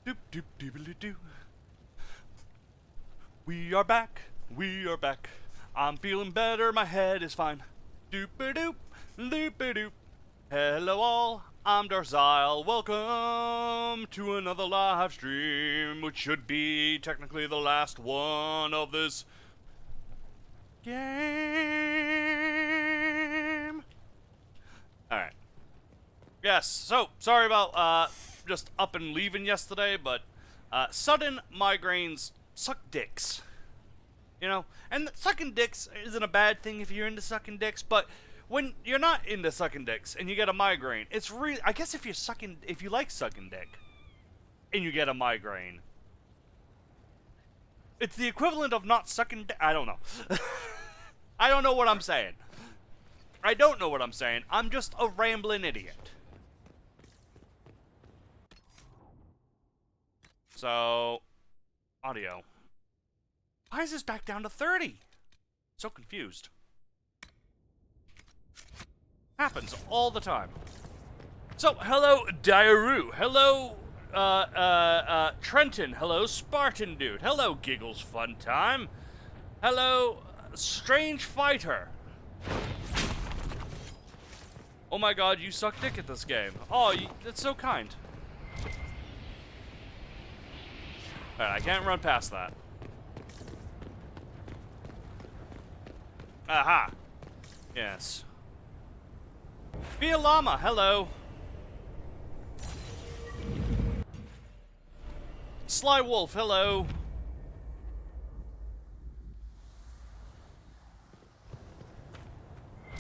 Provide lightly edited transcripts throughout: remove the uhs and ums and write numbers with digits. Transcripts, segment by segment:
Doop doop doobly doo. We are back. We are back. I'm feeling better. My head is fine. Doop a doop, doop a doop. Hello all. I'm Darth Xile. Welcome to another live stream, which should be technically the last one of this game. All right. Yes. So sorry about just up and leaving yesterday, but sudden migraines suck dicks. You know, and sucking dicks isn't a bad thing if you're into sucking dicks, but when you're not into sucking dicks and you get a migraine, it's really, I guess if you like sucking dick and you get a migraine, it's the equivalent of not sucking dick. I don't know. I don't know what I'm saying. I don't know what I'm saying. I'm just a rambling idiot. So, audio. Why is this back down to 30? So confused. Happens all the time. So, hello, Diaroo. Hello, Trenton. Hello, Spartan Dude. Hello, Giggles Fun Time. Hello, Strange Fighter. Oh my god, you suck dick at this game. Oh, that's so kind. Alright, I can't run past that. Aha. Yes. Be a llama, hello. Sly Wolf, hello.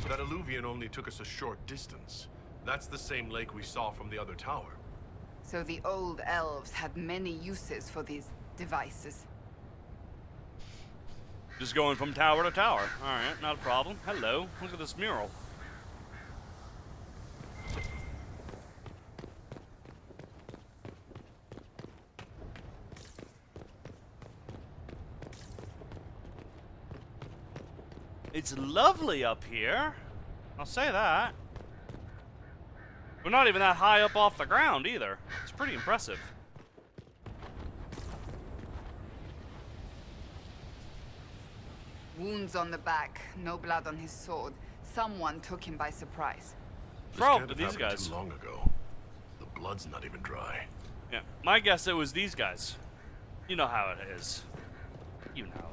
That alluvion only took us a short distance. That's the same lake we saw from the other tower. So the old elves had many uses for these devices. Just going from tower to tower. Alright, not a problem. Hello. Look at this mural. It's lovely up here. I'll say that. We're not even that high up off the ground either. It's pretty impressive. Wounds on the back, no blood on his sword. Someone took him by surprise. Probably these guys. Too long ago. The blood's not even dry. Yeah, my guess it was these guys. You know how it is. You know.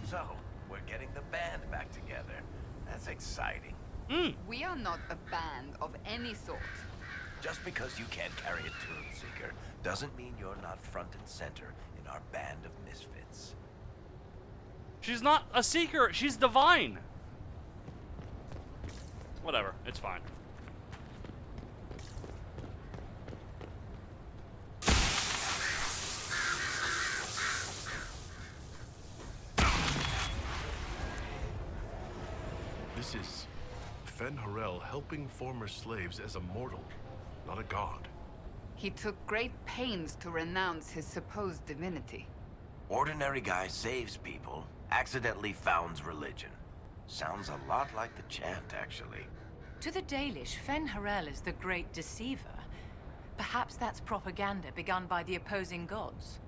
So, we're getting the band back together. That's exciting. We are not a band of any sort. Just because you can't carry a tune seeker doesn't mean you're not front and center in our band of misfits. She's not a seeker, she's divine. Whatever, it's fine. This is Fen Harel helping former slaves as a mortal, not a god. He took great pains to renounce his supposed divinity. Ordinary guy saves people, accidentally founds religion. Sounds a lot like the chant, actually. To the Dalish, Fen Harel is the great deceiver. Perhaps that's propaganda begun by the opposing gods.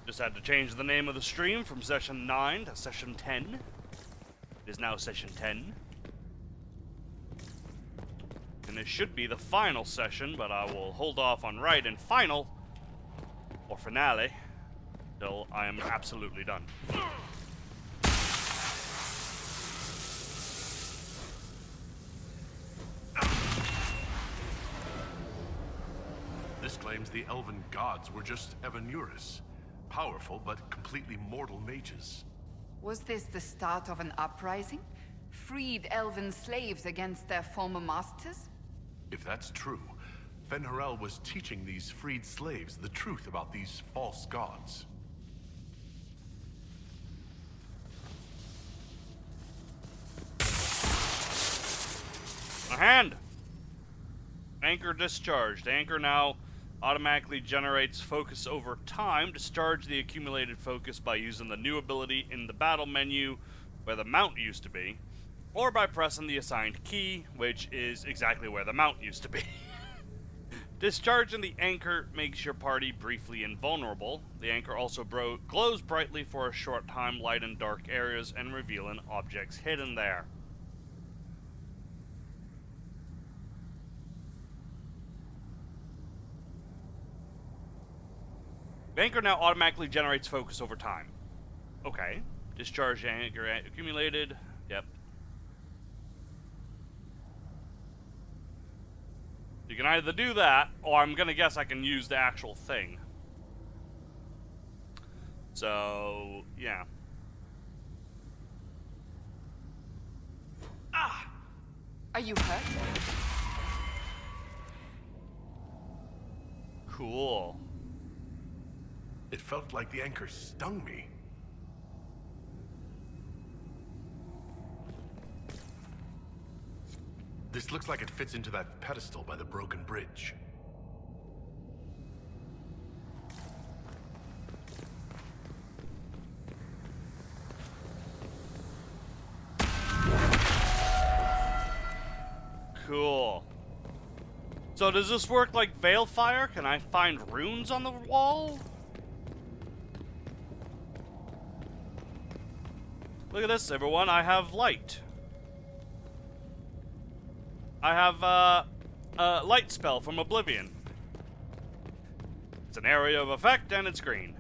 Just had to change the name of the stream from session 9 to session 10. It is now session 10. And this should be the final session, but I will hold off on right and final, or finale, till I am absolutely done. This claims the elven gods were just Evanuris. Powerful, but completely mortal mages. Was this the start of an uprising? Freed elven slaves against their former masters? If that's true, Fen Harel was teaching these freed slaves the truth about these false gods. A hand! Anchor discharged. Anchor now Automatically generates focus over time. Discharge the accumulated focus by using the new ability in the battle menu where the mount used to be, or by pressing the assigned key, which is exactly where the mount used to be. Discharging the anchor makes your party briefly invulnerable. The anchor also glows brightly for a short time, lighting dark areas and revealing objects hidden there. The anchor now automatically generates focus over time. Okay. Discharge anchor accumulated. Yep. You can either do that, or I'm gonna guess I can use the actual thing. So, yeah. Ah! Are you hurt? Cool. It felt like the anchor stung me. This looks like it fits into that pedestal by the broken bridge. Cool. So does this work like Veilfire? Can I find runes on the wall? Look at this, everyone. I have light. I have a light spell from Oblivion. It's an area of effect and it's green.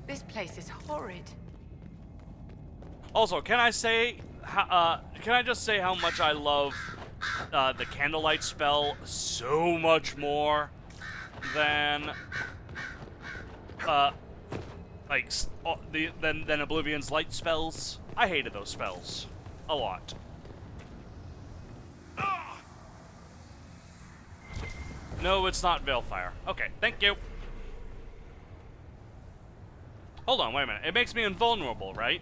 This place is horrid. Also, can I just say how much I love the candlelight spell so much more than than Oblivion's light spells? I hated those spells a lot. No, it's not Veilfire. Okay, thank you. Hold on, wait a minute. It makes me invulnerable, right?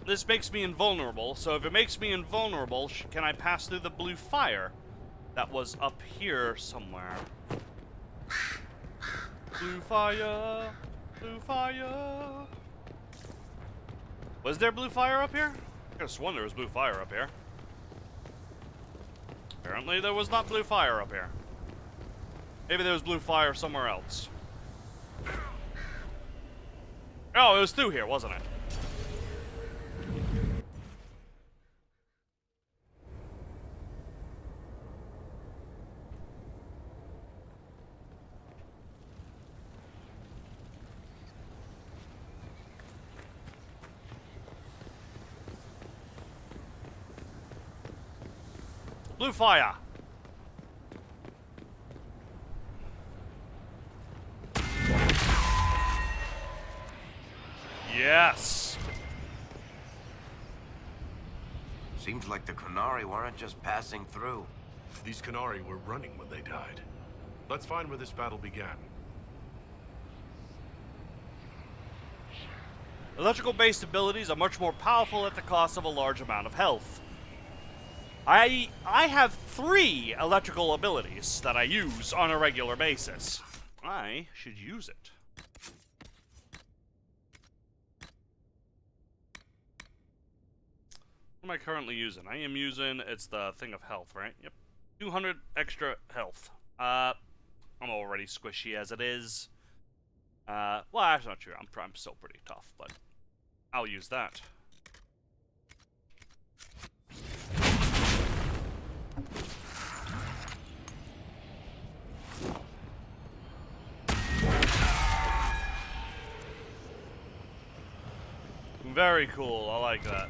This makes me invulnerable, so if it makes me invulnerable, can I pass through the blue fire that was up here somewhere? Blue fire, blue fire. Was there blue fire up here? I could have sworn there was blue fire up here. Apparently there was not blue fire up here. Maybe there was blue fire somewhere else. Oh, it was through here, wasn't it? Blue fire! Yes! Seems like the Qunari weren't just passing through. These Qunari were running when they died. Let's find where this battle began. Electrical-based abilities are much more powerful at the cost of a large amount of health. I have 3 electrical abilities that I use on a regular basis. I should use it. What am I currently using? I am using, it's the thing of health, right? Yep. 200 extra health. I'm already squishy as it is. Well, that's not true. I'm still pretty tough, but I'll use that. Very cool. I like that.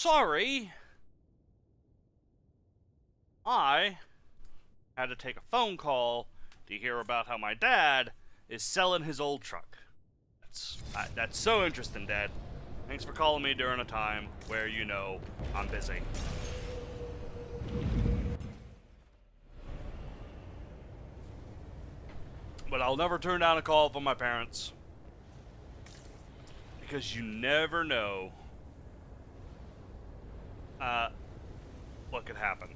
sorry. I had to take a phone call to hear about how my dad is selling his old truck. That's so interesting, Dad. Thanks for calling me during a time where, you know, I'm busy. But I'll never turn down a call from my parents. Because you never know what could happen.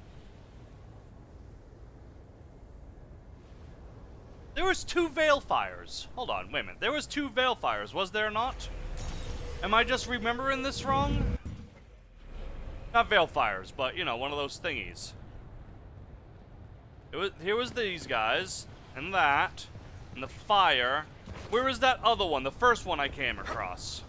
There was 2 Veil fires. Hold on, wait a minute. There was 2 Veil fires, was there not? Am I just remembering this wrong? Not Veil fires, but, you know, one of those thingies. Here was these guys, and that, and the fire. Where is that other one? The first one I came across.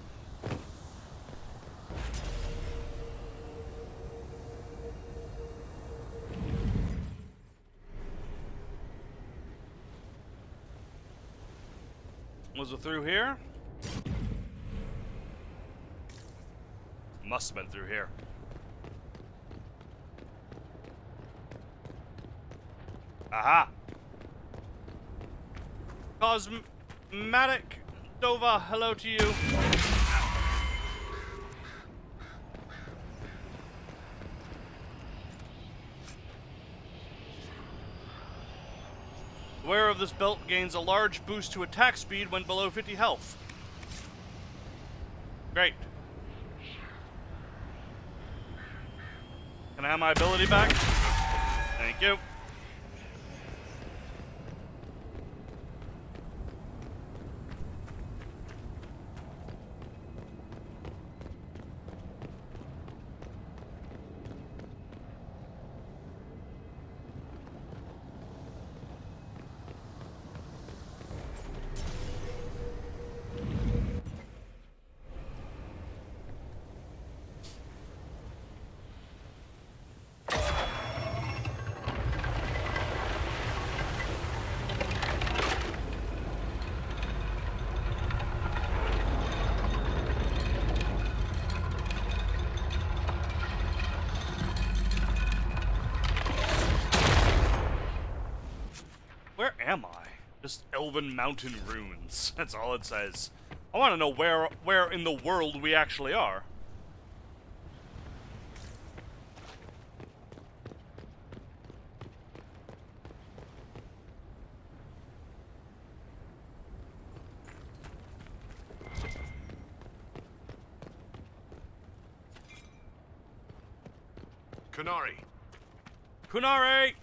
Was it through here? Must have been through here. Aha! Cosmatic Dova, hello to you. Wearer of this belt gains a large boost to attack speed when below 50 health. Great. Can I have my ability back? Thank you. Where am I? Just Elven Mountain Ruins. That's all it says. I want to know where in the world we actually are. Kunari. Kunari!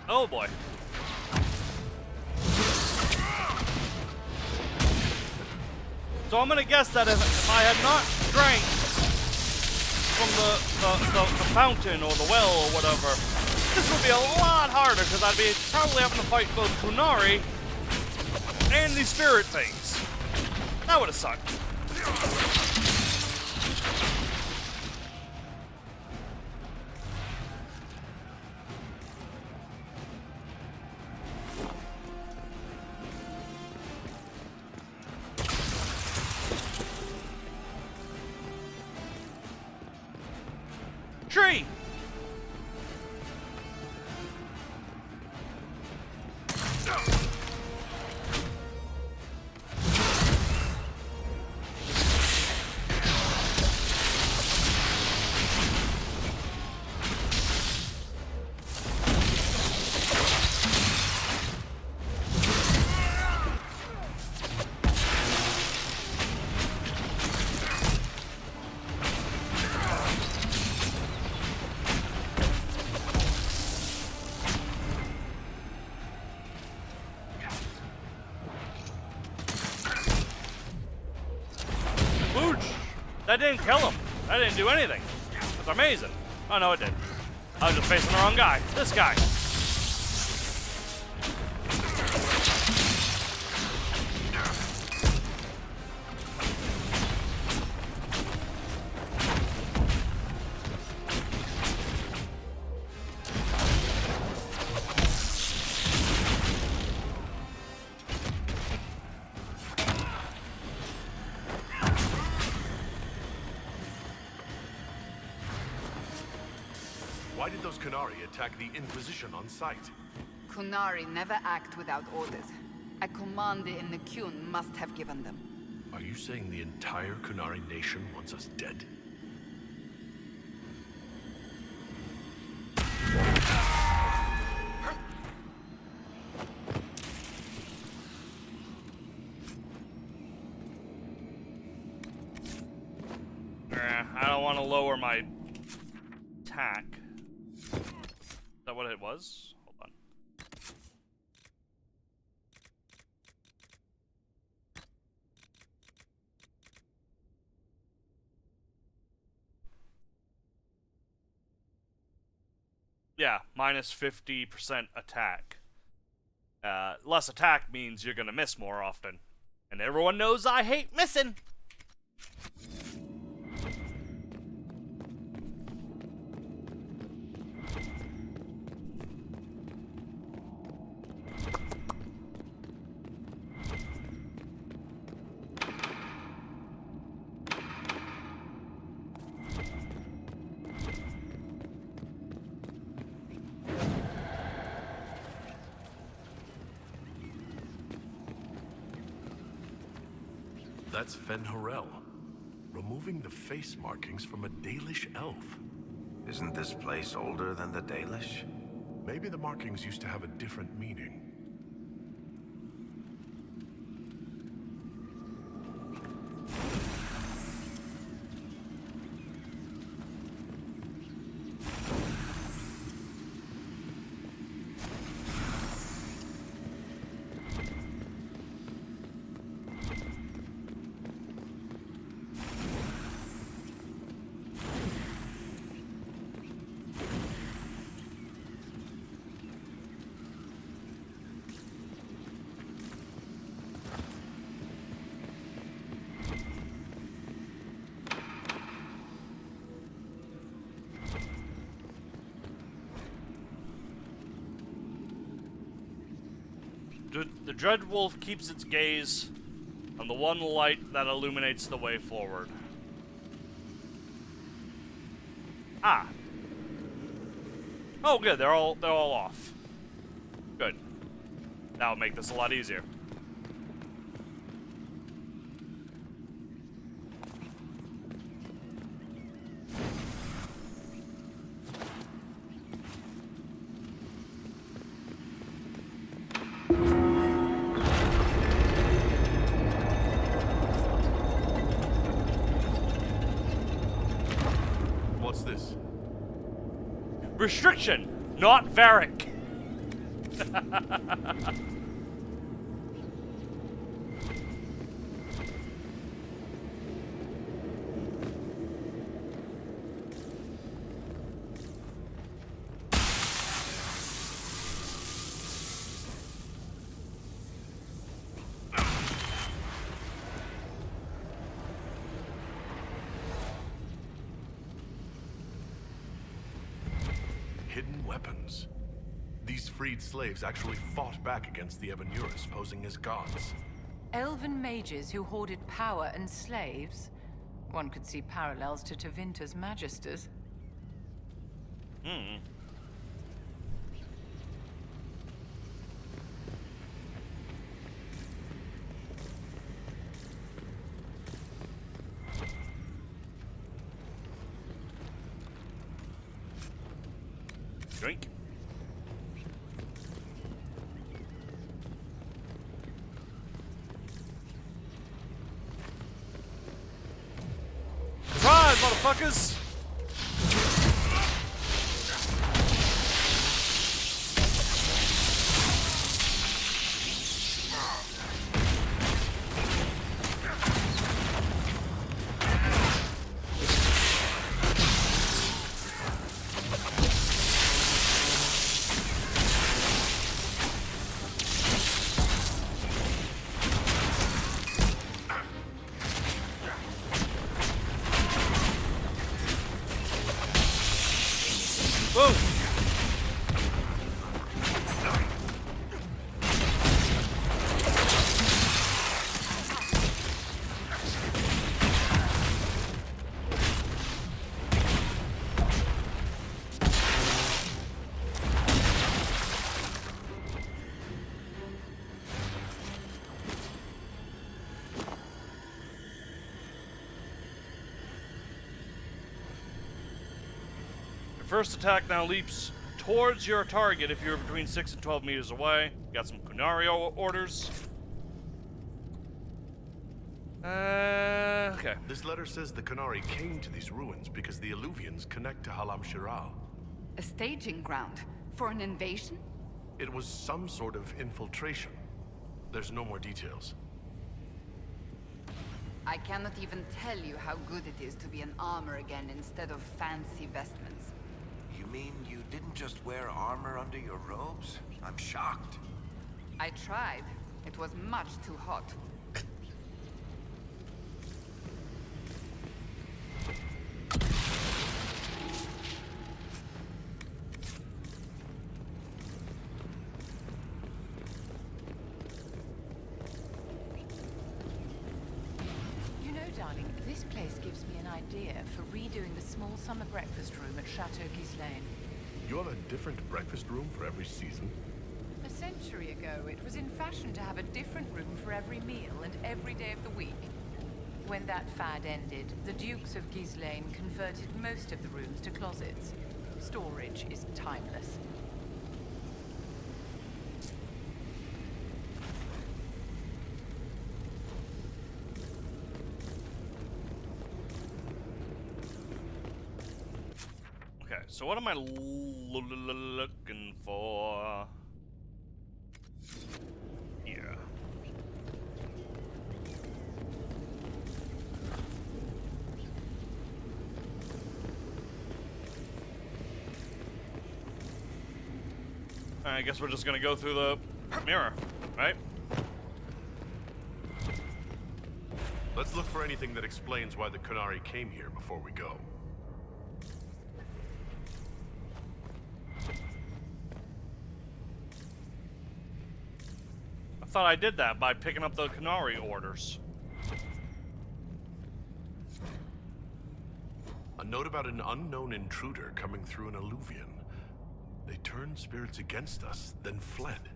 Oh boy. So I'm gonna guess that if I had not drank from the fountain or the well or whatever, this would be a lot harder because I'd be probably having to fight both Kunari and these spirit things. That would have sucked. Booch! That didn't kill him. That didn't do anything. That's amazing. Oh, no, it did. I was just facing the wrong guy. This guy. Why did those Qunari attack the Inquisition on sight? Qunari never act without orders. A commander in the Qun must have given them. Are you saying the entire Qunari nation wants us dead? I don't want to lower my attack. Is that what it was? Hold on. Yeah, minus 50% attack. Less attack means you're gonna miss more often. And everyone knows I hate missing! That's Fen'Harel, removing the face markings from a Dalish elf. Isn't this place older than the Dalish? Maybe the markings used to have a different meaning. The Dreadwolf keeps its gaze on the one light that illuminates the way forward. Ah. Oh, good. They're all off. Good. That'll make this a lot easier. What's this? Restriction, not Varric. Hidden weapons. These freed slaves actually fought back against the Ebenuris, posing as gods. Elven mages who hoarded power and slaves? One could see parallels to Tevinter's magisters. Hmm. Drink. Surprise, motherfuckers! Your first attack now leaps towards your target if you're between 6 and 12 meters away. Got some Kunari orders. Okay. This letter says the Kunari came to these ruins because the Illuvians connect to Halam Shiral. A staging ground for an invasion? It was some sort of infiltration. There's no more details. I cannot even tell you how good it is to be an armor again instead of fancy vestments. You mean you didn't just wear armor under your robes? I'm shocked. I tried. It was much too hot. Darling, this place gives me an idea for redoing the small summer breakfast room at Chateau Xile. You have a different breakfast room for every season? A century ago, it was in fashion to have a different room for every meal and every day of the week. When that fad ended, the Dukes of Xile converted most of the rooms to closets. Storage is timeless. So what am I looking for? Yeah. I guess we're just gonna go through the mirror, right? Let's look for anything that explains why the Kunari came here before we go. I thought I did that by picking up the Kunari orders. A note about an unknown intruder coming through an Illuvian. They turned spirits against us, then fled.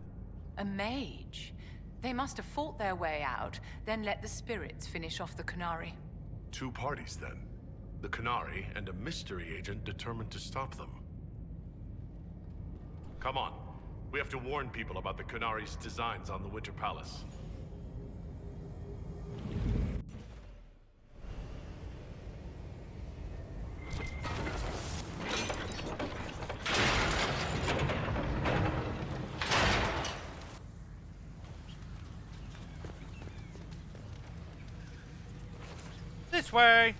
A mage? They must have fought their way out, then let the spirits finish off the Kunari. Two parties, then. The Kunari and a mystery agent determined to stop them. Come on. We have to warn people about the Kunari's designs on the Winter Palace. This way!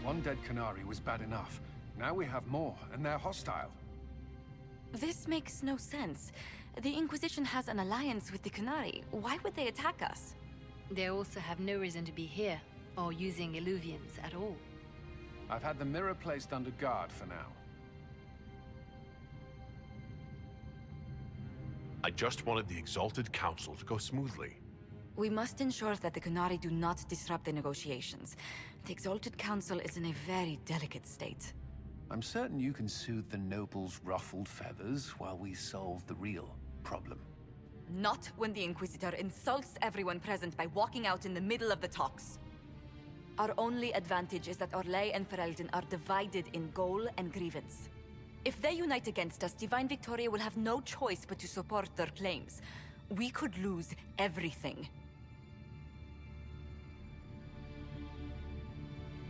One dead Kunari was bad enough. Now we have more, and they're hostile. This makes no sense. The Inquisition has an alliance with the Kunari. Why would they attack us? They also have no reason to be here, or using Illuvians at all. I've had the mirror placed under guard for now. I just wanted the Exalted Council to go smoothly. We must ensure that the Kunari do not disrupt the negotiations. The Exalted Council is in a very delicate state. I'm certain you can soothe the nobles' ruffled feathers while we solve the real problem. Not when the Inquisitor insults everyone present by walking out in the middle of the talks. Our only advantage is that Orlais and Ferelden are divided in goal and grievance. If they unite against us, Divine Victoria will have no choice but to support their claims. We could lose everything.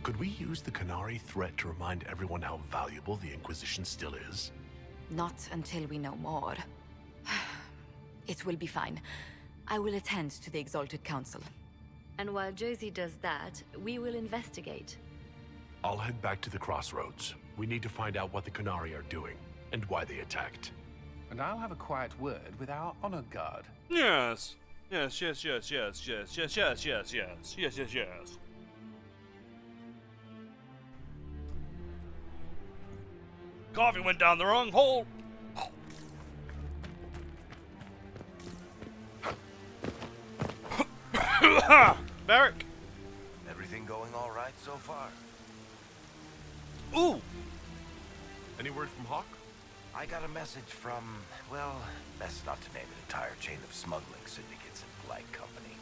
Could we use the Kunari threat to remind everyone how valuable the Inquisition still is? Not until we know more. It will be fine. I will attend to the Exalted Council. And while Josie does that, we will investigate. I'll head back to the crossroads. We need to find out what the Qunari are doing, and why they attacked. And I'll have a quiet word with our honor guard. Yes. Yes, yes, yes, yes, yes, yes, yes, yes, yes, yes, yes, yes. Coffee went down the wrong hole. Barrack. Everything going all right so far? Ooh. Any word from Hawk? I got a message from, well, best not to name an entire chain of smuggling syndicates in polite company.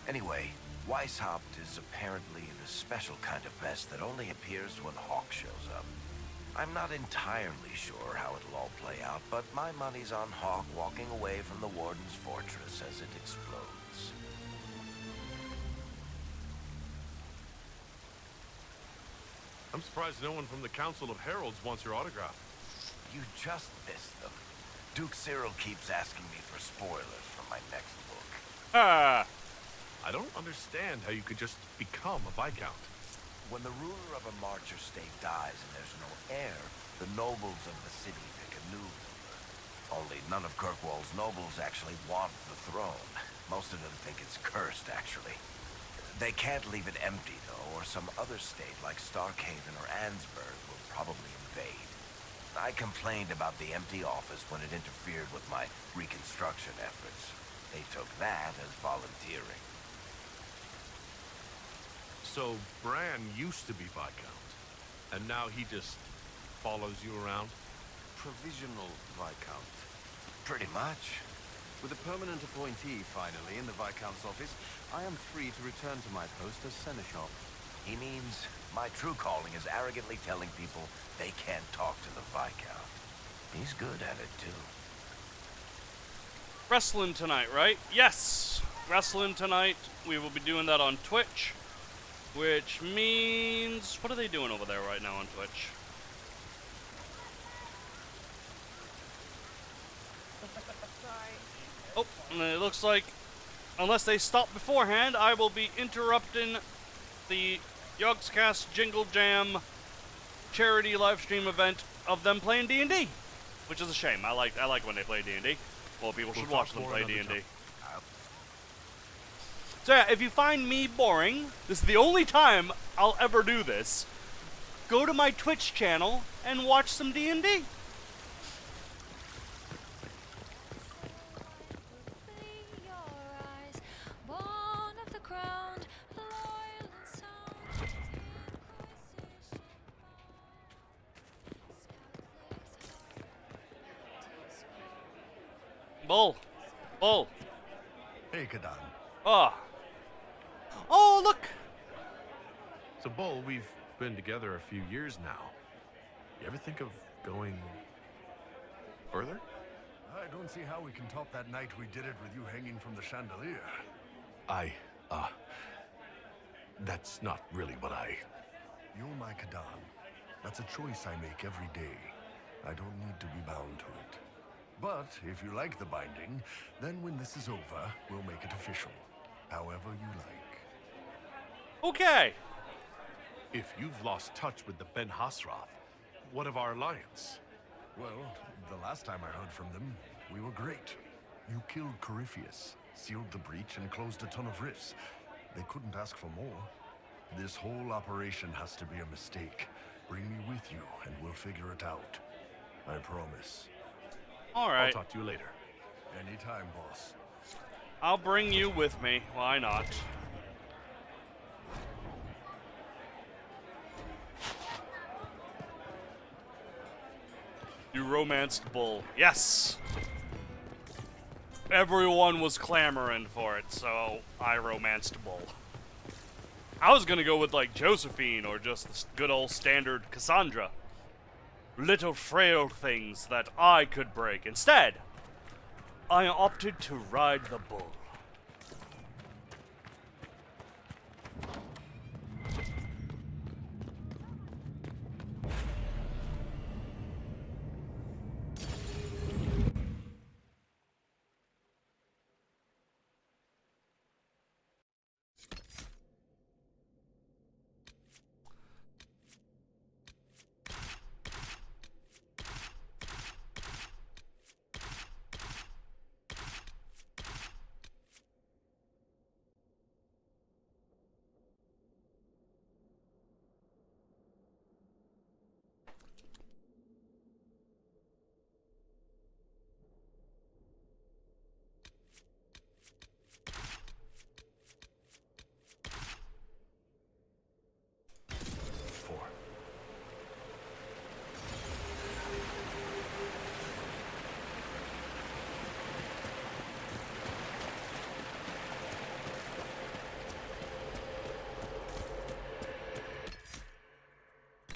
Anyway, Weishaupt is apparently in a special kind of mess that only appears when Hawk shows up. I'm not entirely sure how it'll all play out, but my money's on Hawk walking away from the Warden's fortress as it explodes. I'm surprised no one from the Council of Heralds wants your autograph. You just missed them. Duke Cyril keeps asking me for spoilers for my next book. Ah. I don't understand how you could just become a Viscount. When the ruler of a Marcher state dies and there's no heir, the nobles of the city pick a new ruler. Only none of Kirkwall's nobles actually want the throne. Most of them think it's cursed, actually. They can't leave it empty, though, or some other state like Starkhaven or Ansburg will probably invade. I complained about the empty office when it interfered with my reconstruction efforts. They took that as volunteering. So, Bran used to be Viscount, and now he just follows you around? Provisional Viscount. Pretty much. With a permanent appointee, finally, in the Viscount's office, I am free to return to my post as Seneschal. He means my true calling is arrogantly telling people they can't talk to the Viscount. He's good at it, too. Wrestling tonight, right? Yes! Wrestling tonight. We will be doing that on Twitch. Which means... What are they doing over there right now on Twitch? Oh, and it looks like, unless they stop beforehand, I will be interrupting the Yogscast Jingle Jam charity livestream event of them playing D&D, which is a shame. I like when they play D&D. Well, people should watch them play D&D. So yeah, if you find me boring, this is the only time I'll ever do this. Go to my Twitch channel and watch some D&D. Bull. Bull. Hey, Kadan. Oh. Oh, look! So, Bull, we've been together a few years now. You ever think of going further? I don't see how we can top that night we did it with you hanging from the chandelier. That's not really what I... You're my Kadan. That's a choice I make every day. I don't need to be bound to it. But if you like the binding, then when this is over, we'll make it official. However you like. Okay. If you've lost touch with the Ben Hasrath, what of our alliance? Well, the last time I heard from them, we were great. You killed Corypheus, sealed the breach, and closed a ton of rifts. They couldn't ask for more. This whole operation has to be a mistake. Bring me with you, and we'll figure it out. I promise. All right. I'll talk to you later. Anytime, boss. I'll bring you with me. Why not? You romanced Bull. Yes! Everyone was clamoring for it, so I romanced Bull. I was gonna go with, like, Josephine or just the good old standard Cassandra. Little frail things that I could break. Instead, I opted to ride the bull.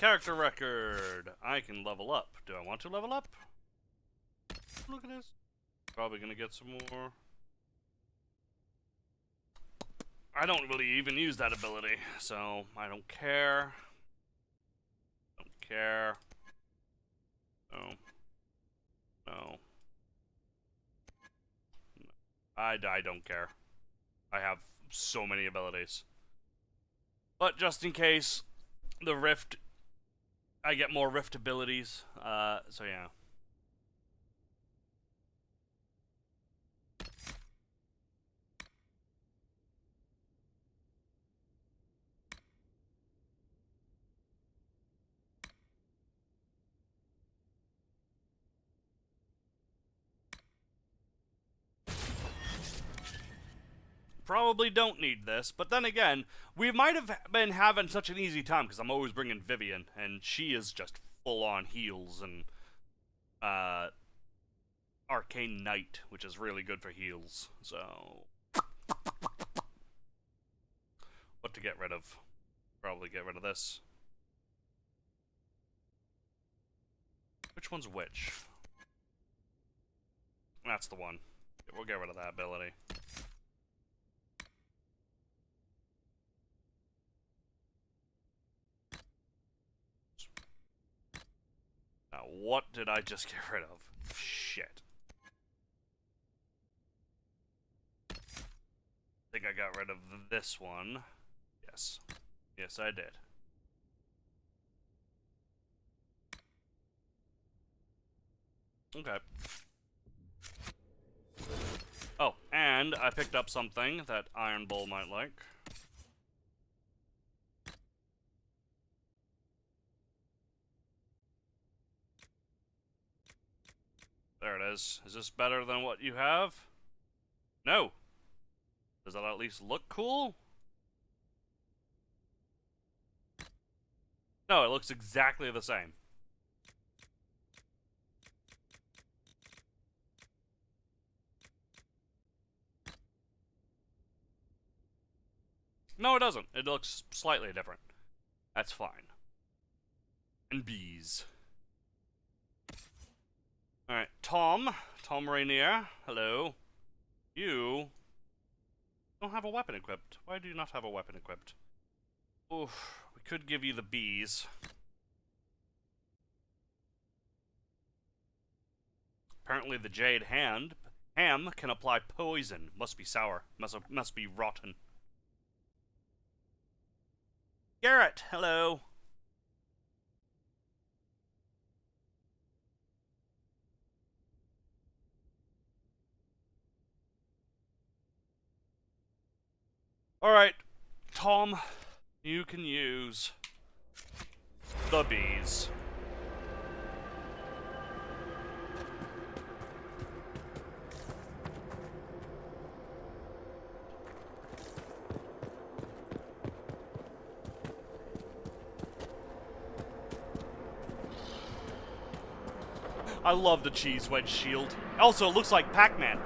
Character record. I can level up. Do I want to level up? Look at this. Probably gonna get some more. I don't really even use that ability, so I don't care. Don't care. No. No. I don't care. I have so many abilities. But just in case, the Rift, I get more Rift abilities, so yeah. Probably don't need this, but then again, we might have been having such an easy time because I'm always bringing Vivian, and she is just full-on heals and Arcane Knight, which is really good for heals. So, what to get rid of? Probably get rid of this. Which one's which? That's the one. We'll get rid of that ability. Now, what did I just get rid of? Shit. I think I got rid of this one. Yes. Yes, I did. Okay. Oh, and I picked up something that Iron Bull might like. There it is. Is this better than what you have? No. Does that at least look cool? No, it looks exactly the same. No, it doesn't. It looks slightly different. That's fine. And bees. Alright, Tom Rainier, hello. You don't have a weapon equipped. Why do you not have a weapon equipped? Oof, we could give you the bees. Apparently the Jade Ham can apply poison. Must be sour. Must be rotten. Garrett, hello. Alright, Tom, you can use the bees. I love the cheese wedge shield. Also, it looks like Pac-Man.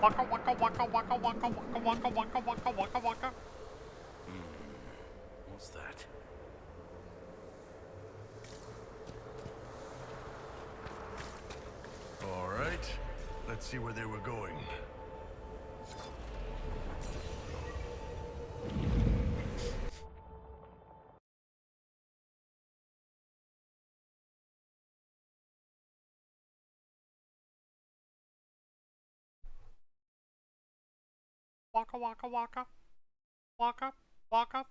Waka waka waka waka waka waka waka waka waka waka waka. What's that? All right, let's see where they were going. Waka waka waka. Waka waka.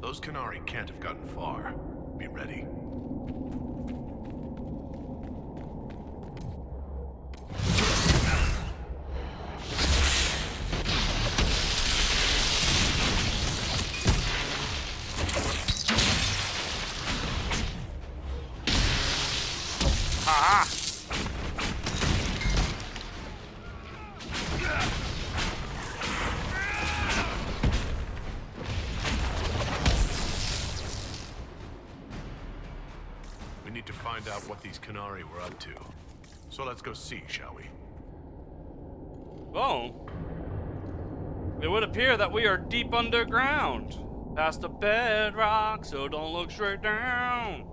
Those Canary can't have gotten far. Be ready. Aha! We need to find out what these Canary were up to. So let's go see, shall we? Oh. It would appear that we are deep underground. Past the bedrock, so don't look straight down.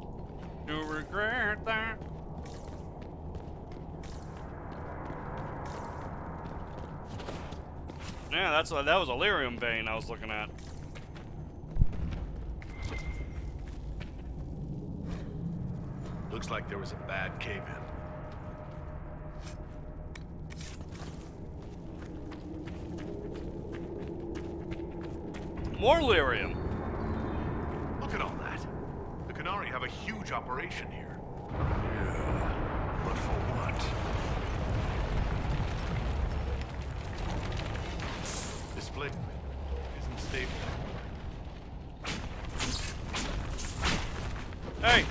You'll regret that. Yeah, that was a lyrium vein I was looking at. Looks like there was a bad cave-in. More lyrium. Look at all that. The Canari have a huge operation here. Yeah, but for what? This flick isn't stable. Hey!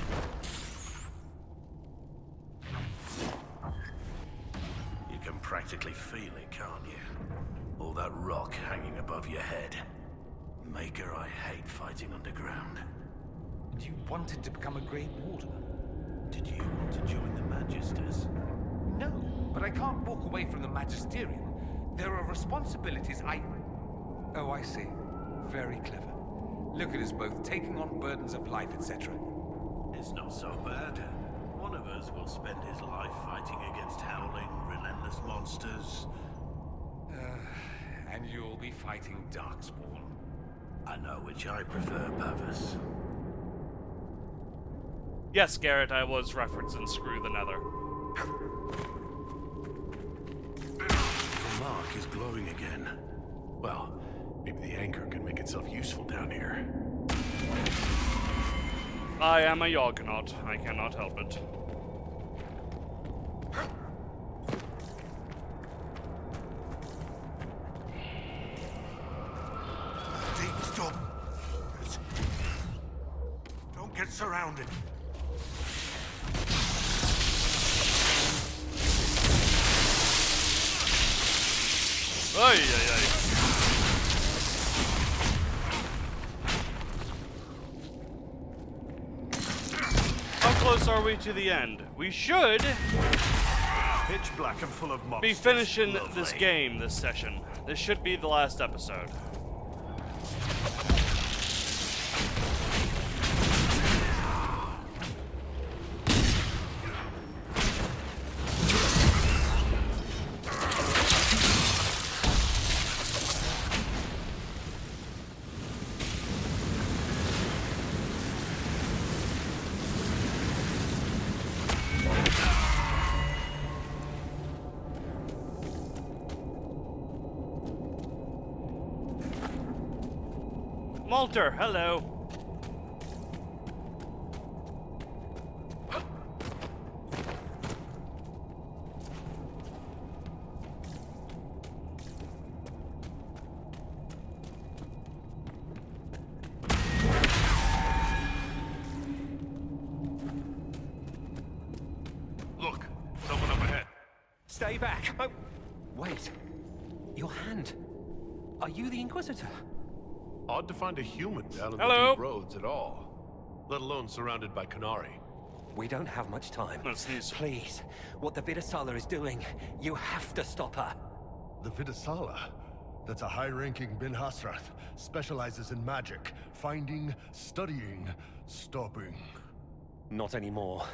You can practically feel it, can't you? All that rock hanging above your head. Maker, I hate fighting underground. And you wanted to become a Great Warden? Did you want to join the Magisters? No, but I can't walk away from the Magisterium. There are responsibilities Oh, I see. Very clever. Look at us both taking on burdens of life, etc. It's not so bad. One of us will spend his life fighting against howling, relentless monsters. And you'll be fighting Darkspawn. I know which I prefer, Pavus. Yes, Garrett, I was referencing Screw the Nether. The mark is glowing again. Well, maybe the anchor can make itself useful down here. I am a Yoggonaut. I cannot help it. Deep stop. Don't get surrounded. Ay, ay, ay. How close are we to the end? We should Pitch black and full of monsters. be finishing Lovely. this game this session. This should be the last episode. Malter, hello. Look, someone up ahead. Stay back. Oh, wait. Your hand. Are you the Inquisitor? Odd to find a human down in Hello. the deep roads at all, let alone surrounded by Canari. We don't have much time. Let's sneeze. Please, what the Vidasala is doing, you have to stop her. The Vidasala. That's a high-ranking Bin Hasrath. Specializes in magic. Finding, studying, stopping. Not anymore.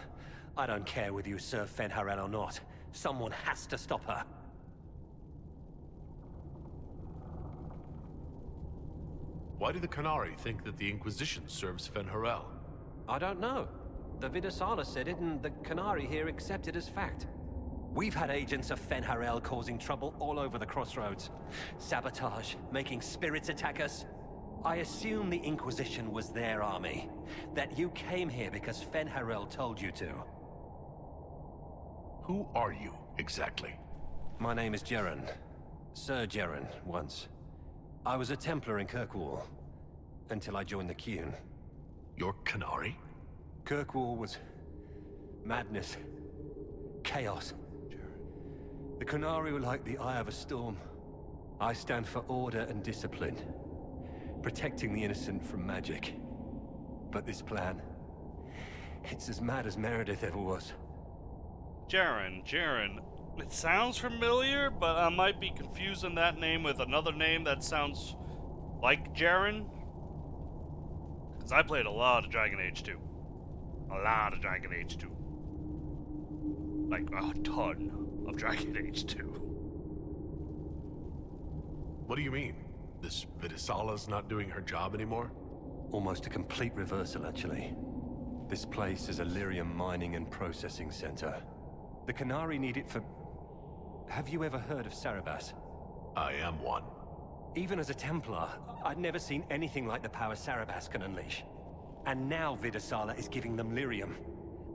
I don't care whether you serve Fenharel or not. Someone has to stop her. Why do the Canari think that the Inquisition serves Fenharel? I don't know. The Vidasala said it, and the Canari here accepted as fact. We've had agents of Fenharel causing trouble all over the crossroads. Sabotage, making spirits attack us. I assume the Inquisition was their army. That you came here because Fenharel told you to. Who are you, exactly? My name is Jeren. Sir Jeren, once. I was a Templar in Kirkwall, until I joined the Qun. You're Canari? Kirkwall was madness, chaos. The Canari were like the eye of a storm. I stand for order and discipline, protecting the innocent from magic. But this plan, it's as mad as Meredith ever was. Jaren. It sounds familiar, but I might be confusing that name with another name that sounds like Jaren. Because I played a lot of Dragon Age 2. A lot of Dragon Age 2. Like, a ton of Dragon Age 2. What do you mean? This Vidisala's not doing her job anymore? Almost a complete reversal, actually. This place is a lyrium mining and processing center. The Canari need it for... Have you ever heard of Sarabas? I am one. Even as a Templar, I'd never seen anything like the power Sarabas can unleash. And now Vidisala is giving them lyrium.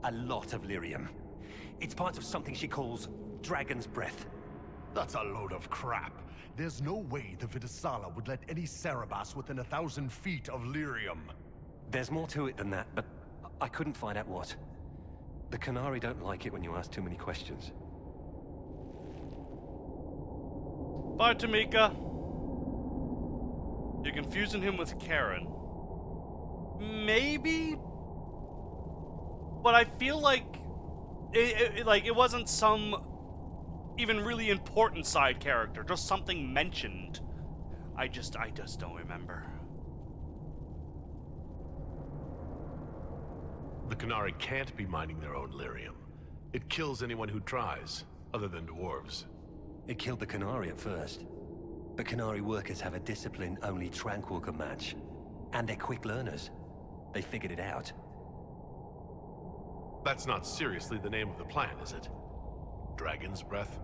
A lot of lyrium. It's part of something she calls Dragon's Breath. That's a load of crap. There's no way the Vidisala would let any Sarabas within 1,000 feet of lyrium. There's more to it than that, but I couldn't find out what. The Canari don't like it when you ask too many questions. Bye, Tamika. You're confusing him with Karen. Maybe? But I feel like it wasn't some even really important side character, just something mentioned. I just don't remember. The Canari can't be mining their own lyrium. It kills anyone who tries, other than dwarves. It killed the Canari at first. But Canari workers have a discipline only Tranquil can match. And they're quick learners. They figured it out. That's not seriously the name of the plan, is it? Dragon's Breath?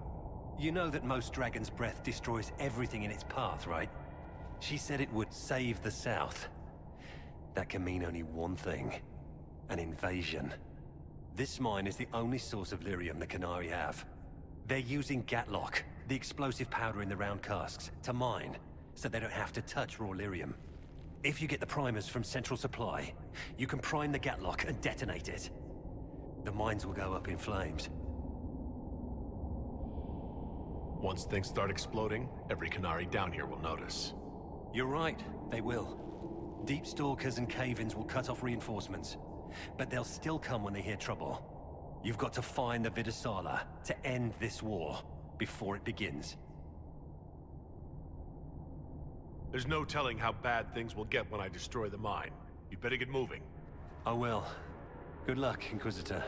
You know that most Dragon's Breath destroys everything in its path, right? She said it would save the South. That can mean only one thing. An invasion. This mine is the only source of lyrium the Canari have. They're using Gatlock, the explosive powder in the round casks, to mine, so they don't have to touch raw lyrium. If you get the primers from Central Supply, you can prime the Gatlock and detonate it. The mines will go up in flames. Once things start exploding, every Canari down here will notice. You're right, they will. Deep Stalkers and Cave-ins will cut off reinforcements, but they'll still come when they hear trouble. You've got to find the Vidisala to end this war before it begins. There's no telling how bad things will get when I destroy the mine. You'd better get moving. I will. Good luck, Inquisitor.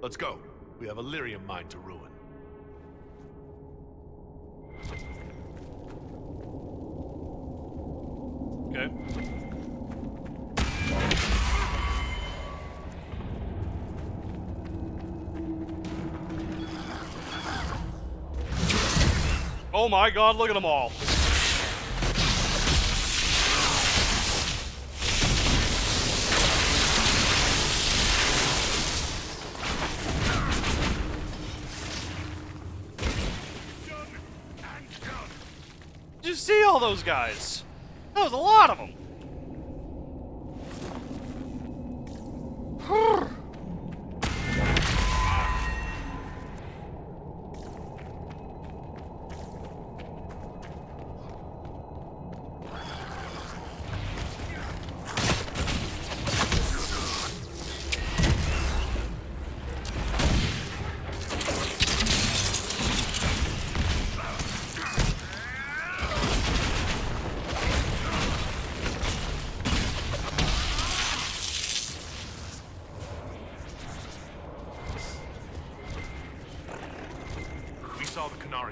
Let's go. We have a lyrium mine to ruin. Okay. Oh my god, look at them all. Did you see all those guys? That was a lot of them.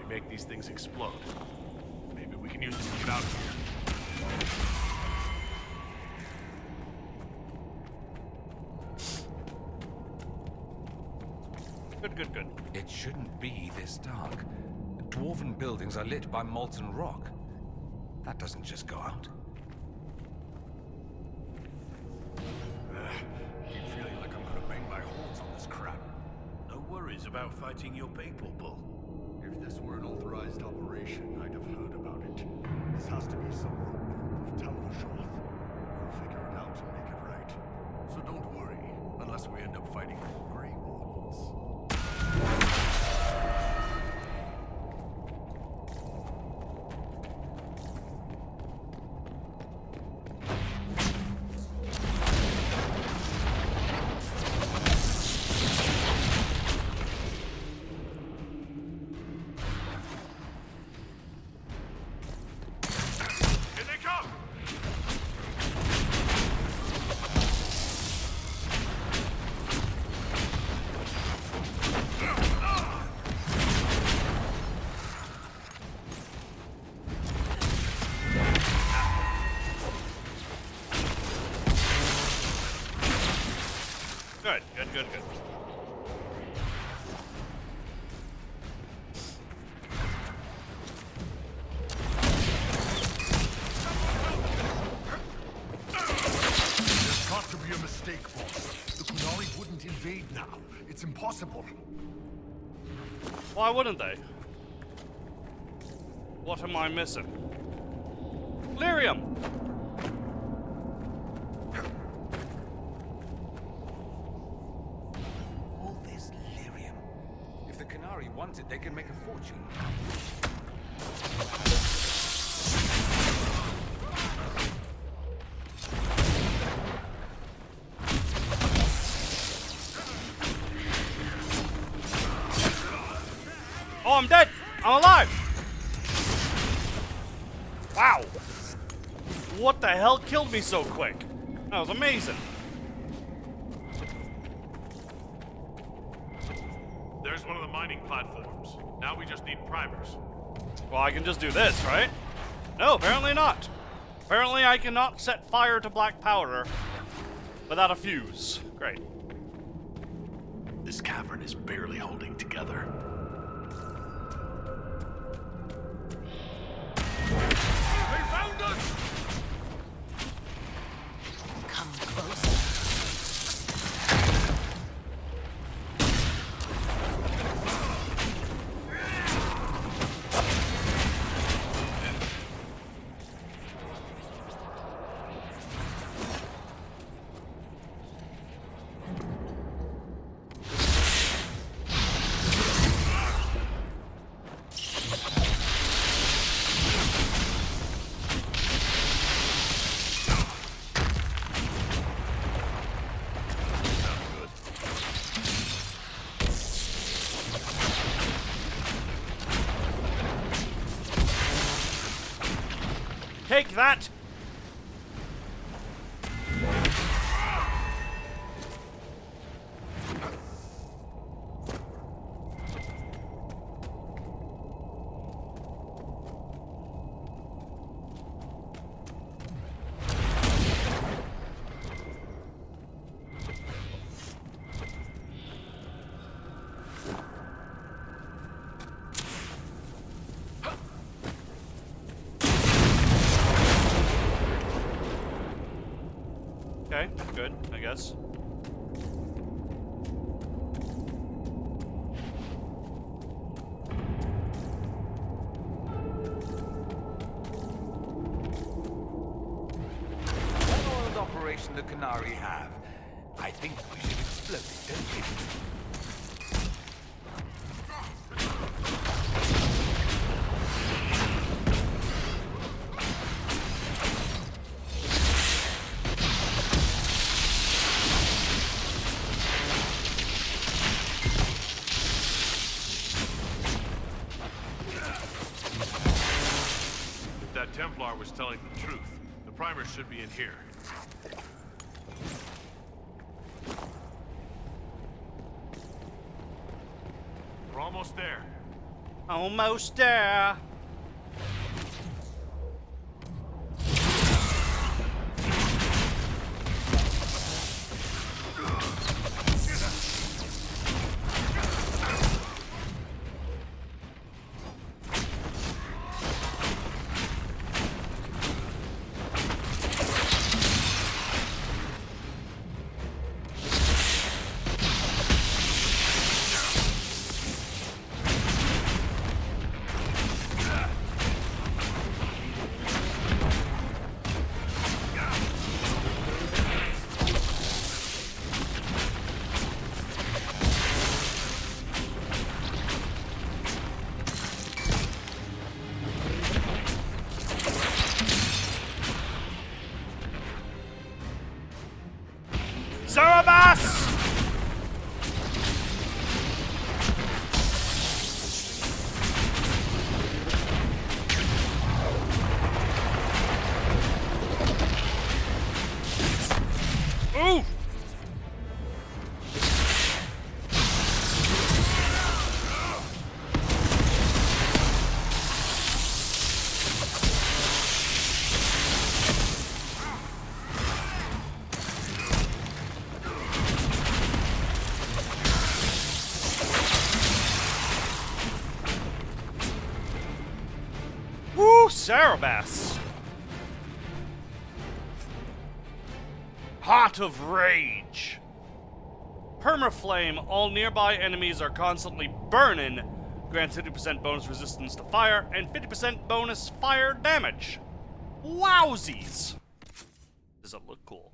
Make these things explode. Maybe we can use them to get out of here. Good. It shouldn't be this dark. The dwarven buildings are lit by molten rock. That doesn't just go out. Keep feeling like I'm gonna bang my horns on this crap. No worries about fighting your people, Bull. If this were an authorized operation, I'd have heard about it. This has to be some rogue group of Talvashoth. We'll figure it out and make it right. So don't worry, unless we end up fighting Grey Wardens. Good, good, good, good. There's got to be a mistake, boss. The Qunari wouldn't invade now. It's impossible. Why wouldn't they? What am I missing? Lyrium! All this lyrium. If the Qunari want it, they can make a fortune. Oh, I'm dead! I'm alive! Wow! What the hell killed me so quick? That was amazing. There's one of the mining platforms. Now we just need primers. Well, I can just do this, right? No, apparently not. Apparently I cannot set fire to black powder without a fuse. Great. This cavern is barely holding together. They found us! Come close. Take that! Okay, good, I guess. Well-oiled operation the Qunari have. I think we should explode it, don't we? If that Templar was telling the truth, the primers should be in here. We're almost there. Almost there. Cerebas. Heart of Rage. Permaflame. All nearby enemies are constantly burning. Grants 50% bonus resistance to fire and 50% bonus fire damage. Wowsies. Does it look cool?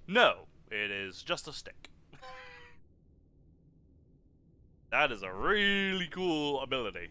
No, it is just a stick. That is a really cool ability.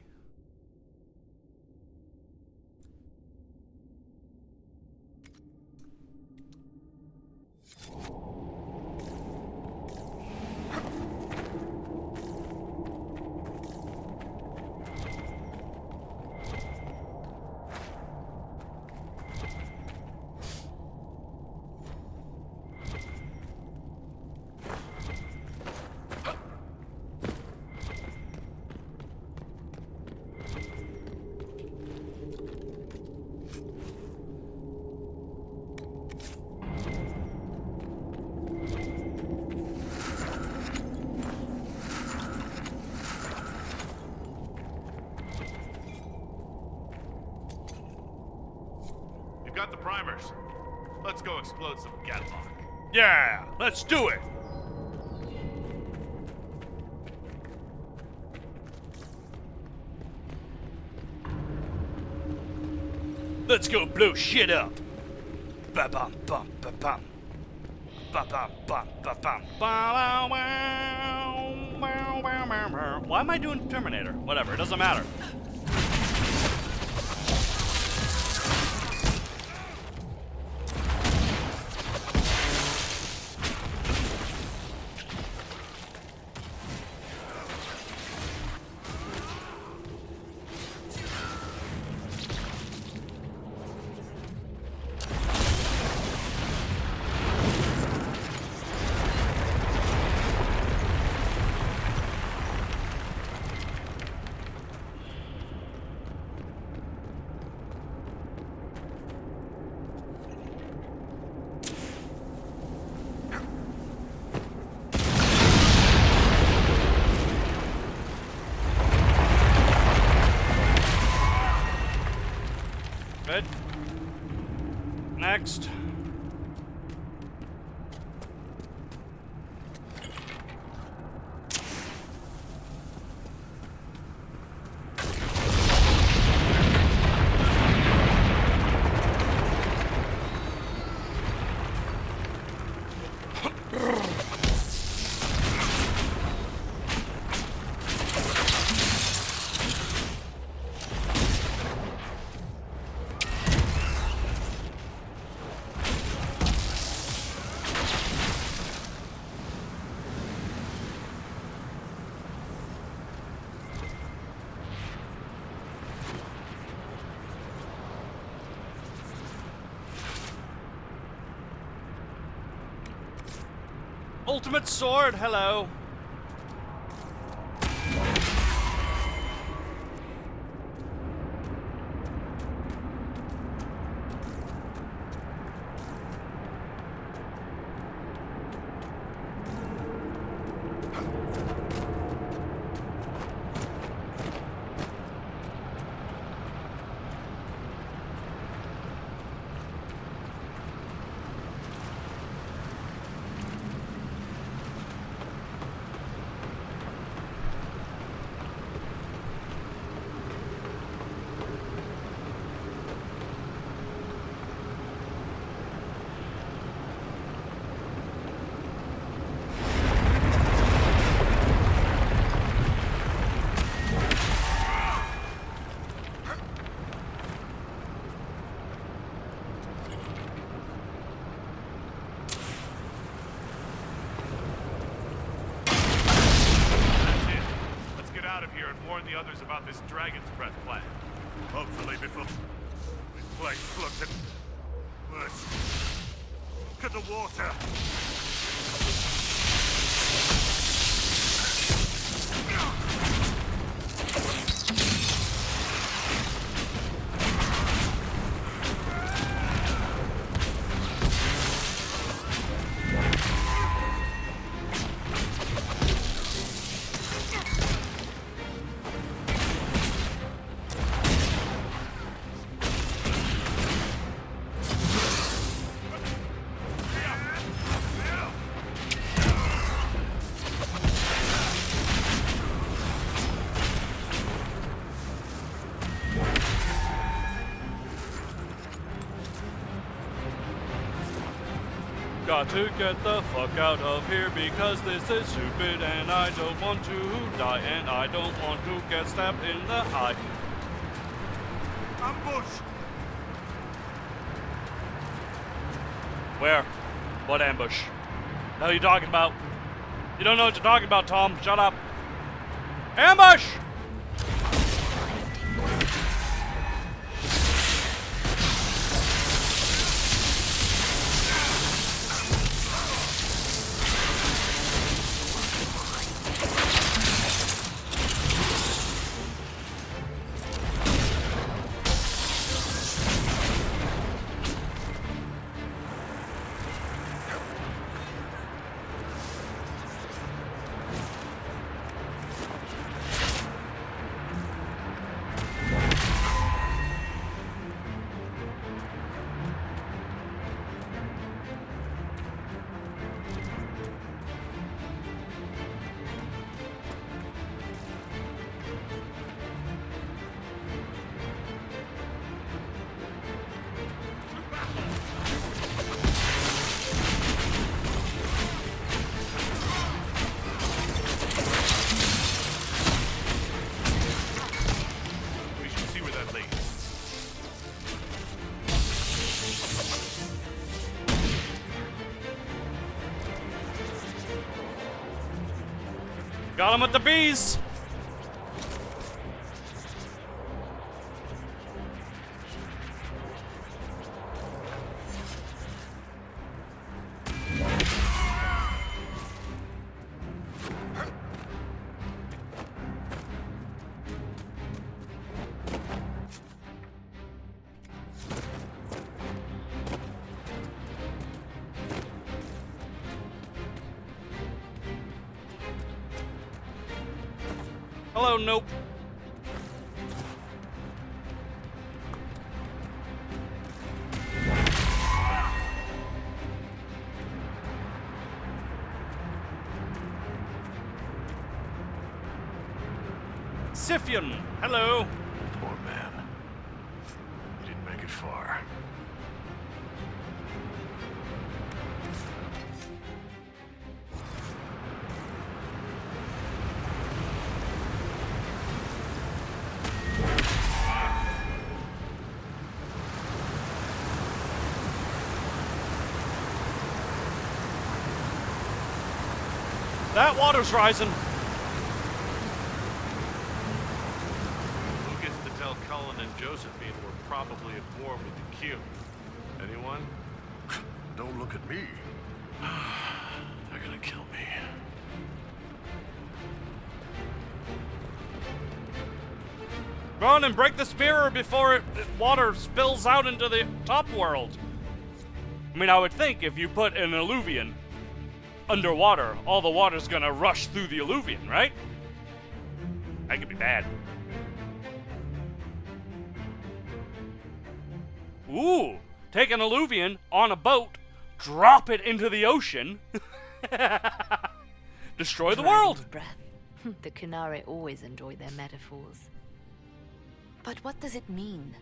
You've got the primers. Let's go explode some Gatlock. Yeah, let's do it. Let's go blow shit up. Ba bum bum ba bum. Ba bum bum ba bum. Ba wow wow. Why am I doing Terminator? Whatever, it doesn't matter. Good. Next. Ultimate sword, hello. Warn the others about this Dragon's Breath plan. Hopefully before this place looks at worse. Look at the water. got to get the fuck out of here because this is stupid and I don't want to die and I don't want to get stabbed in the eye. Ambush! Where? What ambush? The hell are you talking about? You don't know what you're talking about, Tom. Shut up. Ambush! Got him with the bees! Hello, nope. Scythian, hello. Poor man. He didn't make it far. That water's rising. Who gets to tell Cullen and Josephine we're probably at war with the Q? Anyone? Don't look at me. They're gonna kill me. Run and break this mirror before water spills out into the top world. I mean, I would think if you put an alluvian underwater, all the water's gonna rush through the alluvian, right? That could be bad. Ooh, take an alluvian on a boat, drop it into the ocean, destroy the world. Breath. The Kunari always enjoy their metaphors. But what does it mean?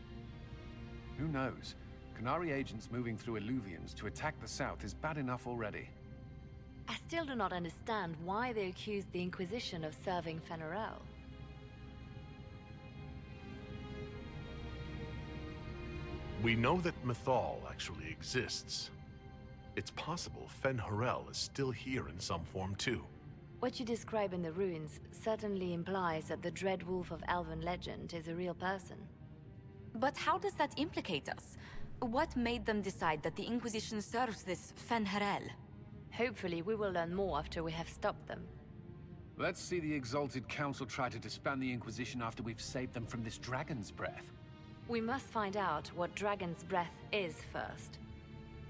Who knows? Kunari agents moving through alluvians to attack the south is bad enough already. I still do not understand why they accused the Inquisition of serving Fen'Harel. We know that Mythal actually exists. It's possible Fen'Harel is still here in some form too. What you describe in the ruins certainly implies that the Dread Wolf of Elven legend is a real person. But how does that implicate us? What made them decide that the Inquisition serves this Fen'Harel? Hopefully we will learn more after we have stopped them. Let's see the Exalted Council try to disband the Inquisition after we've saved them from this dragon's breath. We must find out what Dragon's Breath is first.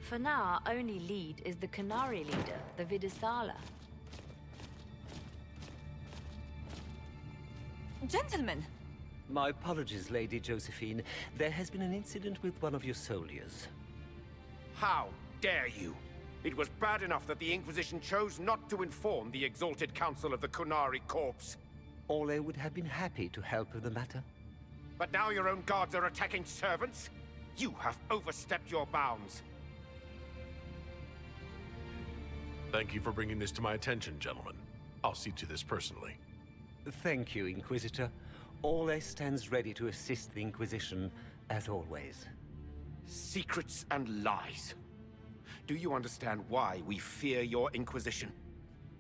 For now, our only lead is the Kunari leader, the Vidisala. Gentlemen! My apologies, Lady Josephine. There has been an incident with one of your soldiers. How dare you? It was bad enough that the Inquisition chose not to inform the Exalted Council of the Kunari Corps. Orle would have been happy to help with the matter. But now your own guards are attacking servants? You have overstepped your bounds. Thank you for bringing this to my attention, gentlemen. I'll see to this personally. Thank you, Inquisitor. Ole stands ready to assist the Inquisition, as always. Secrets and lies. Do you understand why we fear your Inquisition?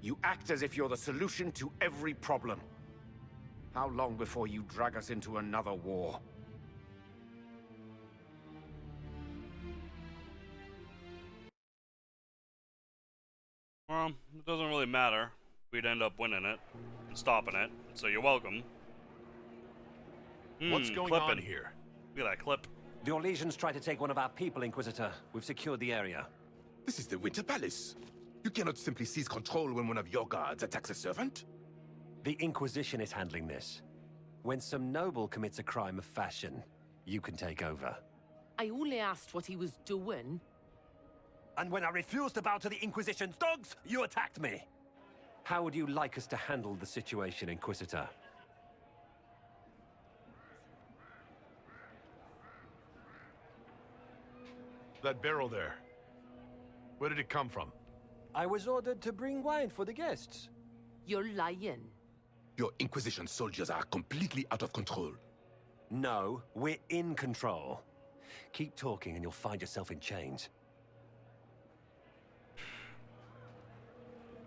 You act as if you're the solution to every problem. How long before you drag us into another war? Well, it doesn't really matter. We'd end up winning it and stopping it, so you're welcome. What's going on here? Look at that clip. Your legions tried to take one of our people, Inquisitor. We've secured the area. This is the Winter Palace. You cannot simply seize control when one of your guards attacks a servant. The Inquisition is handling this. When some noble commits a crime of fashion, you can take over. I only asked what he was doing. And when I refused to bow to the Inquisition's dogs, you attacked me! How would you like us to handle the situation, Inquisitor? That barrel there. Where did it come from? I was ordered to bring wine for the guests. You're lying. Your Inquisition soldiers are completely out of control. No, we're in control. Keep talking and you'll find yourself in chains.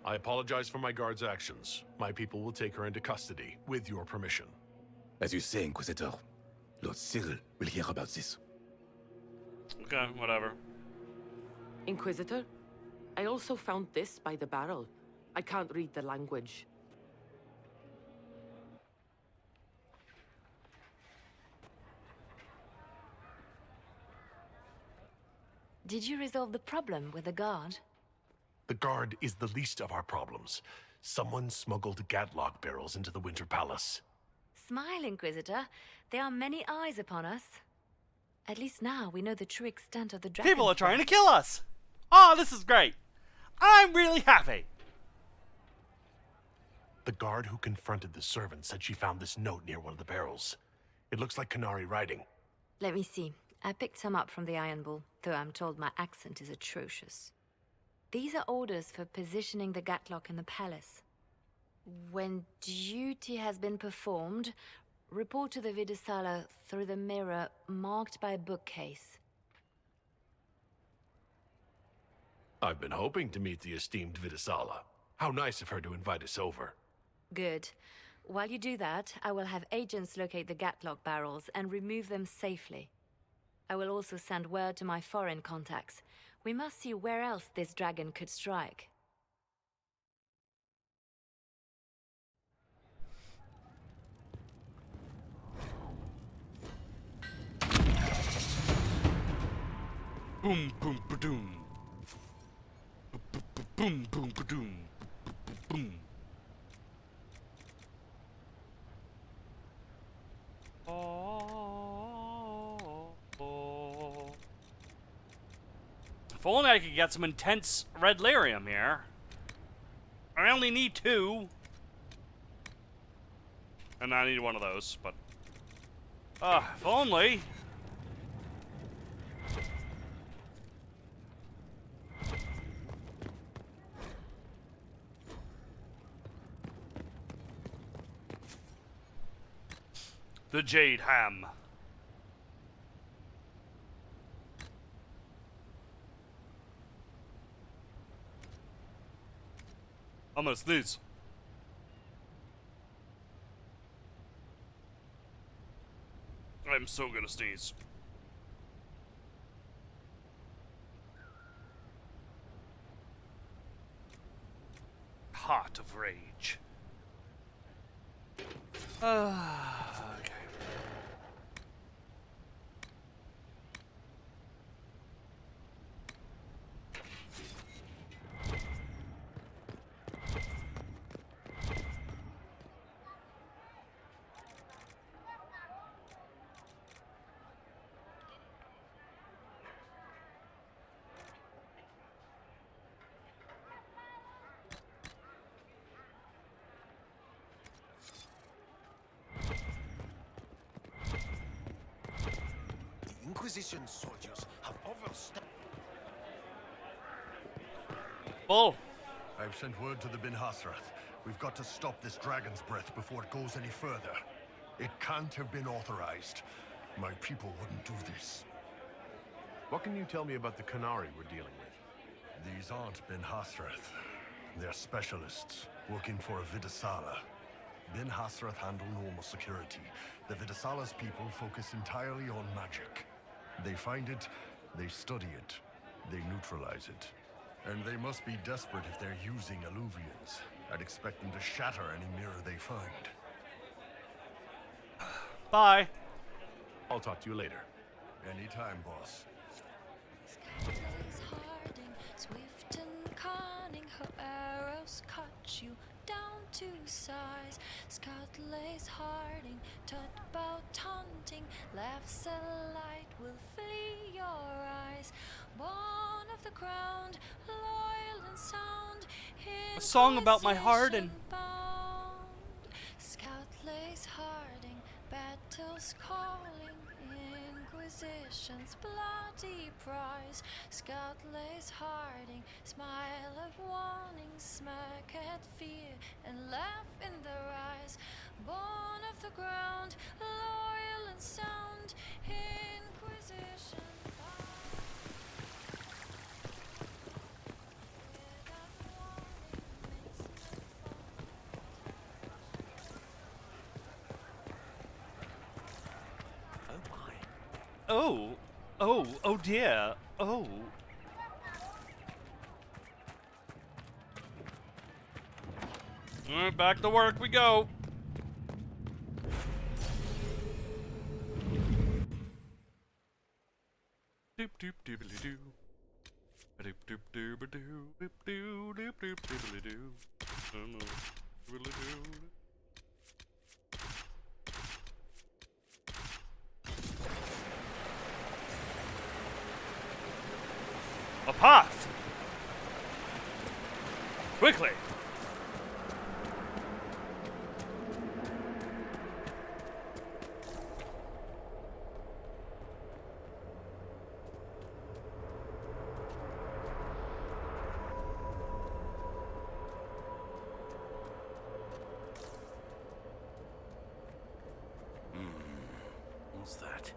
I apologize for my guard's actions. My people will take her into custody, with your permission. As you say, Inquisitor, Lord Xile will hear about this. Okay, whatever. Inquisitor, I also found this by the barrel. I can't read the language. Did you resolve the problem with the guard? The guard is the least of our problems. Someone smuggled Gatlock barrels into the Winter Palace. Smile, Inquisitor. There are many eyes upon us. At least now we know the true extent of the dragon. People are trying to kill us! Oh, this is great! I'm really happy! The guard who confronted the servant said she found this note near one of the barrels. It looks like Qunari writing. Let me see. I picked some up from the Iron Bull, though I'm told my accent is atrocious. These are orders for positioning the Gatlock in the palace. When duty has been performed, report to the Vidisala through the mirror marked by a bookcase. I've been hoping to meet the esteemed Vidisala. How nice of her to invite us over. Good. While you do that, I will have agents locate the Gatlock barrels and remove them safely. I will also send word to my foreign contacts. We must see where else this dragon could strike. Boom, boom, ba-doom. Boom, boom, ba-doom. Boom. If only I could get some intense red lyrium here. I only need 2. And I need one of those, but... if only... The Jade Ham. I'm gonna sneeze. I'm so gonna sneeze. Heart of Rage. Okay. Inquisition soldiers have overstepped. Bull. I've sent word to the Bin Hasrath. We've got to stop this dragon's breath before it goes any further. It can't have been authorized. My people wouldn't do this. What can you tell me about the Qunari we're dealing with? These aren't Bin Hasrath. They're specialists, working for a Vidasala. Bin Hasrath handle normal security. The Vidasala's people focus entirely on magic. They find it, they study it, they neutralize it. And they must be desperate if they're using Illuvians. I'd expect them to shatter any mirror they find. Bye. I'll talk to you later. Anytime, boss. Swift and cunning, her arrows cut you down to size. Scout lays harding, tut about hunting, laughs a light will flee your eyes. Born of the ground, loyal and sound, A song about my Harden. bound. Scout lays harding, battles calling, Inquisition's bloody prize. Scout lays harding, smile at warning, smack at fear, and laugh in their eyes. Born of the ground, loyal and sound, Inquisition. Oh dear. Oh. Alright, back to work we go. Doop doop doobly doo. Doop doop doobly doo. Doop doo doop doop doobly doo. Doobly doo. A path! Quickly! What's that?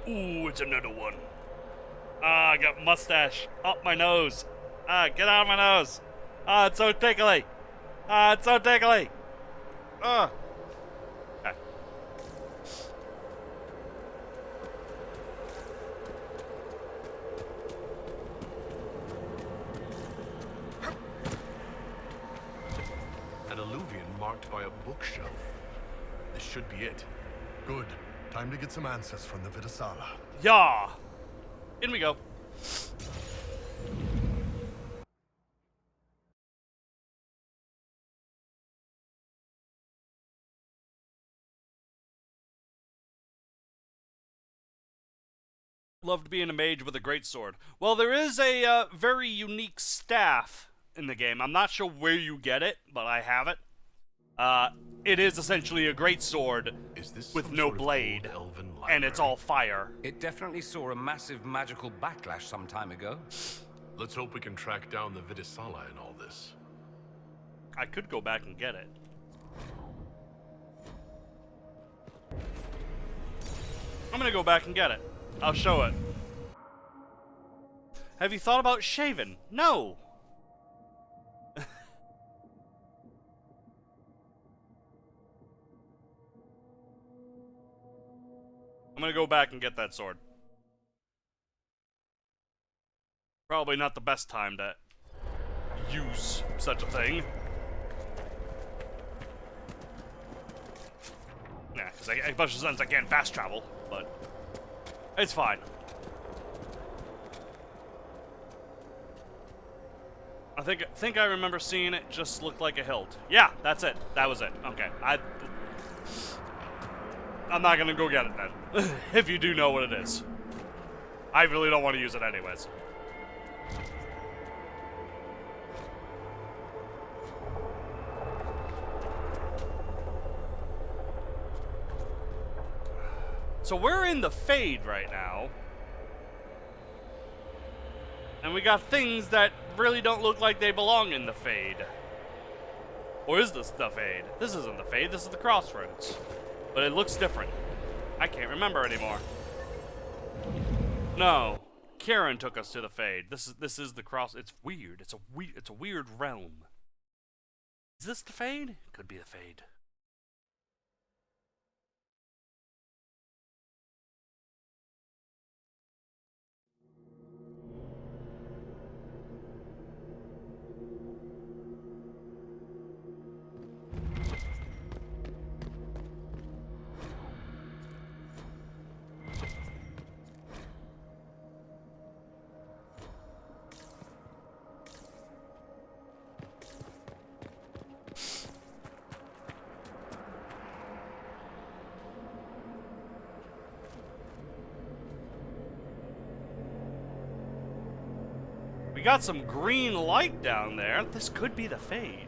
Ooh, it's another one. Ah, I got mustache up my nose. Ah, get out of my nose. Ah, it's so tickly. Ah, it's so tickly. Ah. Okay. An alluvian marked by a bookshelf. This should be it. Good. Time to get some answers from the Vidasala. Yeah. In we go. Loved being a mage with a greatsword. Well, there is a very unique staff in the game. I'm not sure where you get it, but I have it. It is essentially a greatsword with no blade, and it's all fire. It definitely saw a massive magical backlash some time ago. Let's hope we can track down the Vidasala in all this. I could go back and get it. I'm gonna go back and get it. I'll show it. Have you thought about shaving? No! I'm gonna go back and get that sword. Probably not the best time to use such a thing. Nah, because especially since I can't fast travel, but it's fine. I think I remember seeing it just look like a hilt. Yeah, that's it. That was it. Okay, I'm not gonna go get it then. If you do know what it is. I really don't want to use it anyways. So we're in the Fade right now. And we got things that really don't look like they belong in the Fade. Or is this the Fade? This isn't the Fade, this is the Crossroads. But it looks different. I can't remember anymore. No. Kieran took us to the Fade. This is the Cross. It's weird. It's a weird realm. Is this the Fade? Could be the Fade. We got some green light down there. This could be the Fade.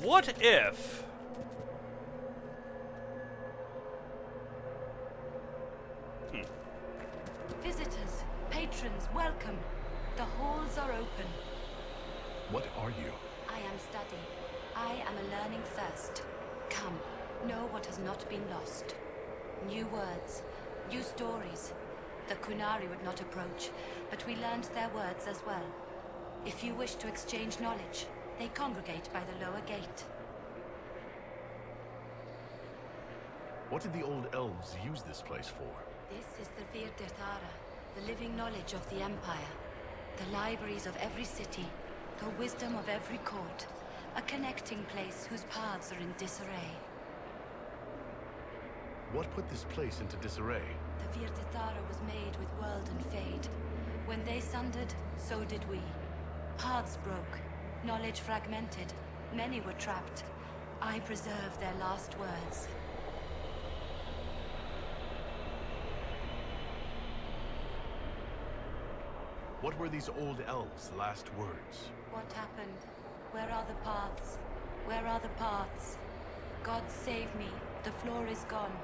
What if... Visitors, patrons, welcome. The halls are open. What are you? I am study. I am a learning thirst. Come, know what has not been lost. New words, new stories. The Kunari would not approach, but we learned their words as well. If you wish to exchange knowledge, they congregate by the lower gate. What did the old elves use this place for? This is the Virdirthara, the living knowledge of the Empire. The libraries of every city, the wisdom of every court. A connecting place whose paths are in disarray. What put this place into disarray? The Virdirthara was made with world and fade. When they sundered, so did we. Paths broke, knowledge fragmented, many were trapped. I preserved their last words. What were these old elves' last words? What happened? Where are the paths? Where are the paths? God save me. The floor is gone.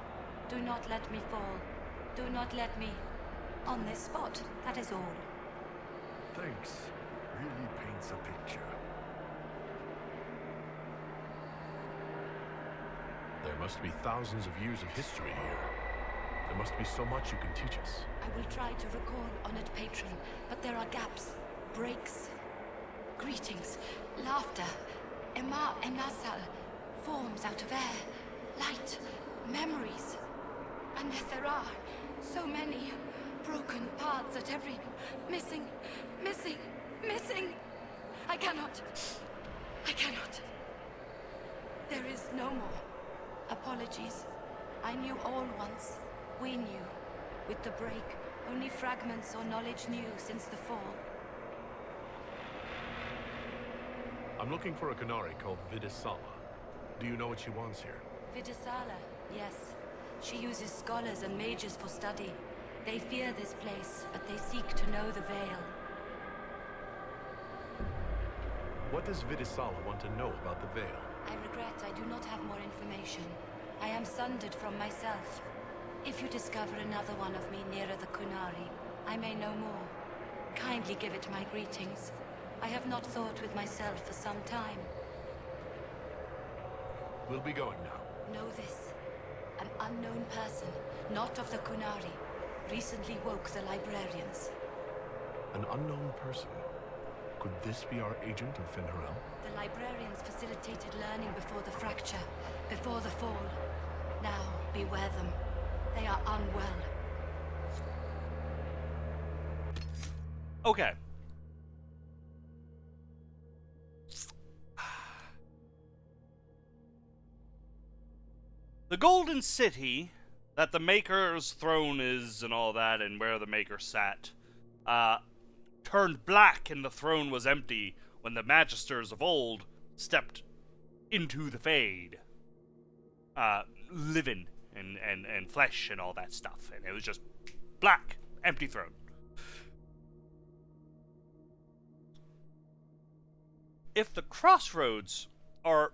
Do not let me fall. Do not let me... on this spot, that is all. Thanks. Really paints a picture. There must be thousands of years of history here. There must be so much you can teach us. I will try to recall, honored patron, but there are gaps, breaks, greetings, laughter, Ema Enasal, forms out of air, light, memories. And yet there are so many broken paths at every... missing. I cannot. There is no more. Apologies. I knew all once. We knew. With the break, only fragments or knowledge new since the fall. I'm looking for a Kunari called Vidisala. Do you know what she wants here? Vidisala, yes. She uses scholars and mages for study. They fear this place, but they seek to know the Veil. What does Vidisala want to know about the Veil? I regret I do not have more information. I am sundered from myself. If you discover another one of me nearer the Kunari, I may know more. Kindly give it my greetings. I have not thought with myself for some time. We'll be going now. Know this. An unknown person, not of the Kunari, recently woke the librarians. An unknown person? Could this be our agent of Fen'Harel? The librarians facilitated learning before the fracture, before the fall. Now, beware them. They are unwell. Okay. The Golden City that the Maker's throne is and all that, and where the Maker sat, turned black and the throne was empty when the Magisters of old stepped into the Fade. Living and flesh and all that stuff. And it was just black, empty throne. If the crossroads are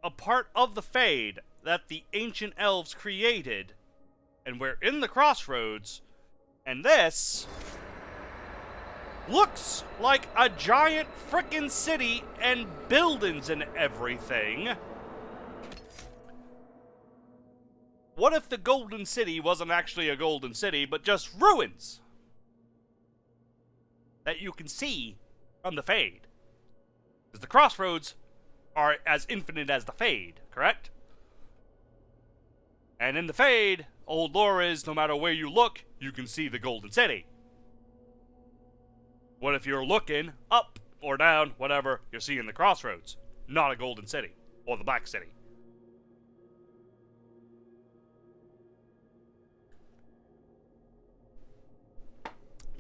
a part of the Fade that the ancient elves created, and we're in the crossroads, and this looks like a giant frickin' city and buildings and everything, what if the Golden City wasn't actually a golden city, but just ruins that you can see from the Fade? Because the crossroads are as infinite as the Fade, correct? And in the Fade, old lore is, no matter where you look, you can see the Golden City. What if you're looking up or down, whatever, you're seeing the crossroads, not a Golden City, or the Black City?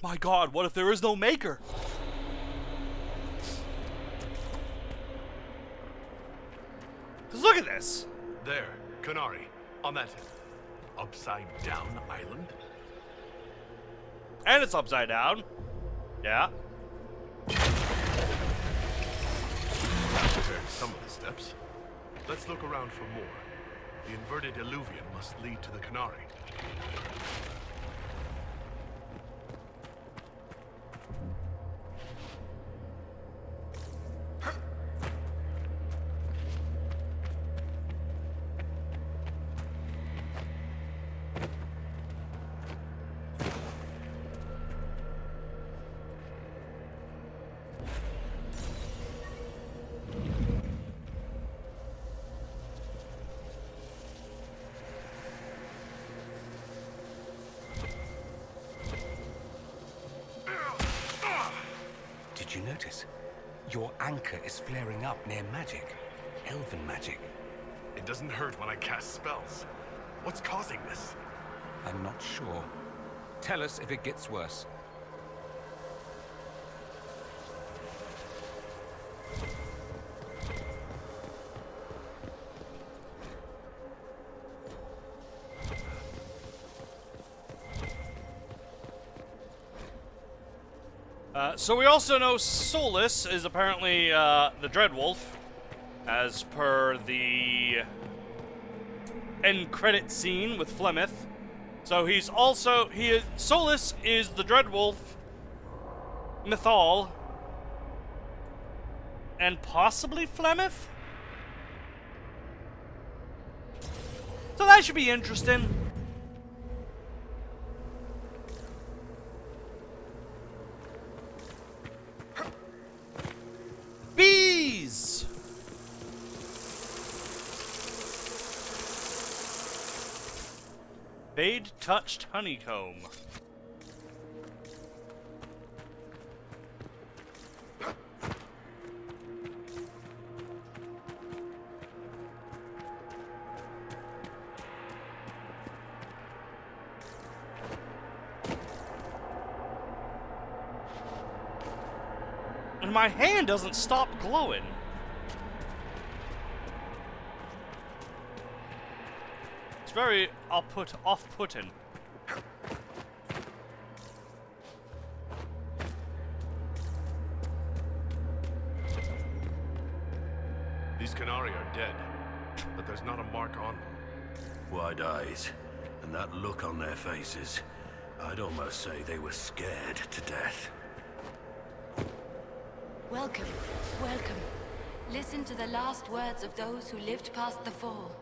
My god, what if there is no Maker? Because look at this. There, Qunari, on that upside-down island. And it's upside down. Yeah. Prepared some of the steps. Let's look around for more. The inverted alluvion must lead to the Qunari. Did you notice? Your anchor is flaring up near magic. Elven magic. It doesn't hurt when I cast spells. What's causing this? I'm not sure. Tell us if it gets worse. So we also know Solus is apparently the Dreadwolf, as per the end credit scene with Flemeth. So he's also Solus is the Dreadwolf, Mythal, and possibly Flemeth. So that should be interesting. Bees! Fade-touched honeycomb. And my hand doesn't stop glowing. It's very off-putting. These Qunari are dead, but there's not a mark on them. Wide eyes, and that look on their faces. I'd almost say they were scared to death. Welcome, welcome. Listen to the last words of those who lived past the fall.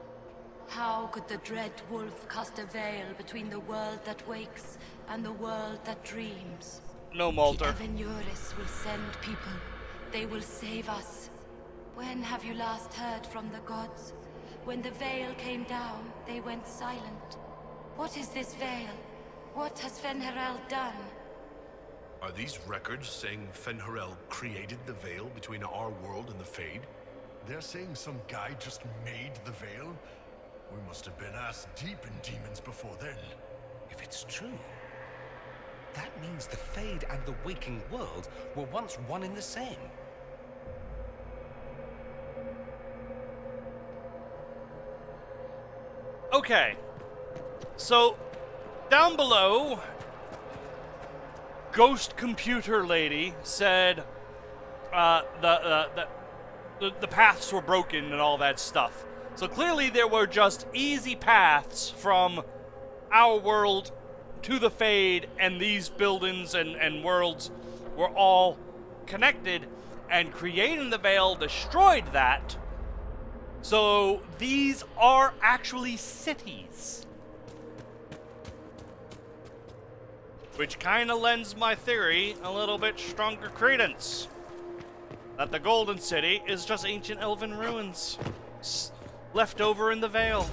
How could the dread wolf cast a veil between the world that wakes and the world that dreams? No, Malter. The Avenuris will send people. They will save us. When have you last heard from the gods? When the veil came down, they went silent. What is this veil? What has Fen'Harel done? Are these records saying Fen'Harel created the veil between our world and the Fade? They're saying some guy just made the veil? We must have been ass deep in demons before then. If it's true, that means the Fade and the waking world were once one and the same. Okay. So, down below, Ghost Computer Lady said the paths were broken and all that stuff. So clearly there were just easy paths from our world to the Fade, and these buildings and worlds were all connected, and creating the Veil destroyed that. So these are actually cities. Which kind of lends my theory a little bit stronger credence. That the Golden City is just ancient elven ruins left over in the Veil.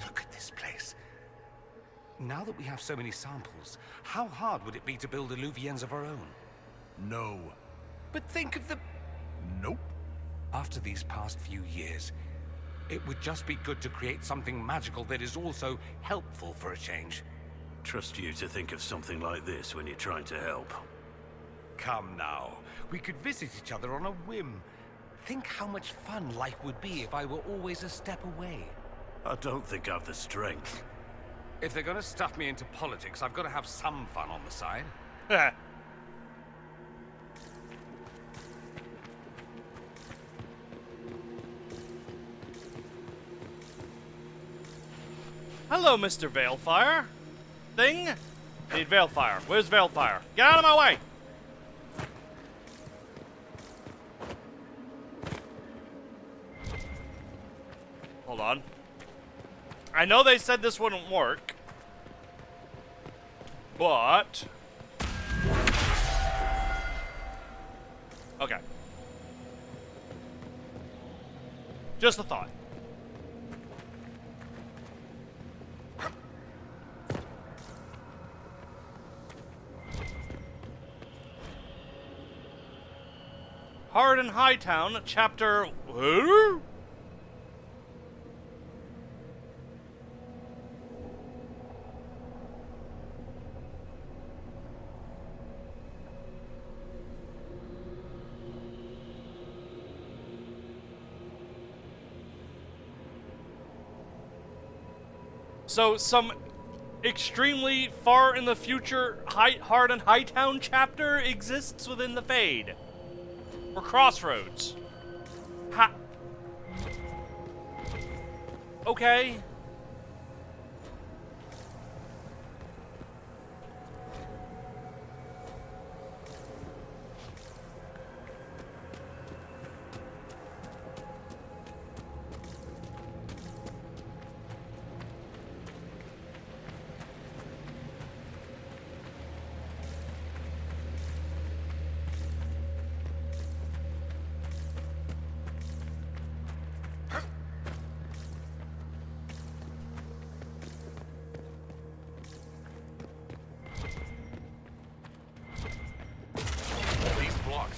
Look at this place. Now that we have so many samples, how hard would it be to build Illuvians of our own? No. But think of the... Nope. After these past few years, it would just be good to create something magical that is also helpful for a change. Trust you to think of something like this when you're trying to help. Come now. We could visit each other on a whim. Think how much fun life would be if I were always a step away. I don't think I've the strength. If they're gonna stuff me into politics, I've got to have some fun on the side. Hello, Mr. Veilfire. Thing? Need Veilfire. Where's Veilfire? Get out of my way! Hold on. I know they said this wouldn't work, but... Okay. Just a thought. Hard in Hightown, chapter... So, some extremely far in the future Hard in Hightown chapter exists within the Fade. Or Crossroads. Ha. Okay.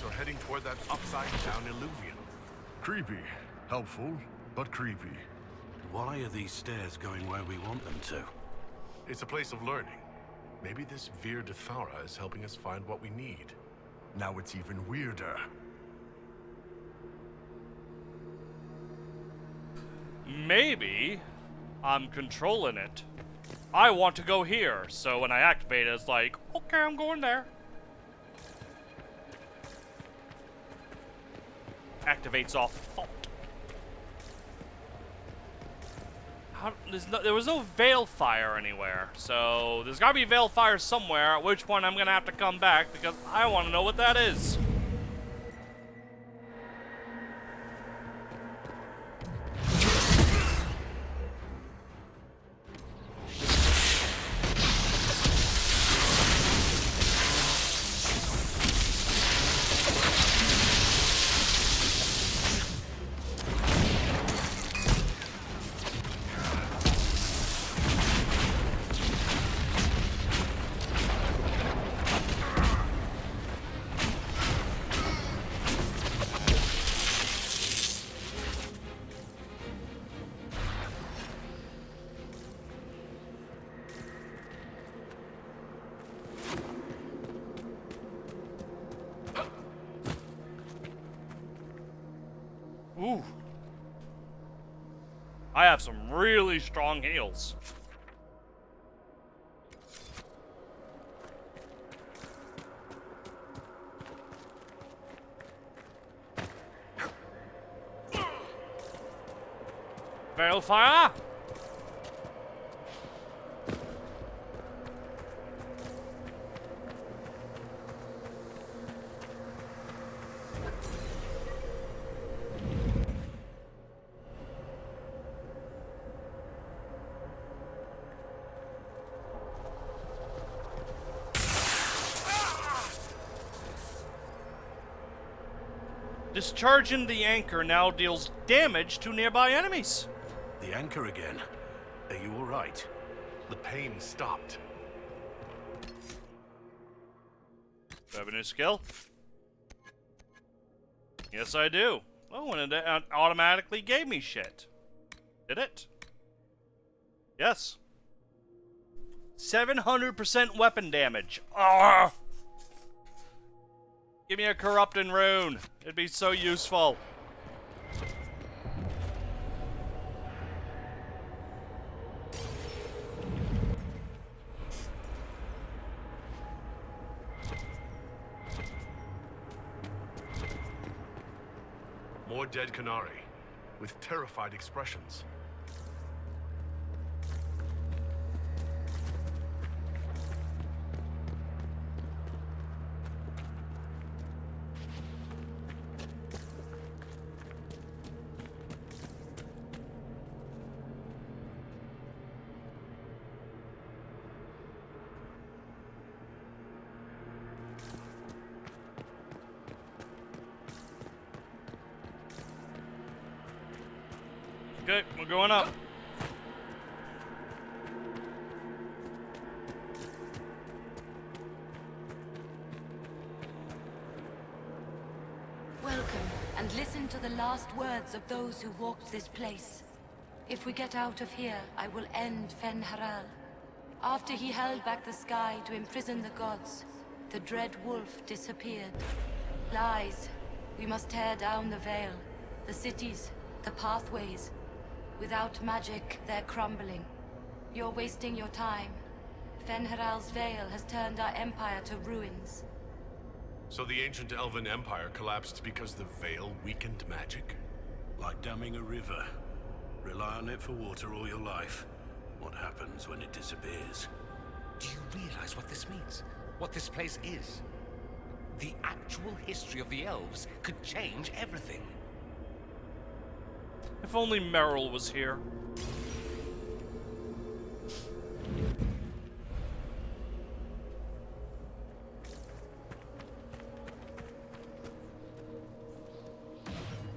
Are heading toward that upside-down illuvian. Creepy. Helpful, but creepy. Why are these stairs going where we want them to? It's a place of learning. Maybe this Vir de Thara is helping us find what we need. Now it's even weirder. Maybe I'm controlling it. I want to go here, so when I activate it, it's like, okay, I'm going there. Activates off default. There was no Veilfire anywhere, so there's gotta be Veilfire somewhere, at which point I'm gonna have to come back because I want to know what that is. Ooh. I have some really strong heals. Balefire! Discharging the anchor now deals damage to nearby enemies. The anchor again. Are you alright? The pain stopped. Do I have a new skill? Yes, I do. Oh, and it automatically gave me shit. Did it? Yes. 700% weapon damage. Arrgh! Give me a corrupting rune. It'd be so useful. More dead Qunari, with terrified expressions. Okay, we're going up. Welcome, and listen to the last words of those who walked this place. If we get out of here, I will end Fen-Haral. After he held back the sky to imprison the gods, the dread wolf disappeared. Lies. We must tear down the veil, the cities, the pathways. Without magic, they're crumbling. You're wasting your time. Fen-Haral's veil has turned our empire to ruins. So the ancient Elven Empire collapsed because the Veil weakened magic? Like damming a river. Rely on it for water all your life. What happens when it disappears? Do you realize what this means? What this place is? The actual history of the elves could change everything. If only Meryl was here.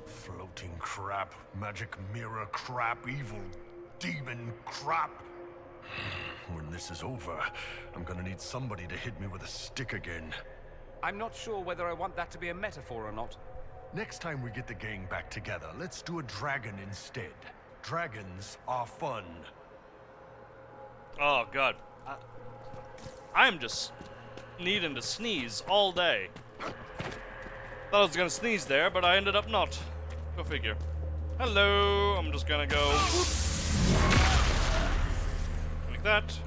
Floating crap, magic mirror crap, evil demon crap. When this is over, I'm gonna need somebody to hit me with a stick again. I'm not sure whether I want that to be a metaphor or not. Next time we get the gang back together, let's do a dragon instead. Dragons are fun. Oh, God. I'm just needing to sneeze all day. Thought I was gonna sneeze there, but I ended up not. Go figure. Hello. I'm just gonna go like that.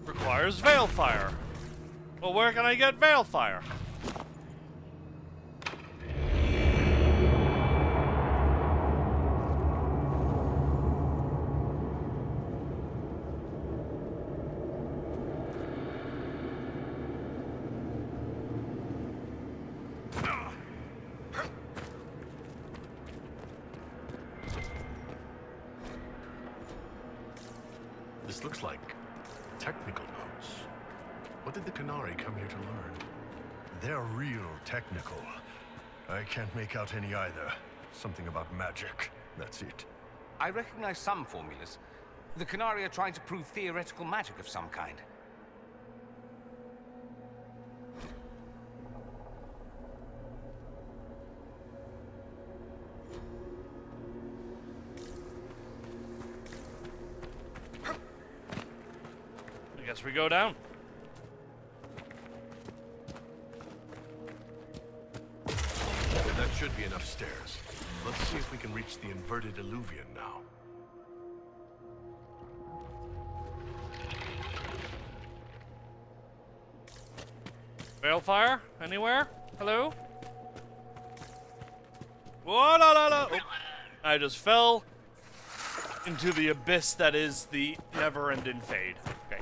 Requires Veilfire. Well, where can I get Veilfire? This looks like technical notes. What did the Qunari come here to learn? They're real technical. I can't make out any either. Something about magic. That's it. I recognize some formulas. The Qunari are trying to prove theoretical magic of some kind. I guess we go down. That should be enough stairs. Let's see if we can reach the inverted illuvian now. Balefire? Anywhere? Hello? Whoa, no, no, no. Oh. I just fell into the abyss that is the never-ending fade. Okay.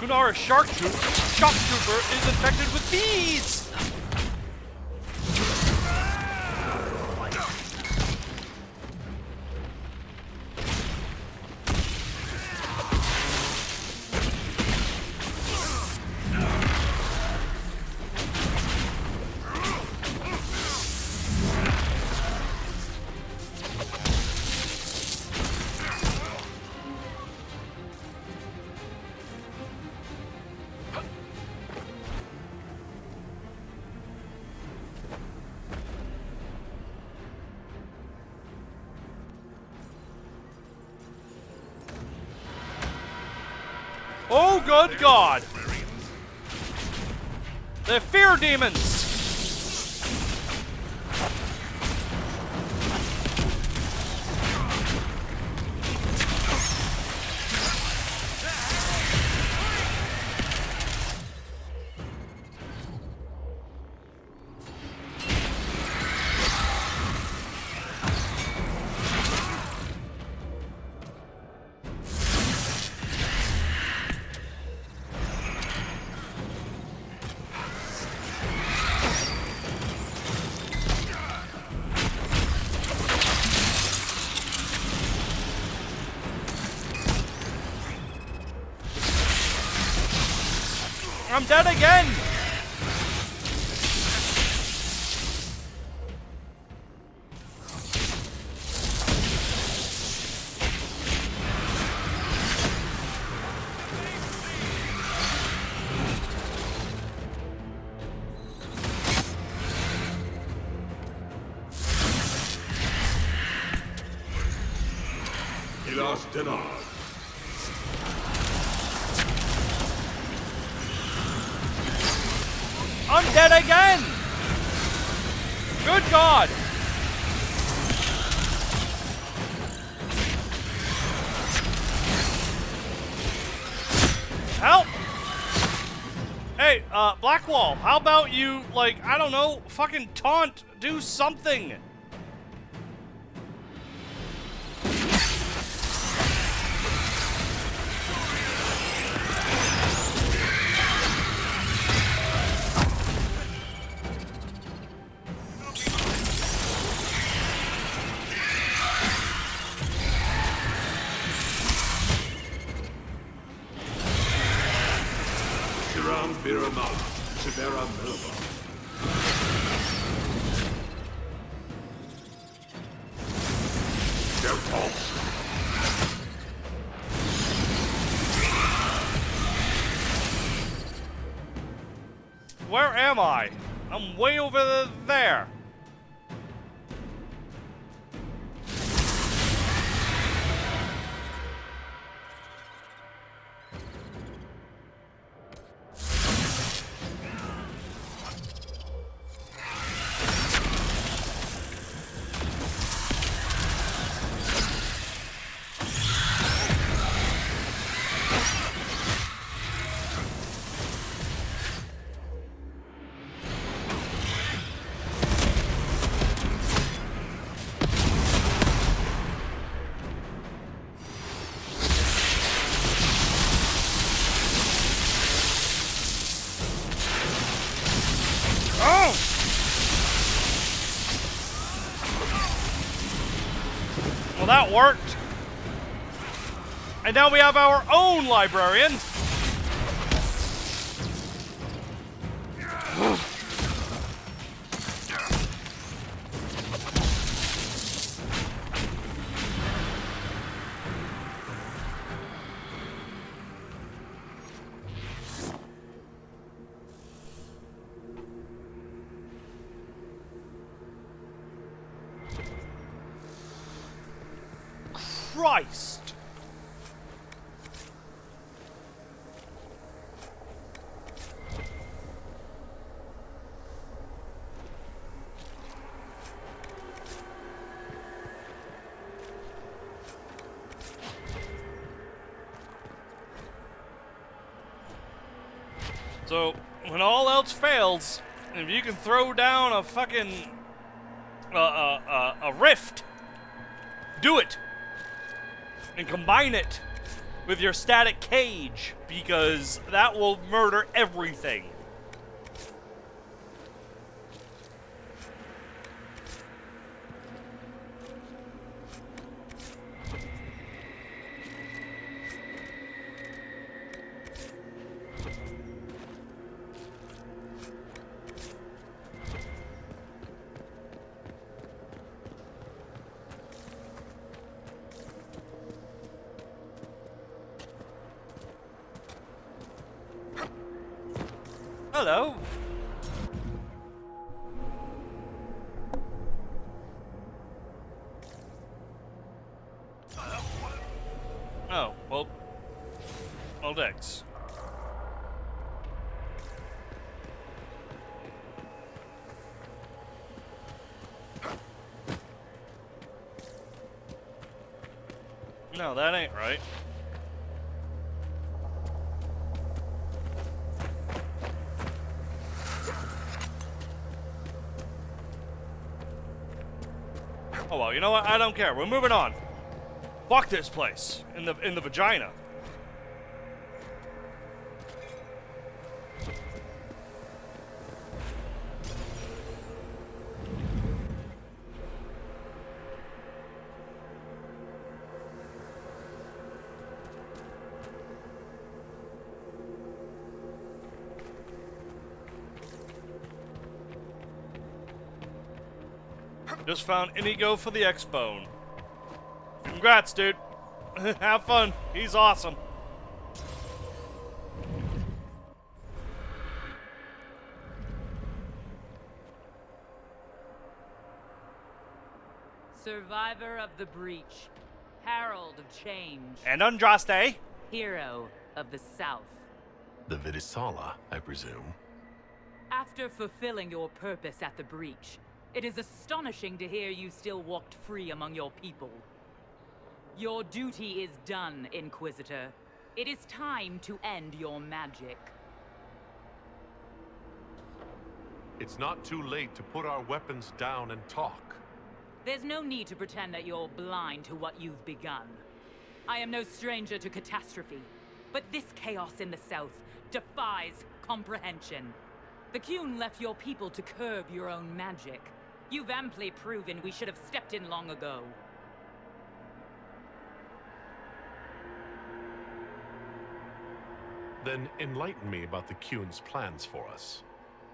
Kunara Sharktrooper is infected with bees! Oh, good God! They're fear demons! I'm dead again! He lost dinner. I'm dead again! Good God! Help! Hey, Blackwall, how about you, like, I don't know, fucking taunt, do something! where am I? I'm way over there. Well, that worked. And now we have our own librarian. Christ! So, when all else fails, if you can throw down a fucking a rift, do it. And combine it with your static cage, because that will murder everything. Hello. Oh, well, old X. No, that ain't right. Oh well, you know what? I don't care. We're moving on. Fuck this place in the vagina. Just found Inigo for the X-Bone. Congrats, dude. Have fun. He's awesome. Survivor of the Breach. Herald of Change. And Andraste. Hero of the South. The Vidisala, I presume. After fulfilling your purpose at the Breach, it is astonishing to hear you still walked free among your people. Your duty is done, Inquisitor. It is time to end your magic. It's not too late to put our weapons down and talk. There's no need to pretend that you're blind to what you've begun. I am no stranger to catastrophe, but this chaos in the South defies comprehension. The Qun left your people to curb your own magic. You've amply proven we should have stepped in long ago. Then enlighten me about the Qun's plans for us.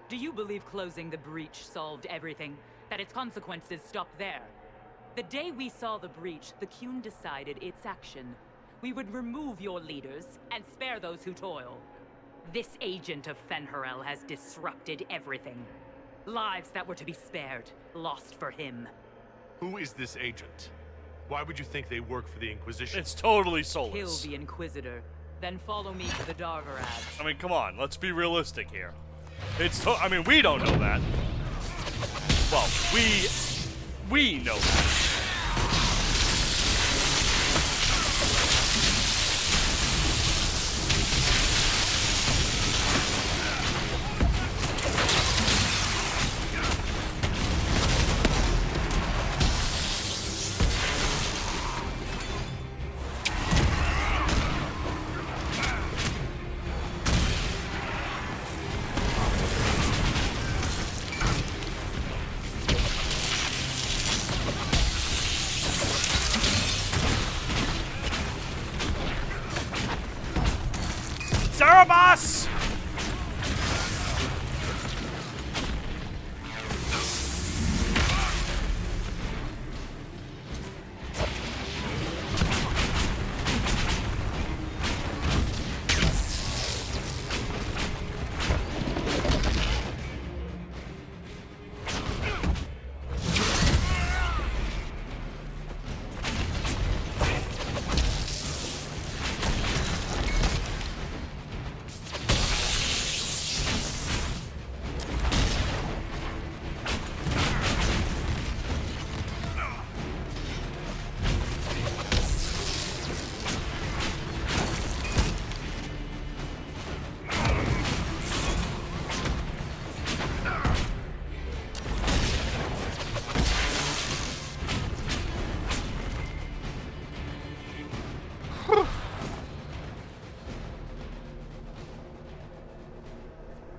Do you believe closing the Breach solved everything? That its consequences stopped there? The day we saw the Breach, the Qun decided its action. We would remove your leaders and spare those who toil. This agent of Fen'Harel has disrupted everything. Lives that were to be spared, lost for him. Who is this agent? Why would you think they work for the Inquisition? It's totally Kill soulless. the Inquisitor, then follow me to the Dargarad. I mean, come on, let's be realistic here. I mean, we don't know that. Well, we know that. Cerebus!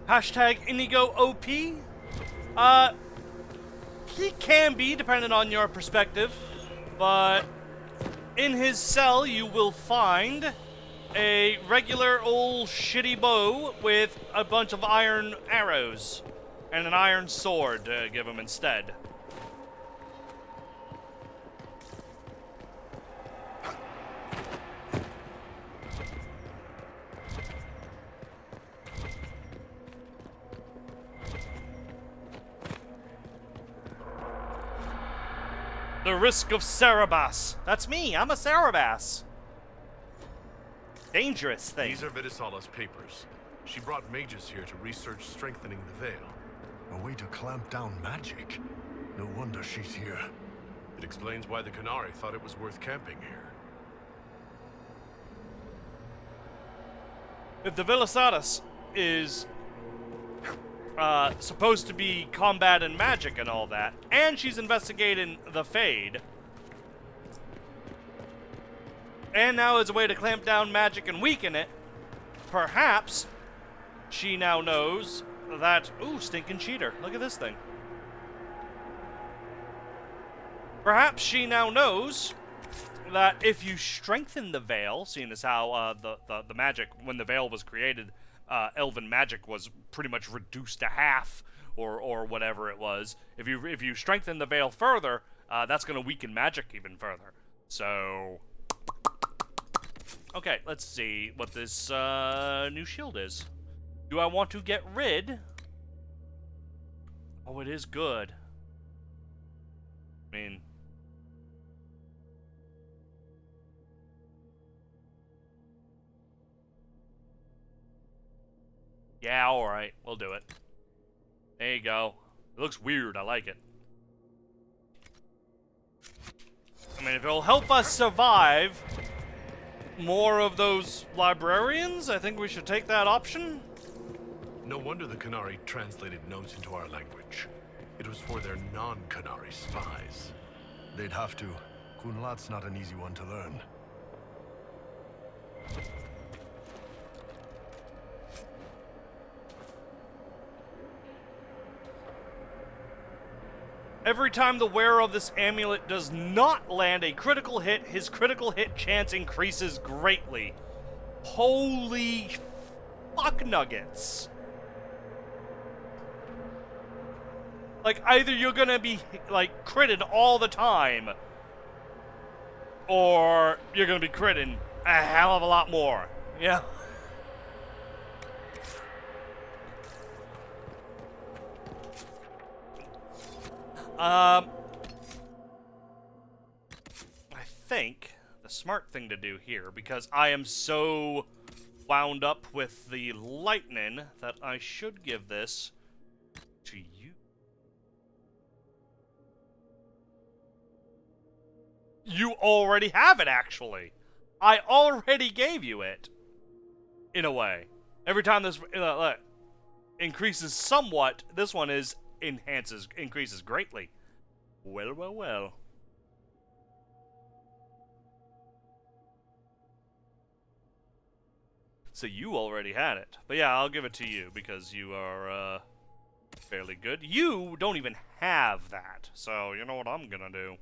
Hashtag Inigo OP. He can be, depending on your perspective, but in his cell you will find a regular old shitty bow with a bunch of iron arrows and an iron sword to give him instead. The risk of Cerebus. That's me. I'm a Cerebus. Dangerous thing. These are Vidisala's papers. She brought mages here to research strengthening the veil. A way to clamp down magic. No wonder she's here. It explains why the Qunari thought it was worth camping here. If the Vilisatus is supposed to be combat and magic and all that, and she's investigating the Fade, and now as a way to clamp down magic and weaken it, perhaps she now knows that... Ooh, stinking cheater. Look at this thing. Perhaps she now knows that if you strengthen the veil, seeing as how the magic, when the veil was created, elven magic was pretty much reduced to half, or whatever it was. If you strengthen the veil further, that's going to weaken magic even further. So, okay, let's see what this new shield is. Do I want to get rid? Oh, it is good. I mean, yeah, alright, we'll do it. There you go. It looks weird, I like it. I mean, if it'll help us survive more of those librarians, I think we should take that option. No wonder the Qunari translated notes into our language. It was for their non-Qunari spies. They'd have to. Kunlat's not an easy one to learn. Every time the wearer of this amulet does not land a critical hit, his critical hit chance increases greatly. Holy fuck nuggets. Like, either you're gonna be, like, critted all the time, or you're gonna be critting a hell of a lot more. Yeah. I think the smart thing to do here, because I am so wound up with the lightning, that I should give this to you. You already have it, actually. I already gave you it. In a way. Every time this increases somewhat, this one increases greatly. Well, well, well. So you already had it. But yeah, I'll give it to you because you are fairly good. You don't even have that. So you know what I'm gonna do.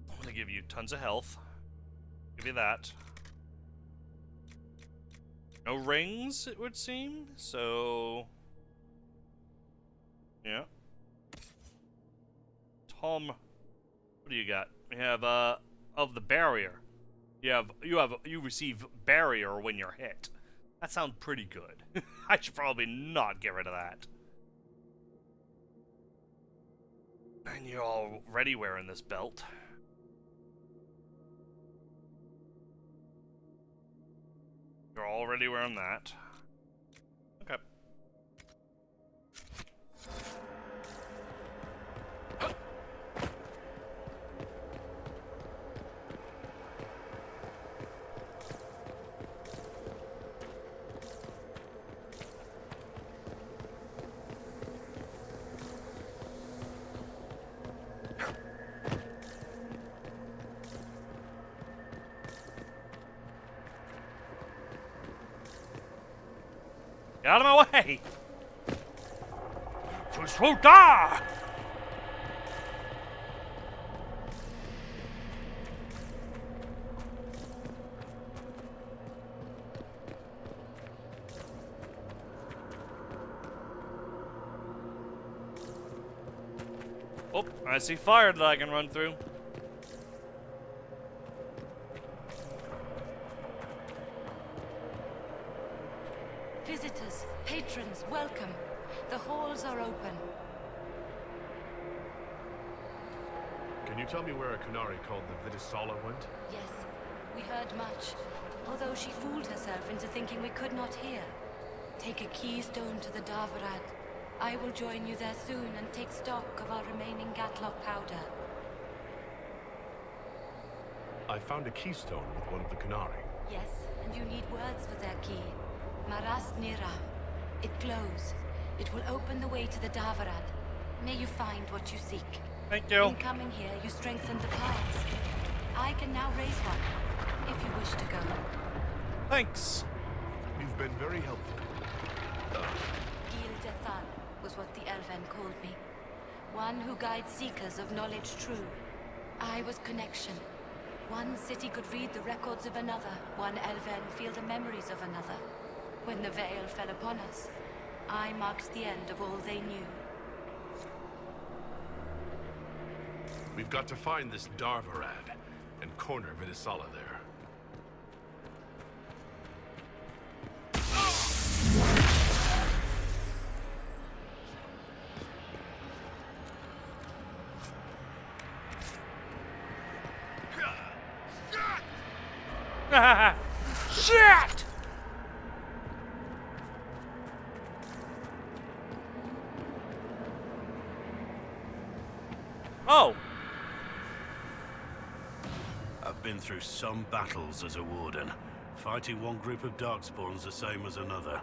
I'm gonna give you tons of health. Give you that. No rings, it would seem. So yeah. Tom, what do you got? We have of the barrier. You receive barrier when you're hit. That sounds pretty good. I should probably not get rid of that. And you're already wearing this belt. You're already wearing that. Okay. Get out of my way! Shoutout! Oh, I see fire that I can run through. Visitors, patrons, welcome. The halls are open. Can you tell me where a Qunari called the Vidisala went? Yes, we heard much. Although she fooled herself into thinking we could not hear. Take a keystone to the Darvarad. I will join you there soon and take stock of our remaining Gatlock powder. I found a keystone with one of the Qunari. Yes, and you need words for their key. Maras Nira. It glows. It will open the way to the Darvarad. May you find what you seek. Thank you. In coming here, you strengthened the paths. I can now raise one, if you wish to go. Thanks. You've been very helpful. Gil Dethan was what the Elven called me. One who guides seekers of knowledge true. I was connection. One city could read the records of another. One Elven feel the memories of another. When the veil fell upon us, I marked the end of all they knew. We've got to find this Darvarad and corner Vidisala there. Shit! Oh. I've been through some battles as a warden, fighting one group of darkspawns the same as another.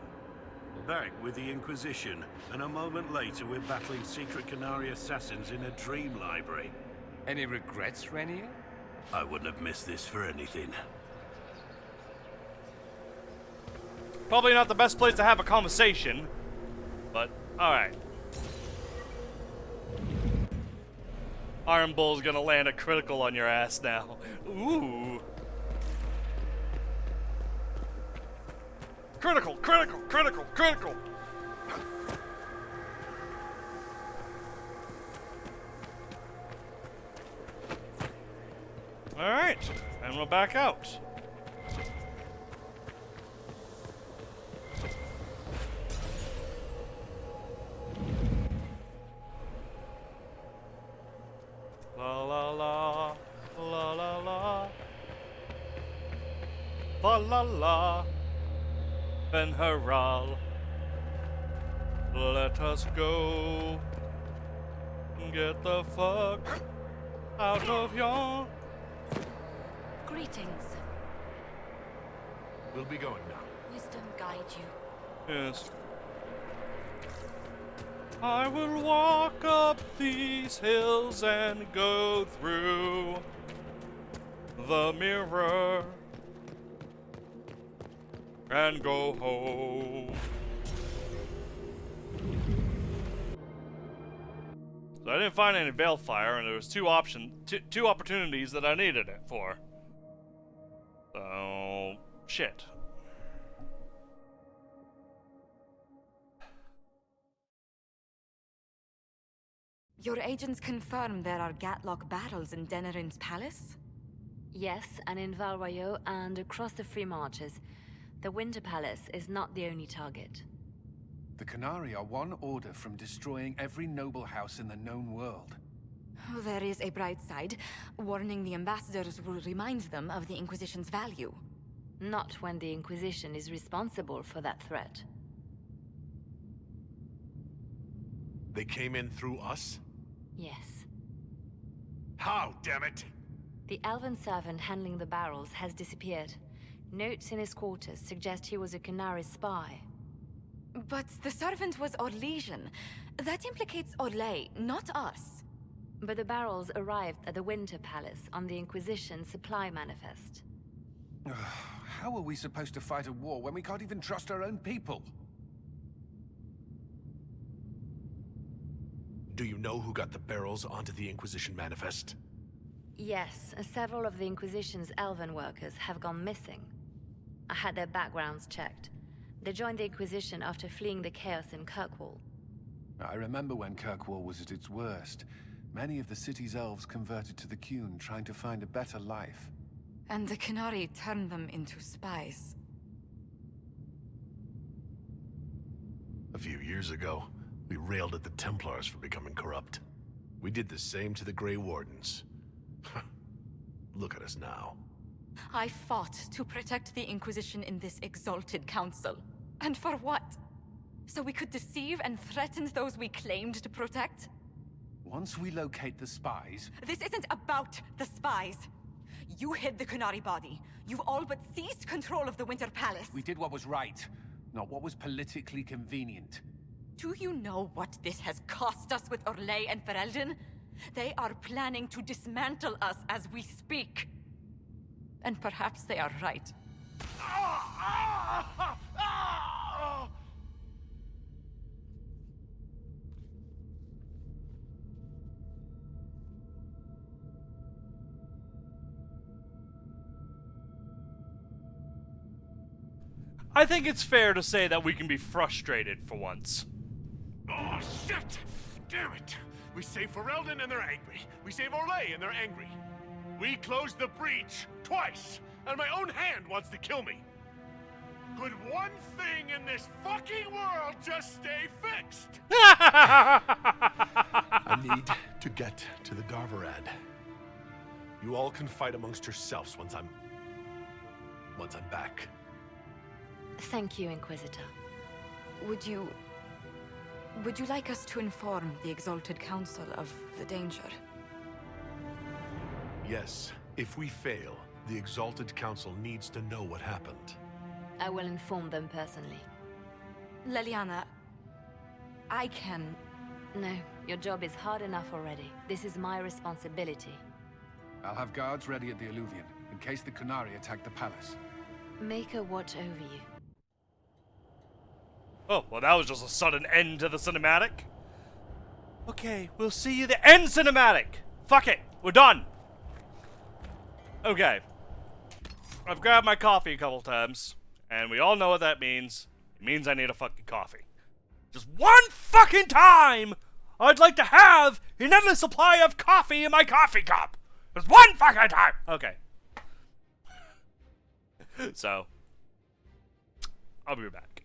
Back with the Inquisition, and a moment later we're battling secret Qunari assassins in a dream library. Any regrets, Renier? I wouldn't have missed this for anything. Probably not the best place to have a conversation, but alright. Iron Bull's gonna land a critical on your ass now. Ooh. Critical, critical, critical, critical! Alright, and we're back out. Valhalla, Ben Haral. Let us go. Get the fuck out of here. Greetings. We'll be going now. Wisdom guide you. Yes. I will walk up these hills and go through the mirror and go home. So I didn't find any Balefire, and there was two opportunities that I needed it for. So shit. Your agents confirm there are Gatlock battles in Denerim's palace? Yes, and in Val Royeaux and across the Free Marches. The Winter Palace is not the only target. The Qunari are one order from destroying every noble house in the known world. Oh, there is a bright side. Warning the ambassadors will remind them of the Inquisition's value. Not when the Inquisition is responsible for that threat. They came in through us? Yes. How, damn it? The elven servant handling the barrels has disappeared. Notes in his quarters suggest he was a Qunari spy. But the servant was Orlesian. That implicates Orlais, not us. But the barrels arrived at the Winter Palace on the Inquisition supply manifest. How are we supposed to fight a war when we can't even trust our own people? Do you know who got the barrels onto the Inquisition manifest? Yes, several of the Inquisition's elven workers have gone missing. I had their backgrounds checked. They joined the Inquisition after fleeing the chaos in Kirkwall. I remember when Kirkwall was at its worst. Many of the city's elves converted to the Qun, trying to find a better life. And the Qunari turned them into spies. A few years ago, we railed at the Templars for becoming corrupt. We did the same to the Grey Wardens. Look at us now. I fought to protect the Inquisition in this exalted council. And for what? So we could deceive and threaten those we claimed to protect? Once we locate the spies... This isn't about the spies. You hid the Qunari body. You've all but seized control of the Winter Palace. We did what was right, not what was politically convenient. Do you know what this has cost us with Orlais and Ferelden? They are planning to dismantle us as we speak. And perhaps they are right. I think it's fair to say that we can be frustrated for once. Oh, shit! Damn it! We save Ferelden and they're angry. We save Orlais and they're angry. We closed the breach twice, and my own hand wants to kill me. Could one thing in this fucking world just stay fixed? I need to get to the Darvarad. You all can fight amongst yourselves once I'm back. Thank you, Inquisitor. Would you like us to inform the Exalted Council of the danger? Yes, if we fail, the Exalted Council needs to know what happened. I will inform them personally. Leliana, I can... No, your job is hard enough already. This is my responsibility. I'll have guards ready at the Alluvion, in case the Qunari attack the palace. Make a watch over you. Oh, well that was just a sudden end to the cinematic. Okay, we'll see you the end cinematic! Fuck it, we're done! Okay. I've grabbed my coffee a couple times, and we all know what that means. It means I need a fucking coffee. Just one fucking time! I'd like to have an endless supply of coffee in my coffee cup! Just one fucking time! Okay. So, I'll be back.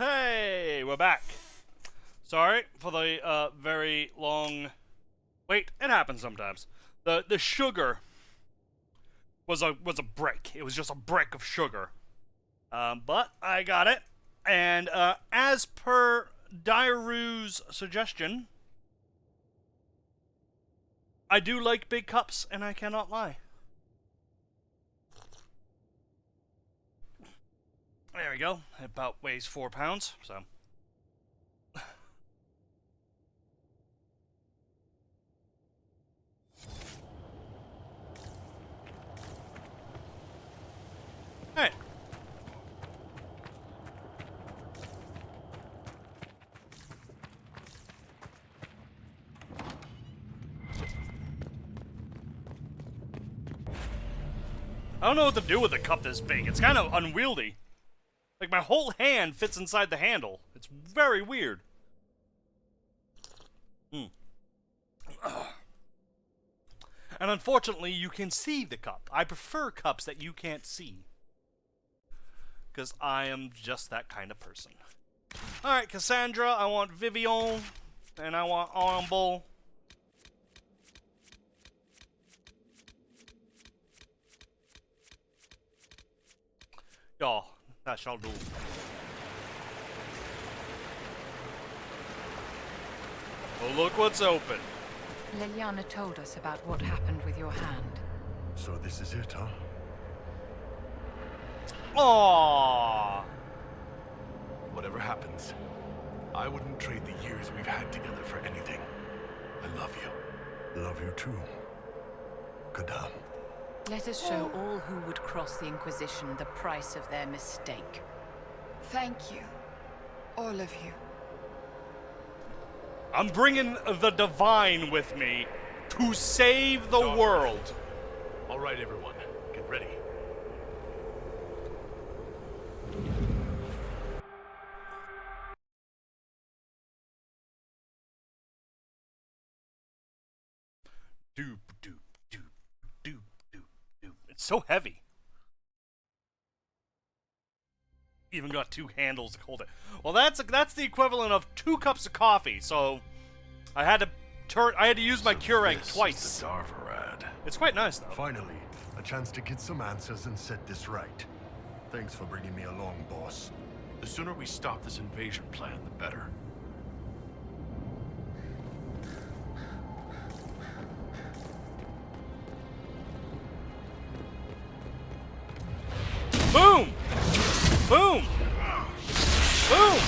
Hey, we're back. Sorry for the very long wait. It happens sometimes. The sugar was a brick. It was just a brick of sugar. But I got it, and as per Dairu's suggestion, I do like big cups, and I cannot lie. There we go. It about weighs 4 pounds, so. Alright. I don't know what to do with a cup this big. It's kind of unwieldy. Like, my whole hand fits inside the handle. It's very weird. And unfortunately, you can see the cup. I prefer cups that you can't see. Because I am just that kind of person. Alright, Cassandra, I want Vivian. And I want Armble. Yeah, that shall do. Well, look what's open. Liliana told us about what happened with your hand. So this is it, huh? Aww. Whatever happens, I wouldn't trade the years we've had together for anything. I love you. Love you too. Kadan. Let us show all who would cross the Inquisition the price of their mistake. Thank you. All of you. I'm bringing the divine with me to save the world. All right, everyone, get ready. Doop, doop, doop, doop, doop, doop. It's so heavy. Even got 2 handles to hold it. Well, that's the equivalent of 2 cups of coffee. So I had to use my Keurig twice. It's quite nice though. Finally, a chance to get some answers and set this right. Thanks for bringing me along, boss. The sooner we stop this invasion plan, the better. Boom! Boom! Boom!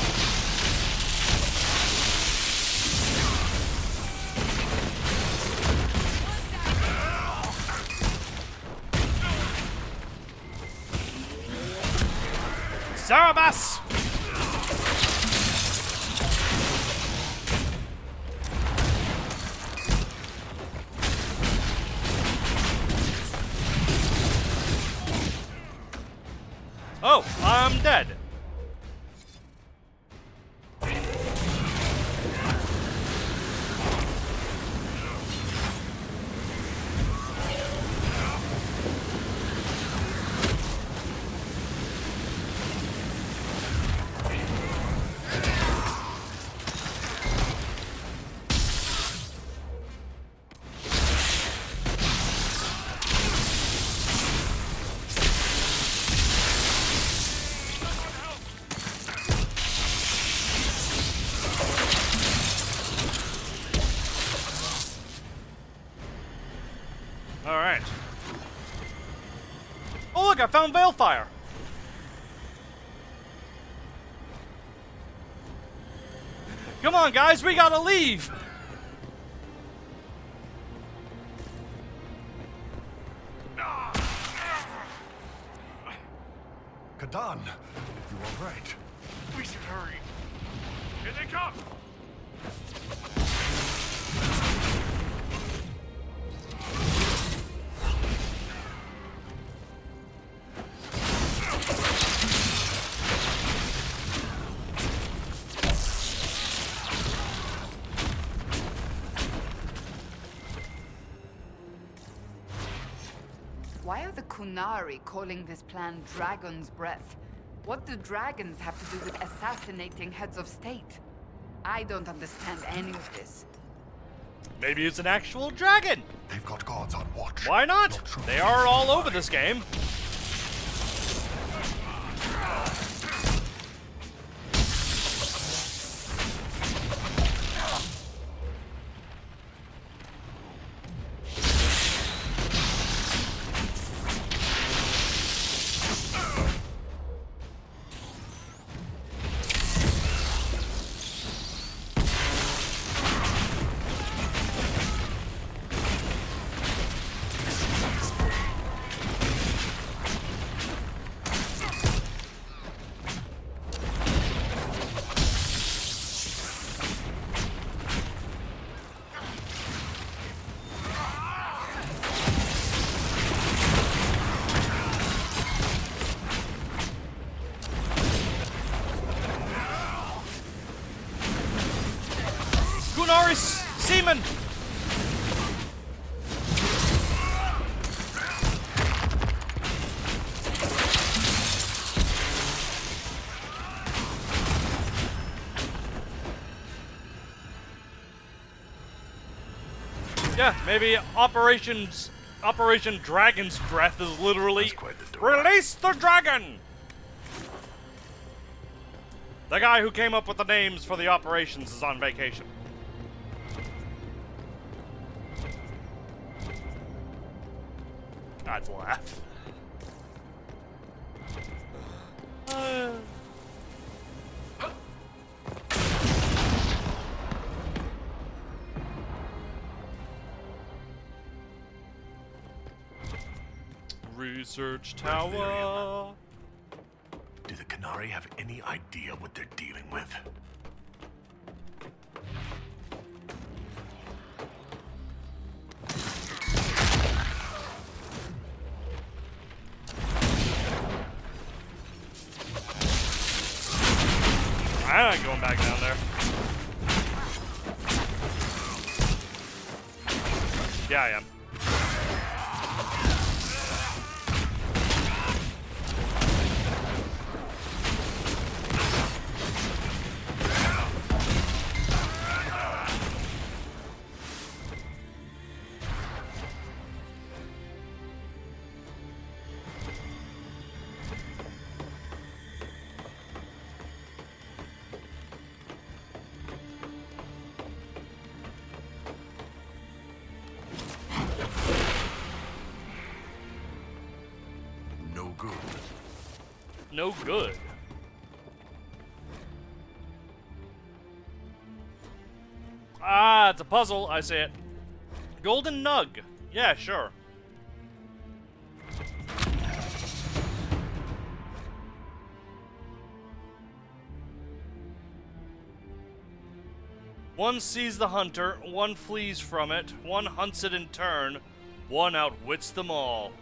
Zarabas! Oh, I'm dead. Alright. Oh look, I found Veilfire! Come on guys, we gotta leave! Kadan, you all right? We should hurry. Here they come! Why are the Kunari calling this plan Dragon's Breath? What do dragons have to do with assassinating heads of state? I don't understand any of this. Maybe it's an actual dragon. They've got guards on watch. Why not? They are all over this game. Seaman! Yeah, maybe Operation Dragon's Breath is literally release the dragon! The guy who came up with the names for the operations is on vacation. I'd laugh. Research tower. Do the Qunari have any idea what they're dealing with? I'm not going back down there. Yeah, I am. No good. Ah, it's a puzzle. I see it. Golden Nug. Yeah, sure. One sees the hunter, one flees from it, one hunts it in turn, one outwits them all.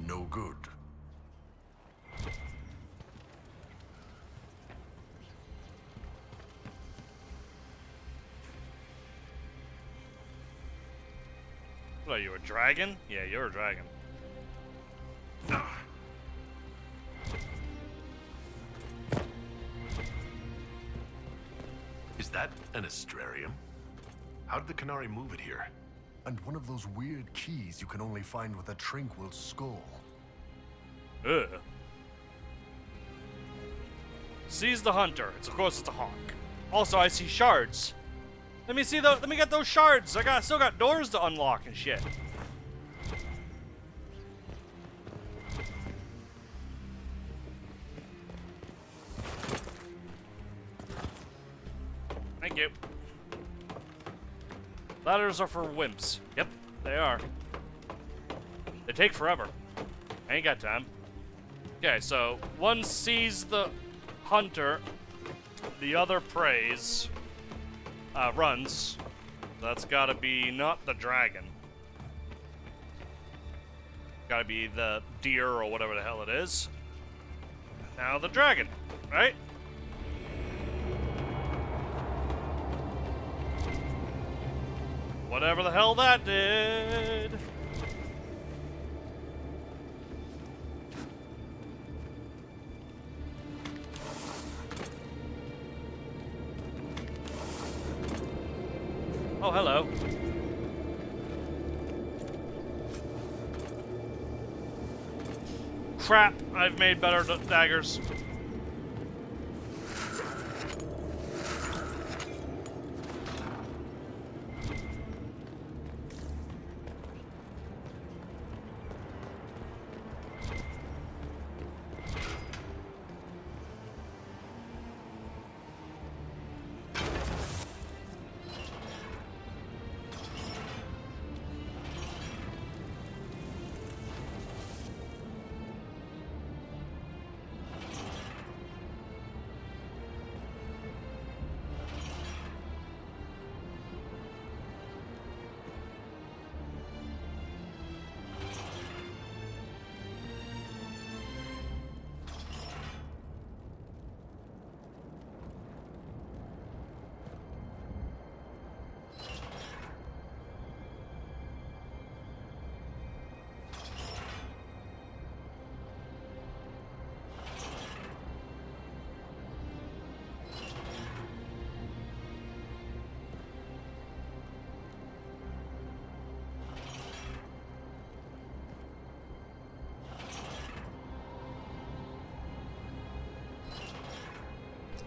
No good. What are you, a dragon? Yeah, you're a dragon. Is that an astrarium? How did the Qunari move it here? And one of those weird keys you can only find with a tranquil skull. Ugh. Sees the hunter. Of course, it's a hawk. Also, I see shards. Let me see the. Let me get those shards. Still got doors to unlock and shit. Thank you. Ladders are for wimps. Yep, they are. They take forever. I ain't got time. Okay, so one sees the hunter, the other preys, runs. That's gotta be not the dragon. gotta be the deer or whatever the hell it is. Now the dragon, right? Whatever the hell that did. Oh, hello. Crap, I've made better daggers.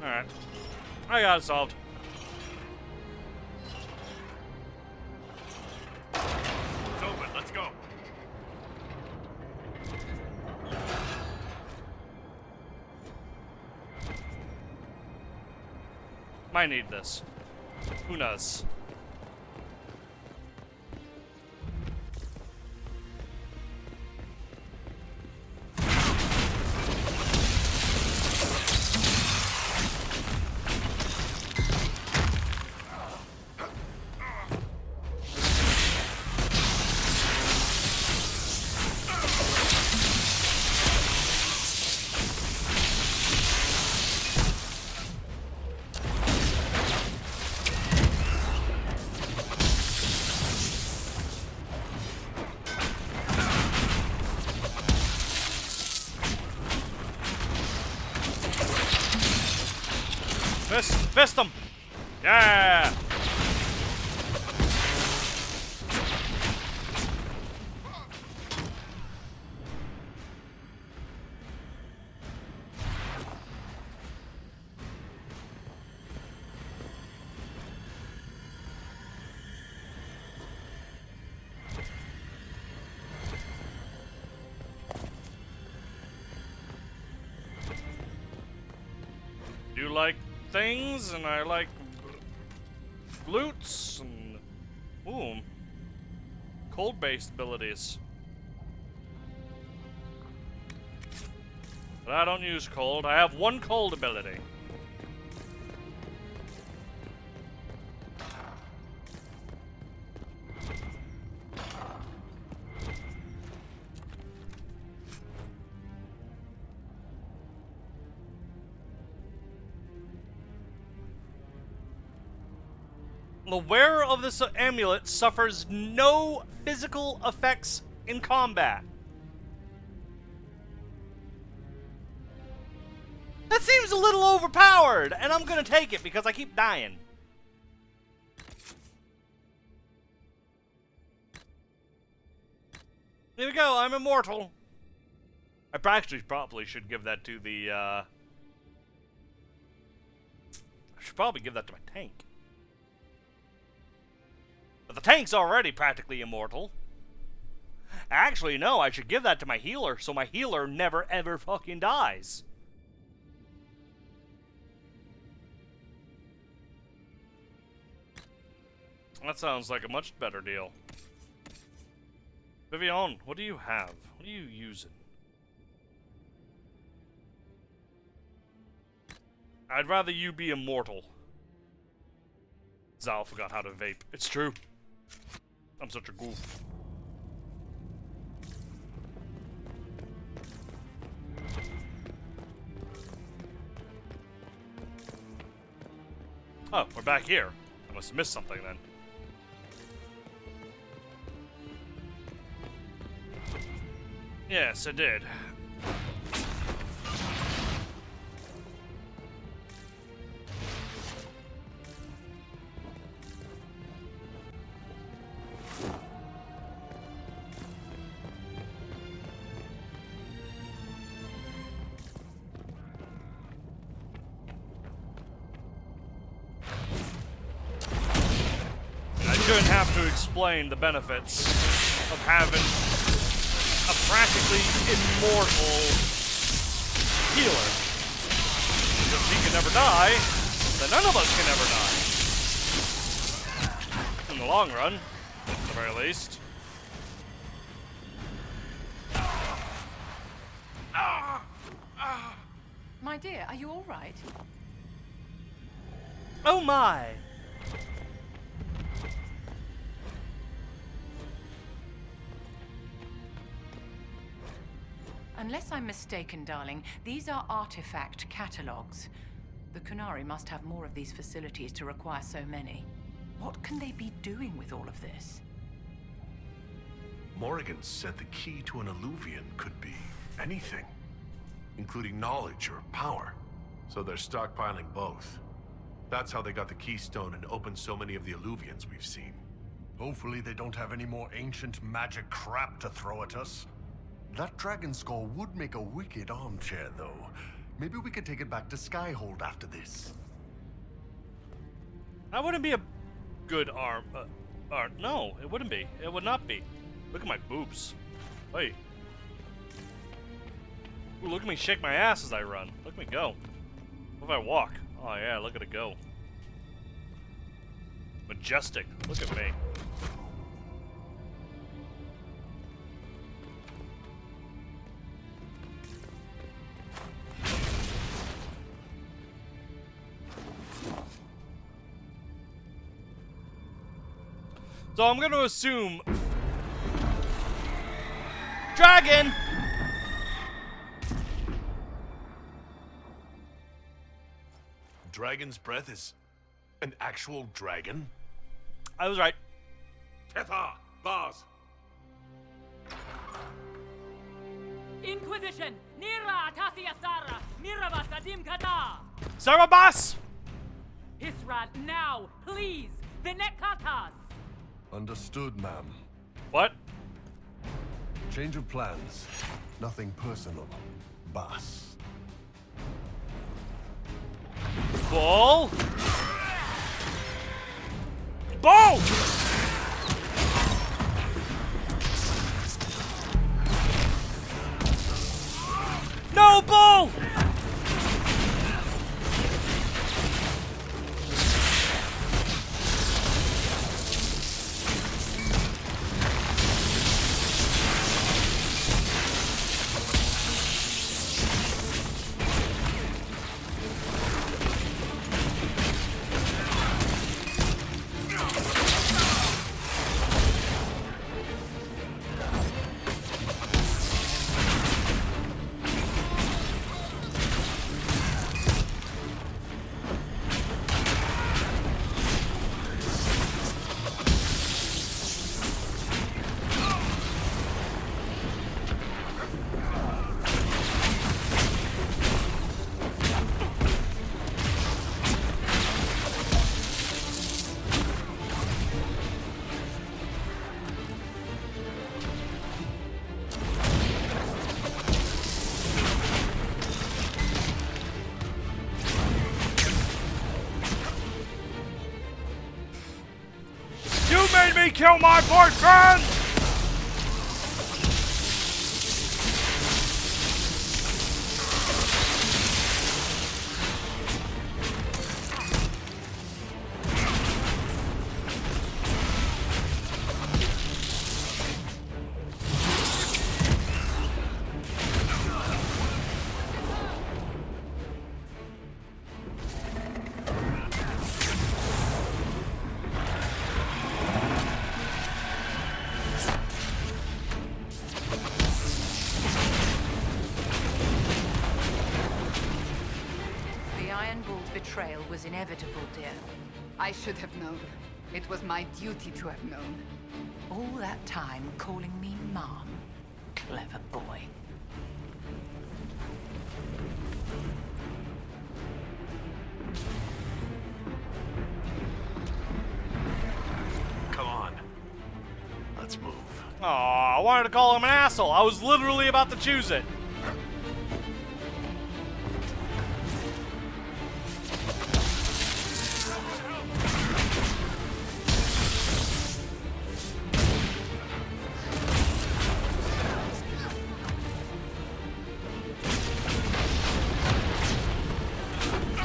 Alright. I got it solved. It's open. Let's go. Might need this. Who knows? Fist him! Yeah! You like things, and I like loots, and ooh, cold-based abilities. But I don't use cold. I have one cold ability. The wearer of this amulet suffers no physical effects in combat. That seems a little overpowered, and I'm gonna take it because I keep dying. There we go, I'm immortal. I actually probably should give that to the, I should probably give that to my tank. But the tank's already practically immortal. Actually, no, I should give that to my healer, so my healer never ever fucking dies. That sounds like a much better deal. Vivian, what do you have? What are you using? I'd rather you be immortal. Xile forgot how to vape. It's true. I'm such a goof. back here. I must have missed something then. Yes, I did. Shouldn't have to explain the benefits of having a practically immortal healer. Because if he can never die, then none of us can ever die. In the long run, at the very least. My dear, are you all right? Oh my! Unless I'm mistaken, darling, these are artifact catalogs. The Qunari must have more of these facilities to require so many. What can they be doing with all of this? Morrigan said the key to an Illuvian could be anything, including knowledge or power. So they're stockpiling both. That's how they got the keystone and opened so many of the Illuvians we've seen. Hopefully they don't have any more ancient magic crap to throw at us. That dragon skull would make a wicked armchair, though. Maybe we could take it back to Skyhold after this. That wouldn't be a good arm. No, it wouldn't be. It would not be. Look at my boobs. Wait. Ooh, look at me shake my ass as I run. Look at me go. What if I walk? Oh yeah, look at it go. Majestic. Look at me. So I'm gonna assume... Dragon! Dragon's breath is an actual dragon? I was right. Tetha! Bars! Inquisition! Nira Tasiasara! Mirava Sadim Kata! Sarabas! Hisrat, now! Please! Vinekatas! Understood, ma'am. What? Change of plans. Nothing personal. Boss. Ball! Ball! No ball! made me kill my boyfriend! Betrayal was inevitable, dear. I should have known. It was my duty to have known. All that time calling me Mom. Clever boy. Come on. Let's move. Aw, I wanted to call him an asshole. I was literally about to choose it.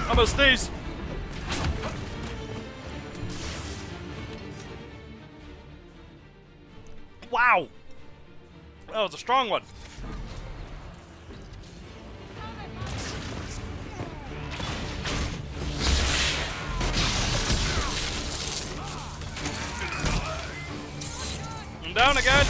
I'm gonna sneeze. Wow. That was a strong one. I'm down again.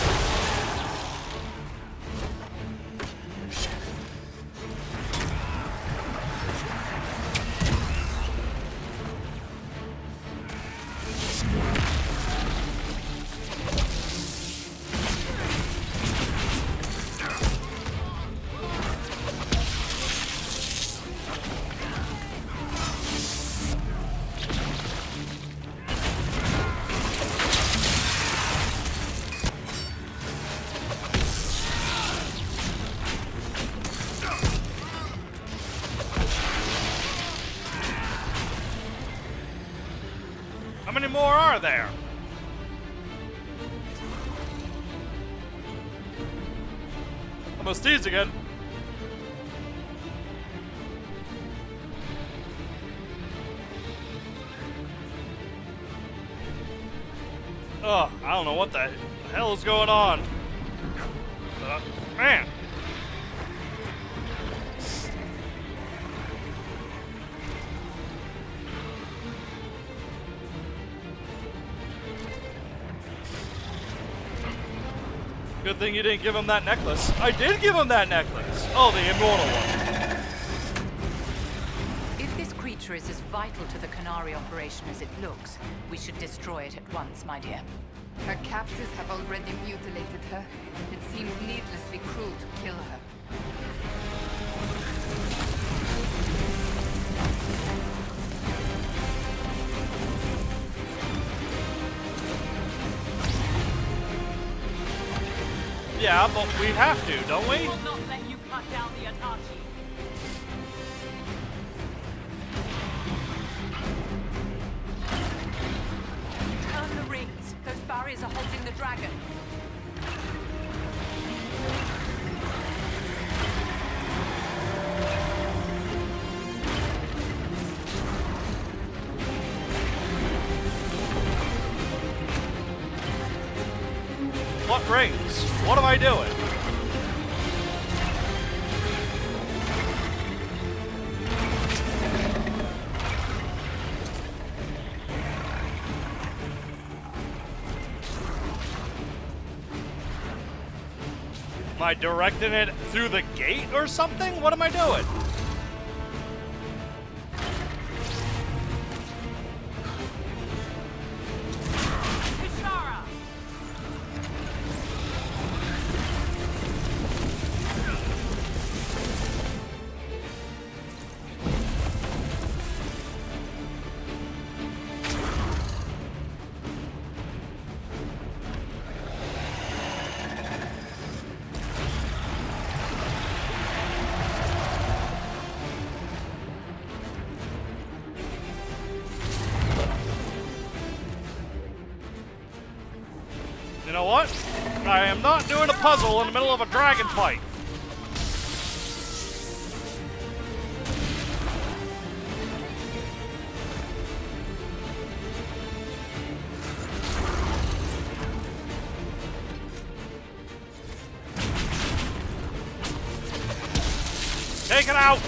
How many more are there? I'm gonna sneeze again. Ugh, I don't know what the hell is going on. Man. Good thing you didn't give him that necklace. I did give him that necklace. Oh, the immortal one. If this creature is as vital to the Canary operation as it looks, we should destroy it at once, my dear. Her captors have already mutilated her. It seems needlessly cruel to kill her. Yeah, but we have to, don't we? We will not let you cut down the Atachi. Turn the rings. Those barriers are holding the dragon. What rings? What am I doing? Am I directing it through the gate or something? What am I doing? You know what? I am not doing a puzzle in the middle of a dragon fight. Take it out!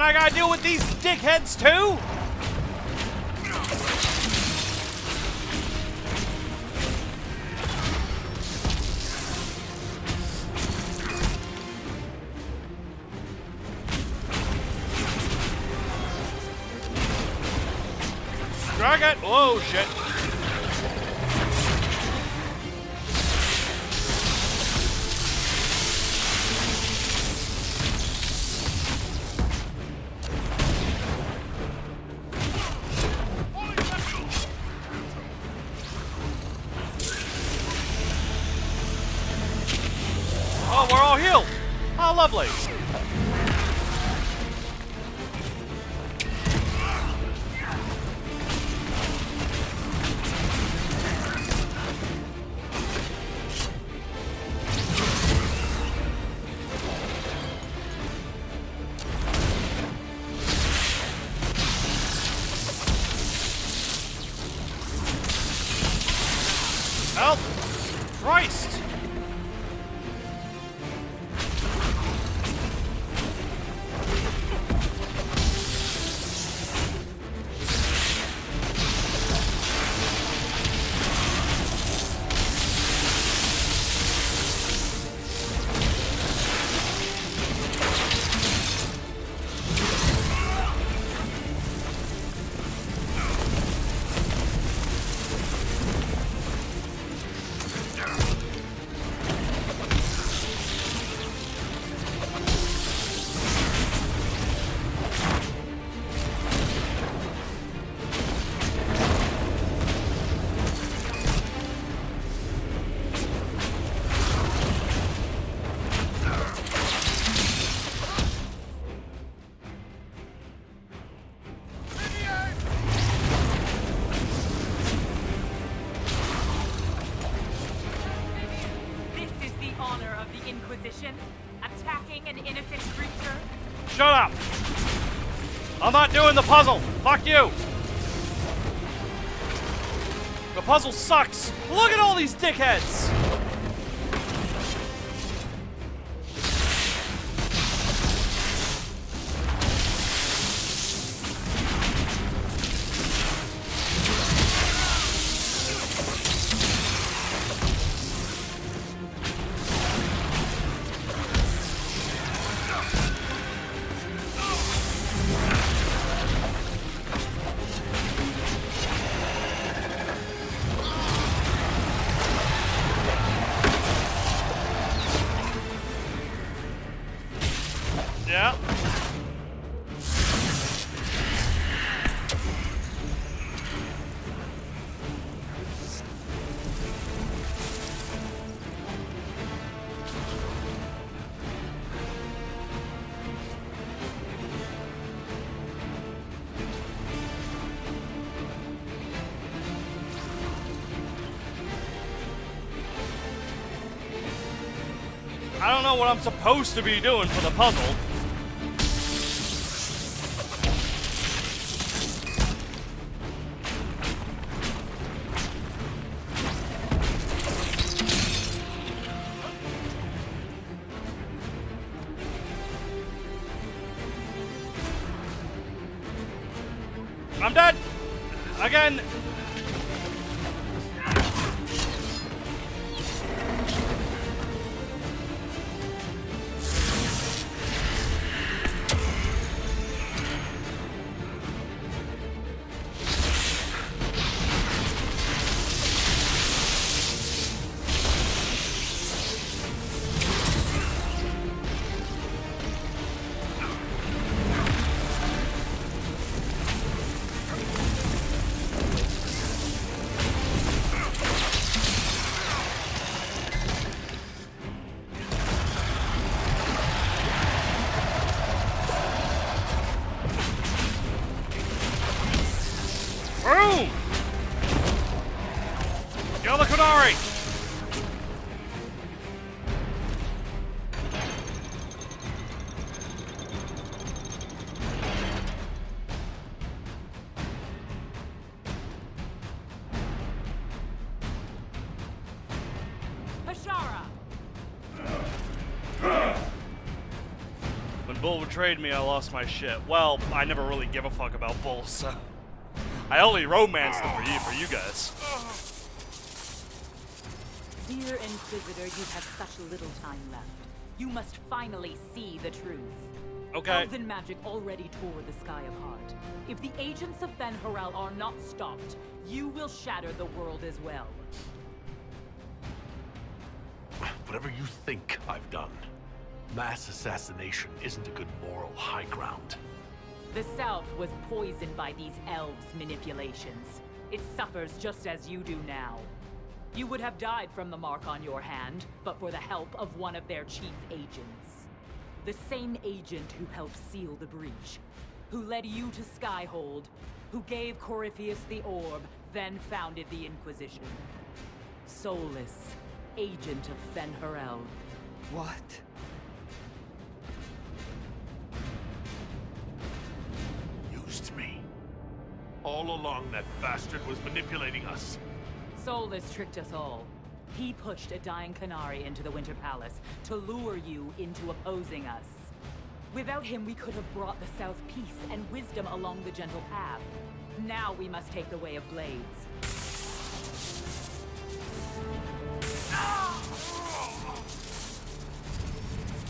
I gotta deal with these dickheads too? Drag it! Whoa, shit. Oh, we're all healed. How lovely. Help! Christ! Inquisition? Attacking an innocent creature? Shut up! I'm not doing the puzzle! Fuck you! The puzzle sucks! Look at all these dickheads! Yeah. I don't know what I'm supposed to be doing for the puzzle. I'm dead! Again! Boom! Kill the Qunari! Been Bull betrayed me, I lost my shit. Well, I never really give a fuck about Bull, so... I only romanced him for you guys. Dear Inquisitor, you have such little time left. You must finally see the truth. Okay. Elven magic already tore the sky apart. If the agents of Fen Harel are not stopped, you will shatter the world as well. Whatever you think I've done, mass assassination isn't a good moral high ground. The South was poisoned by these elves' manipulations. It suffers just as you do now. You would have died from the mark on your hand, but for the help of one of their chief agents. The same agent who helped seal the breach, who led you to Skyhold, who gave Corypheus the orb, then founded the Inquisition. Soulless, agent of Fen Harel. What? Used me. All along, that bastard was manipulating us. Soulless tricked us all. He pushed a dying Qunari into the Winter Palace to lure you into opposing us. Without him, we could have brought the South peace and wisdom along the gentle path. Now we must take the way of blades.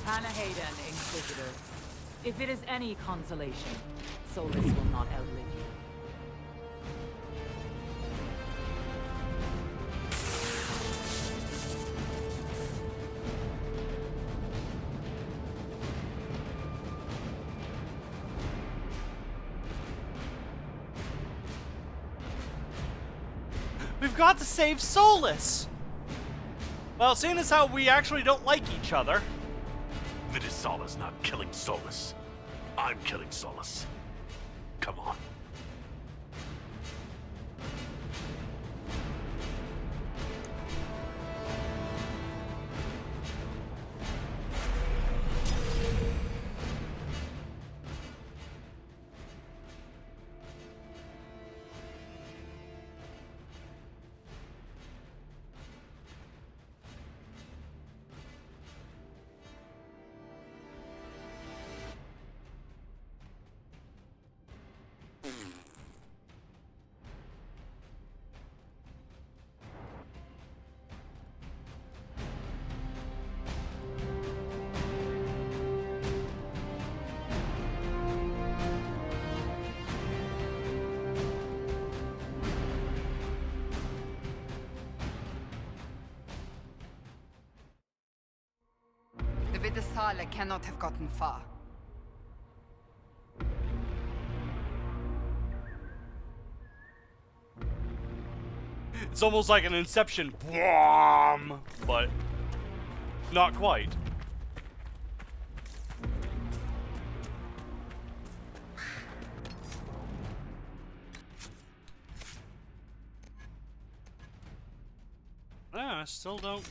Hannah Hayden, Inquisitor. If it is any consolation, Soulless will not outlive you. We've got to save Soulless! Well, seeing as how we actually don't like each other... Vidisala's not killing Solus. I'm killing Solus. Come on. The Vidisala cannot have gotten far. It's almost like an Inception, but not quite. Yeah, I still don't.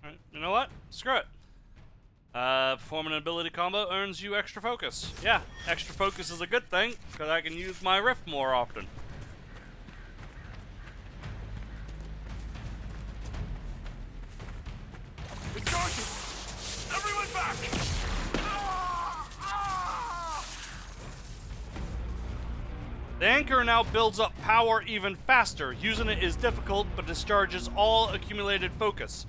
Alright, you know what? Screw it. Performing an ability combo earns you extra focus. Yeah, extra focus is a good thing, because I can use my rift more often. Everyone back! The anchor now builds up power even faster. Using it is difficult, but discharges all accumulated focus.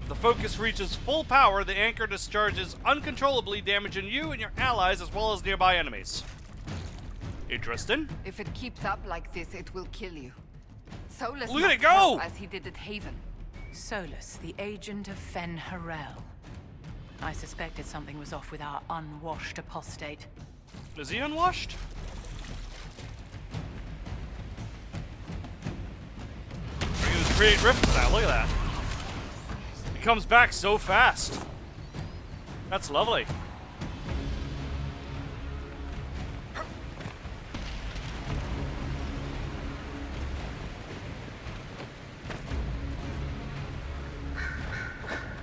If the focus reaches full power, the anchor discharges uncontrollably, damaging you and your allies as well as nearby enemies. Interesting. If it keeps up like this, it will kill you. Solus Look at must it go! help as he did at Haven. Solus, the agent of Fen Harel. I suspected something was off with our unwashed apostate. Is he unwashed? We can just create rifts now, look at that. He comes back so fast. That's lovely.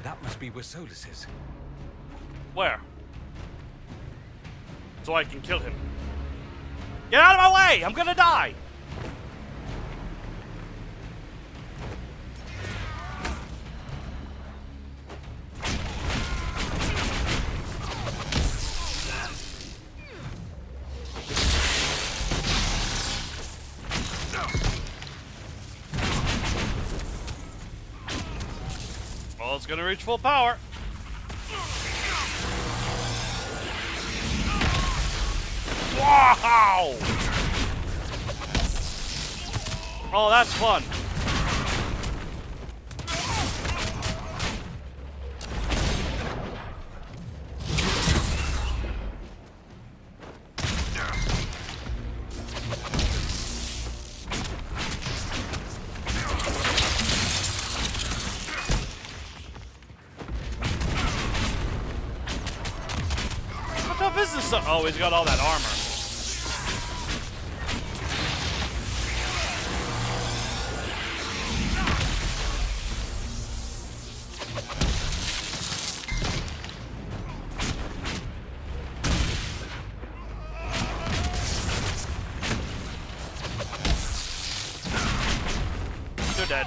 That must be where Solus is. Where? So I can kill him. Get out of my way! I'm gonna die! gonna reach full power. Wow! Oh, that's fun. How tough is this son? Oh, he's got all that armor. They're dead.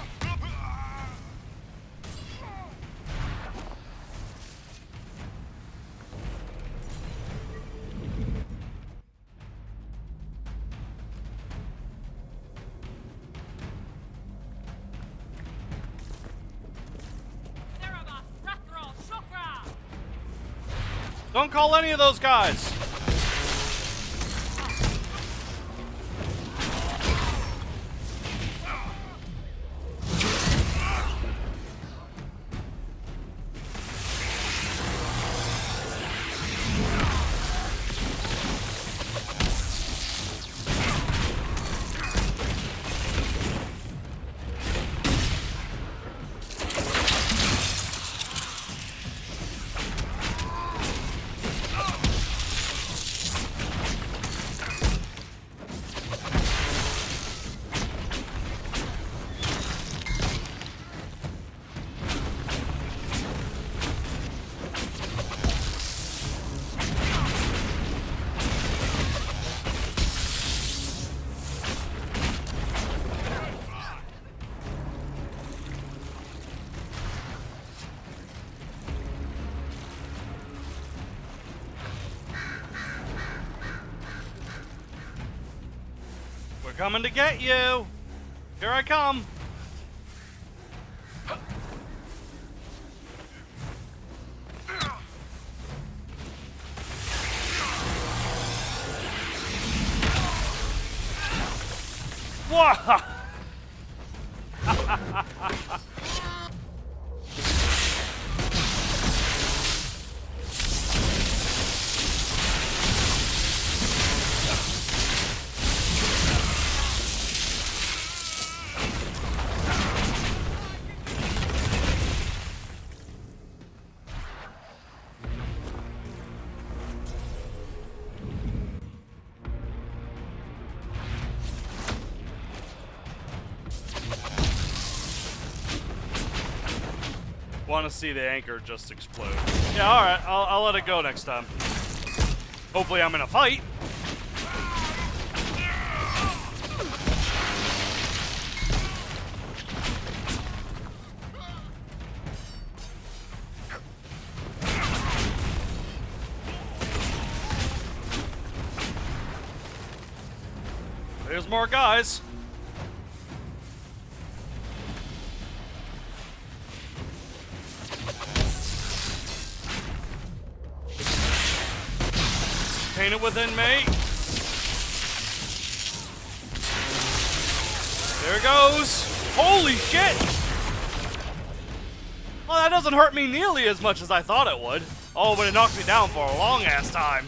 Don't call any of those guys. We're coming to get you. Here I come. Whoa! Want to see the anchor just explode. Yeah, alright, I'll let it go next time. Hopefully I'm in a fight. There's more guys. Paint it within me. There it goes. Holy shit! Well, that doesn't hurt me nearly as much as I thought it would. Oh, but it knocked me down for a long ass time.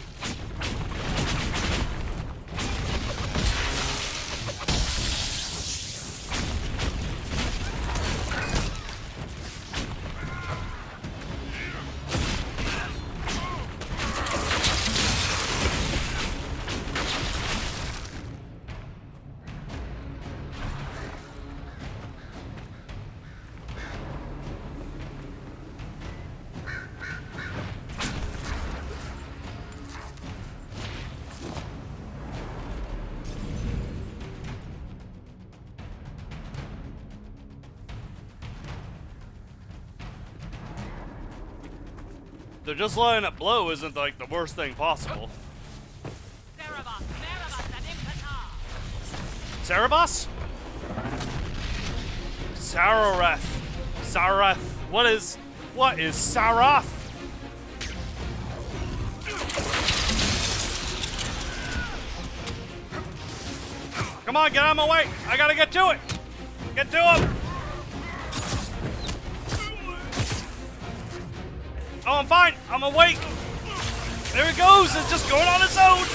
They're just letting it blow isn't like the worst thing possible. Cerebos? Sarareth. Sareth. What is... What is Sarath? Come on, get out of my way. I gotta get to it. Get to him. Oh, I'm fine. I'm awake. There he goes. It's just going on its own.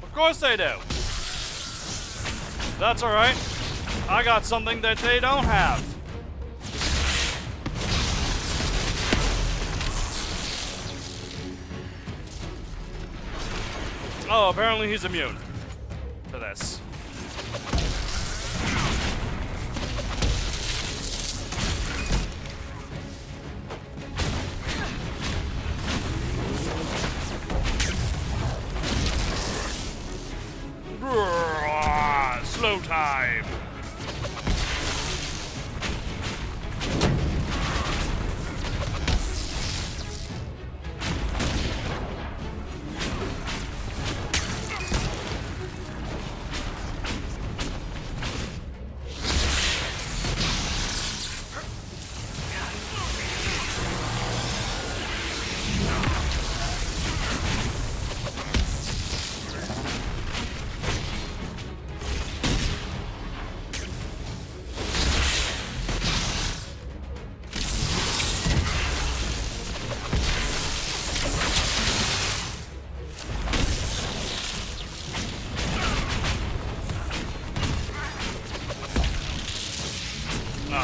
Of course they do. That's alright. I got something that they don't have. Oh, apparently he's immune to this. Slow time.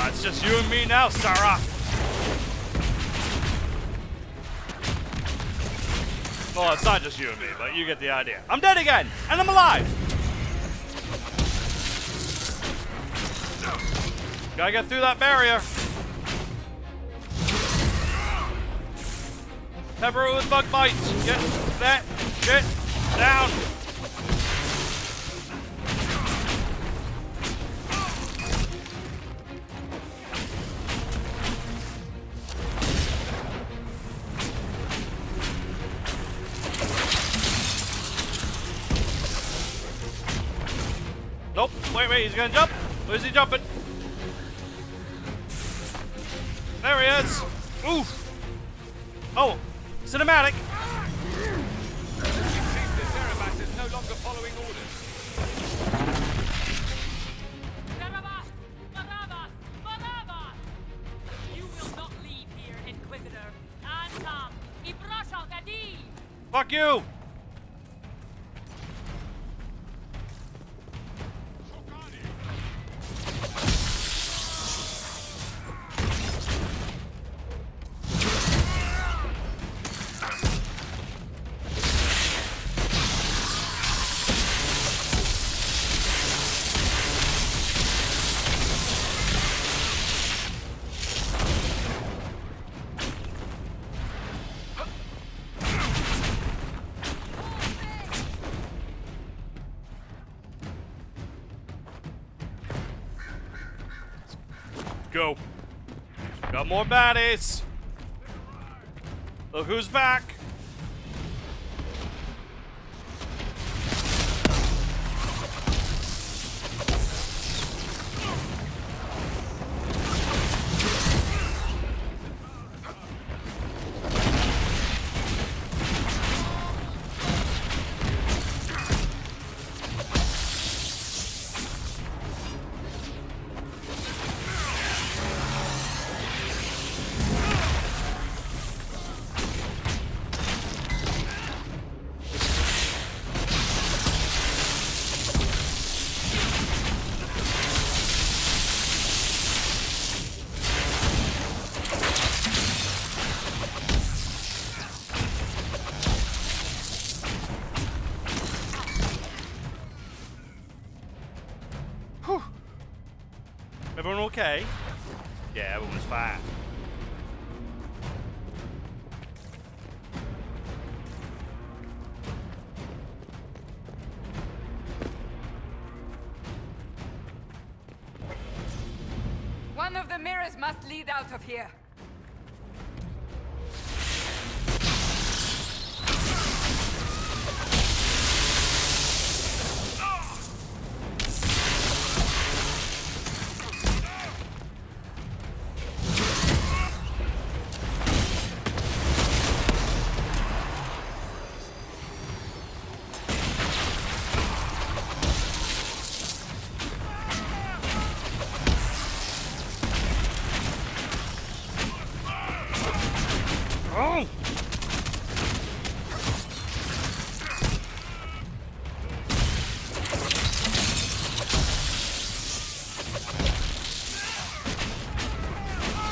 It's just you and me now, Sarah. Well, it's not just you and me, but you get the idea. I'm dead again, and I'm alive. Gotta get through that barrier. Pepper it with bug bites. Get that shit down. Nope. Wait, he's gonna jump. Where's he jumping? There he is. Oof. Oh, cinematic. Is no longer following orders. You will not leave here, Inquisitor. Antam, Ibrasha Gadi. Fuck you. Go. Got more baddies. Look who's back. Everyone okay? Yeah, everyone's fine. One of the mirrors must lead out of here.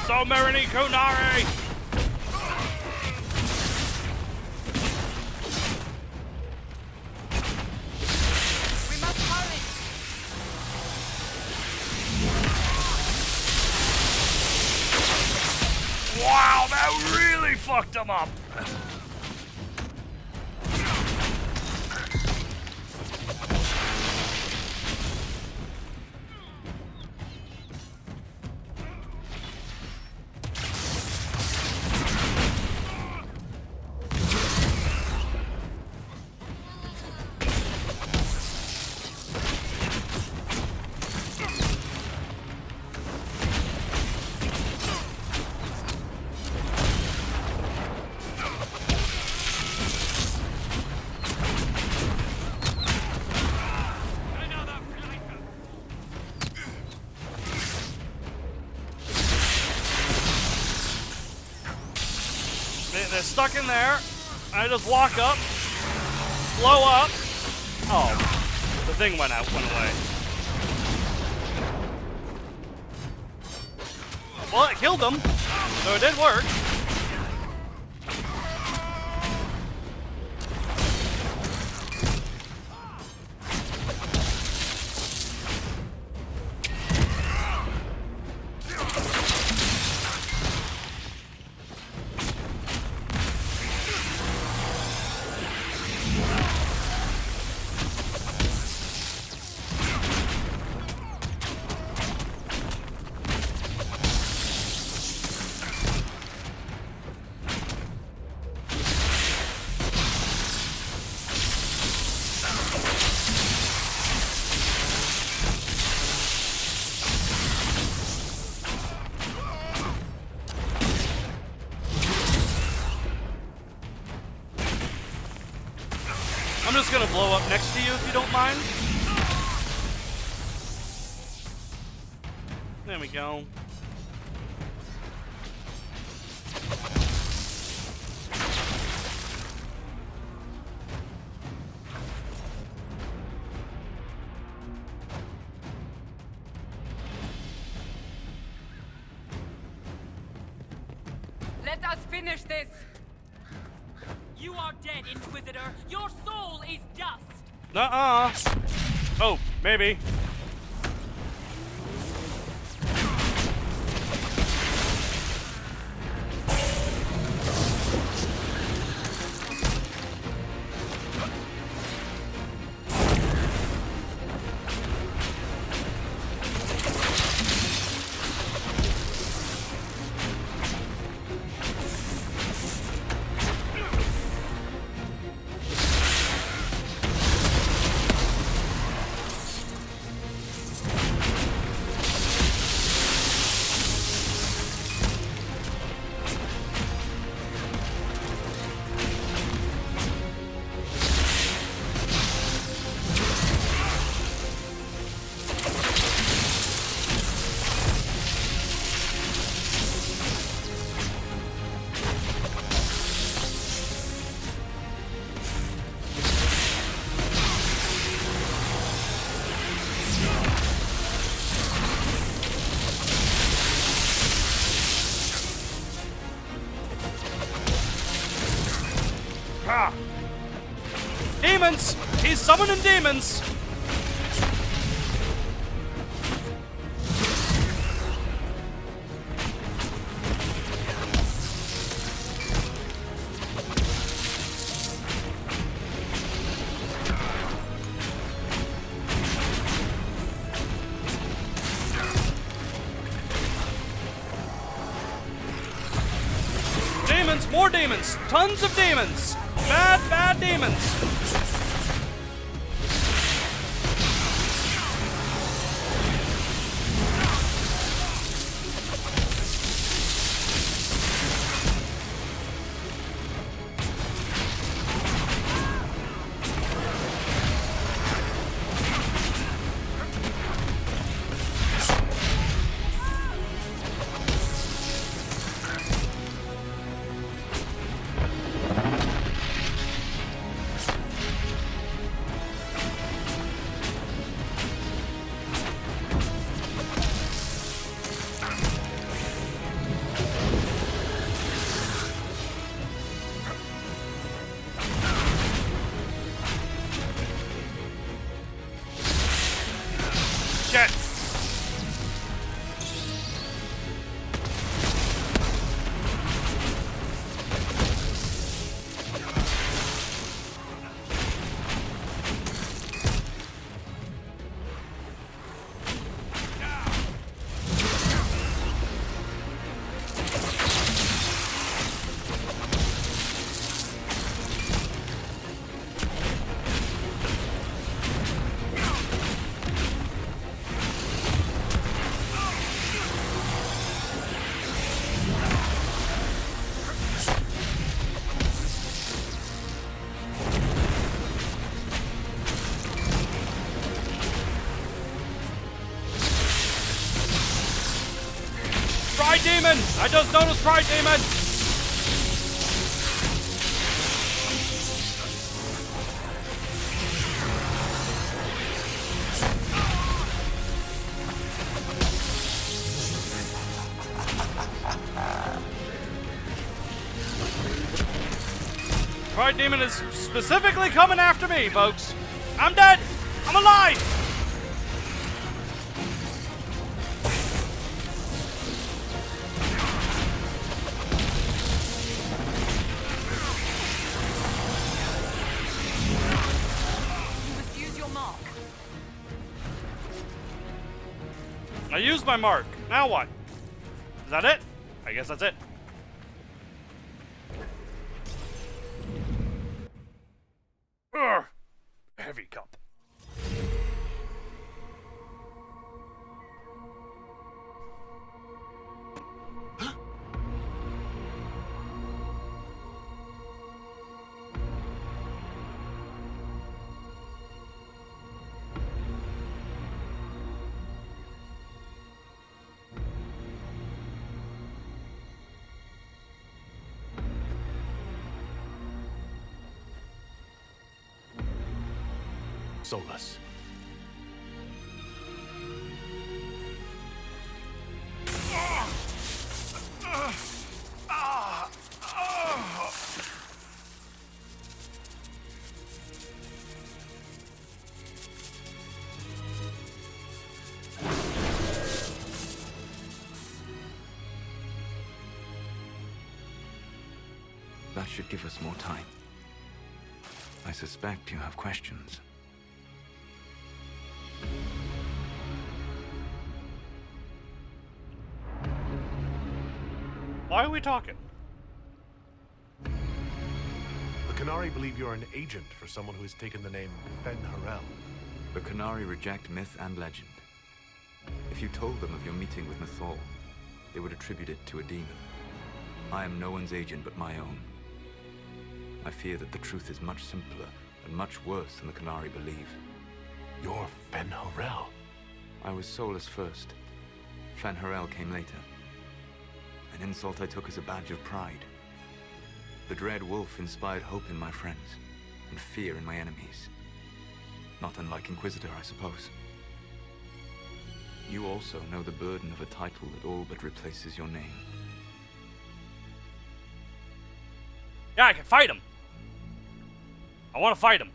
So Marini Kunari! We must hurry. Wow, that really fucked him up! They're stuck in there. I just walk up, blow up. Oh, the thing went away. Well, it killed them, so it did work. I'm just gonna blow up next to you if you don't mind. There we go. Let us finish this. You are dead, Inquisitor. Your soul is dust. Nuh-uh. Oh, maybe. Ah. Demons! He's summoning demons! More demons! Tons of demons! Bad, bad demons! Pride Demon! I just noticed Pride Demon! Pride Demon is specifically coming after me, folks. I'm dead! I'm alive! I used my mark. Now what? Is that it? I guess that's it. Urgh. Heavy cup. Solus. That should give us more time. I suspect you have questions. Why are we talking? The Qunari believe you're an agent for someone who has taken the name Fen Harel. The Qunari reject myth and legend. If you told them of your meeting with Mythal, they would attribute it to a demon. I am no one's agent but my own. I fear that the truth is much simpler and much worse than the Qunari believe. You're Fen Harel. I was Solus first. Fen Harel came later. An insult I took as a badge of pride. The Dread Wolf inspired hope in my friends, and fear in my enemies. Not unlike Inquisitor, I suppose. You also know the burden of a title that all but replaces your name. Yeah, I can fight him. I want to fight him.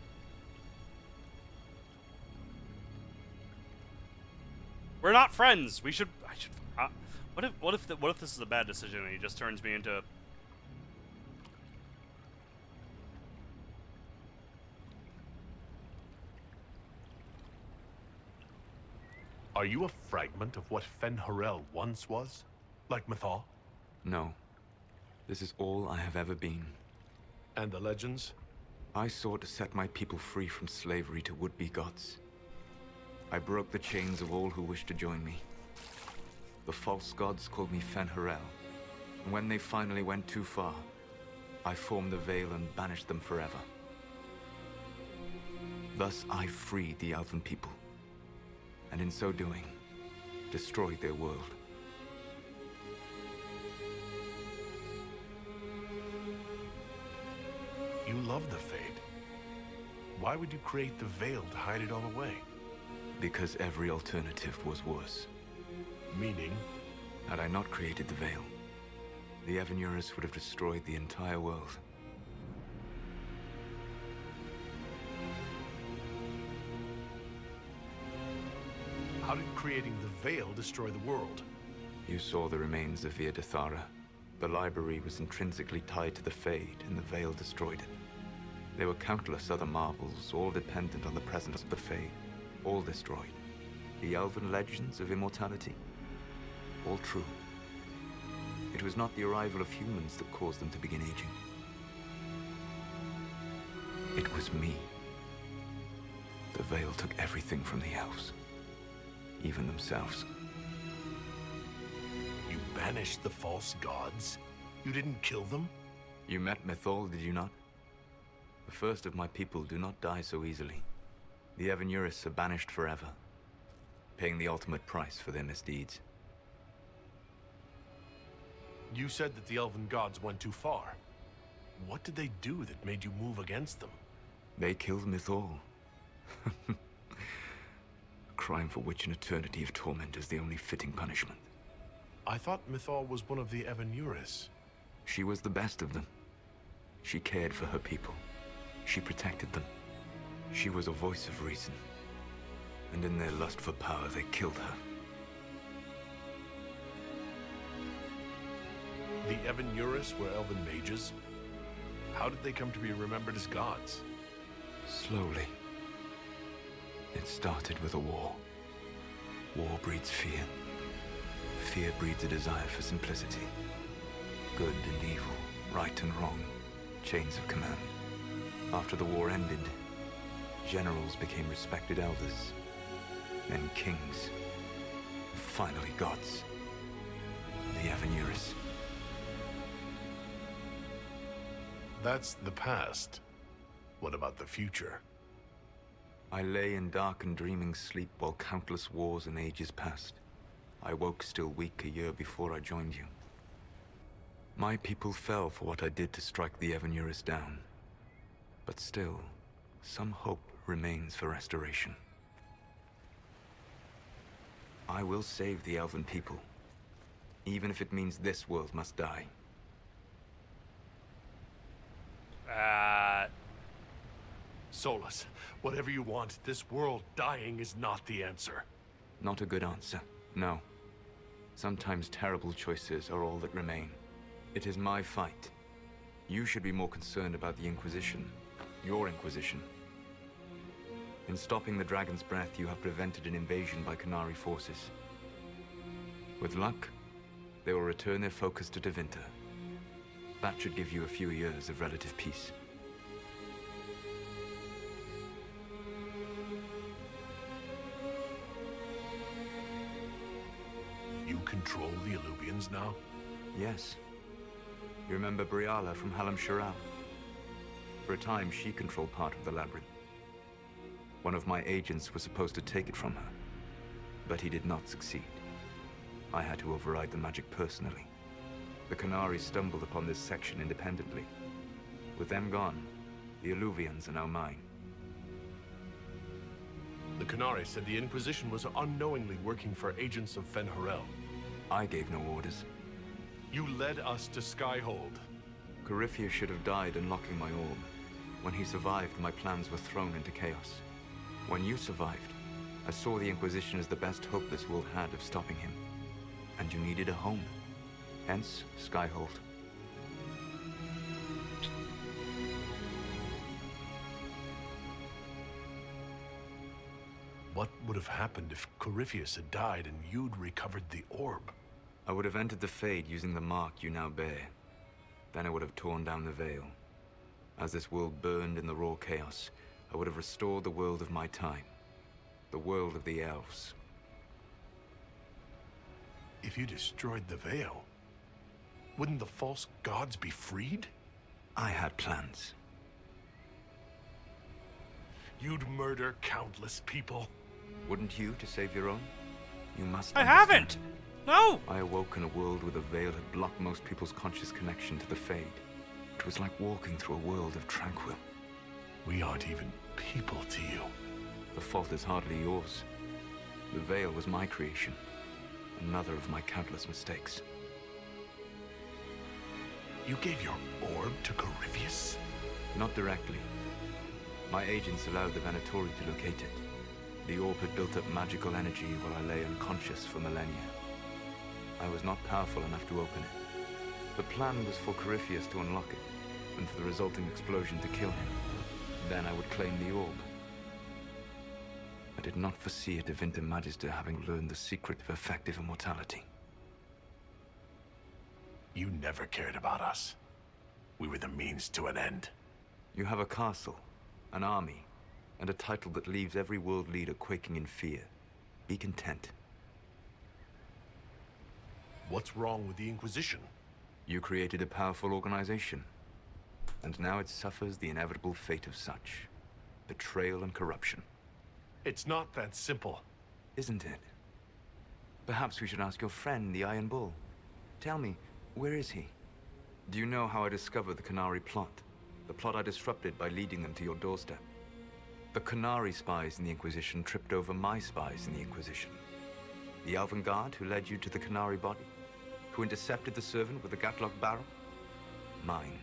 We're not friends. We should. I should. What if this is a bad decision and he just turns me into? Are you a fragment of what Fen Harel once was? Like Mythal? No. This is all I have ever been. And the legends? I sought to set my people free from slavery to would-be gods. I broke the chains of all who wished to join me. The false gods called me Fen Harel, and when they finally went too far, I formed the Veil and banished them forever. Thus I freed the Elven people, and in so doing, destroyed their world. You love the Fade. Why would you create the Veil to hide it all away? Because every alternative was worse. Meaning? Had I not created the Veil, the Evanurus would have destroyed the entire world. How did creating the Veil destroy the world? You saw the remains of Via Dethara. The library was intrinsically tied to the Fade, and the Veil destroyed it. There were countless other marvels, all dependent on the presence of the Fade, all destroyed. The elven legends of immortality, all true. It was not the arrival of humans that caused them to begin aging. It was me. The Veil took everything from the elves, even themselves. You banished the false gods? You didn't kill them? You met Mythal, did you not? The first of my people do not die so easily. The Evanurus are banished forever, paying the ultimate price for their misdeeds. You said that the elven gods went too far. What did they do that made you move against them? They killed Mythal. A crime for which an eternity of torment is the only fitting punishment. I thought Mythal was one of the Evanurus. She was the best of them. She cared for her people. She protected them. She was a voice of reason. And in their lust for power, they killed her. The Evanurus were elven mages? How did they come to be remembered as gods? Slowly. It started with a war. War breeds fear. Fear breeds a desire for simplicity. Good and evil, right and wrong, chains of command. After the war ended, generals became respected elders, then kings, and finally gods. The Evanurus. That's the past. What about the future? I lay in dark and dreaming sleep while countless wars and ages passed. I woke still weak a year before I joined you. My people fell for what I did to strike the Evanurus down. But still, some hope remains for restoration. I will save the elven people, even if it means this world must die. Solus, whatever you want, this world dying is not the answer. Not a good answer, no. Sometimes terrible choices are all that remain. It is my fight. You should be more concerned about the Inquisition. Your Inquisition. In stopping the Dragon's Breath, you have prevented an invasion by Qunari forces. With luck, they will return their focus to Tevinter. That should give you a few years of relative peace. You control the Illuvians now? Yes. You remember Briala from Halam Sharal? For a time, she controlled part of the labyrinth. One of my agents was supposed to take it from her, but he did not succeed. I had to override the magic personally. The Qunari stumbled upon this section independently. With them gone, the Illuvians are now mine. The Qunari said the Inquisition was unknowingly working for agents of Fen Harel. I gave no orders. You led us to Skyhold. Corypheus should have died unlocking my orb. When he survived, my plans were thrown into chaos. When you survived, I saw the Inquisition as the best hope this world had of stopping him. And you needed a home. Hence, Skyhold. What would have happened if Corypheus had died and you'd recovered the orb? I would have entered the Fade using the mark you now bear. Then I would have torn down the veil. As this world burned in the raw chaos, I would have restored the world of my time. The world of the elves. If you destroyed the veil, wouldn't the false gods be freed? I had plans. You'd murder countless people. Wouldn't you to save your own? You must I understand. haven't! No! I awoke in a world where the veil had blocked most people's conscious connection to the Fade. It was like walking through a world of tranquil. We aren't even people to you. The fault is hardly yours. The veil was my creation. Another of my countless mistakes. You gave your orb to Corypheus? Not directly. My agents allowed the Venatori to locate it. The orb had built up magical energy while I lay unconscious for millennia. I was not powerful enough to open it. The plan was for Corypheus to unlock it, and for the resulting explosion to kill him. Then I would claim the orb. I did not foresee a Divinta Magister having learned the secret of effective immortality. You never cared about us. We were the means to an end. You have a castle, an army, and a title that leaves every world leader quaking in fear. Be content. What's wrong with the Inquisition? You created a powerful organization, and now it suffers the inevitable fate of such. Betrayal and corruption. It's not that simple. Isn't it? Perhaps we should ask your friend, the Iron Bull. Tell me, where is he? Do you know how I discovered the Qunari plot? The plot I disrupted by leading them to your doorstep. The Qunari spies in the Inquisition tripped over my spies in the Inquisition. The Elven Guard who led you to the Qunari body? Who intercepted the servant with the Gatlock barrel? Mine.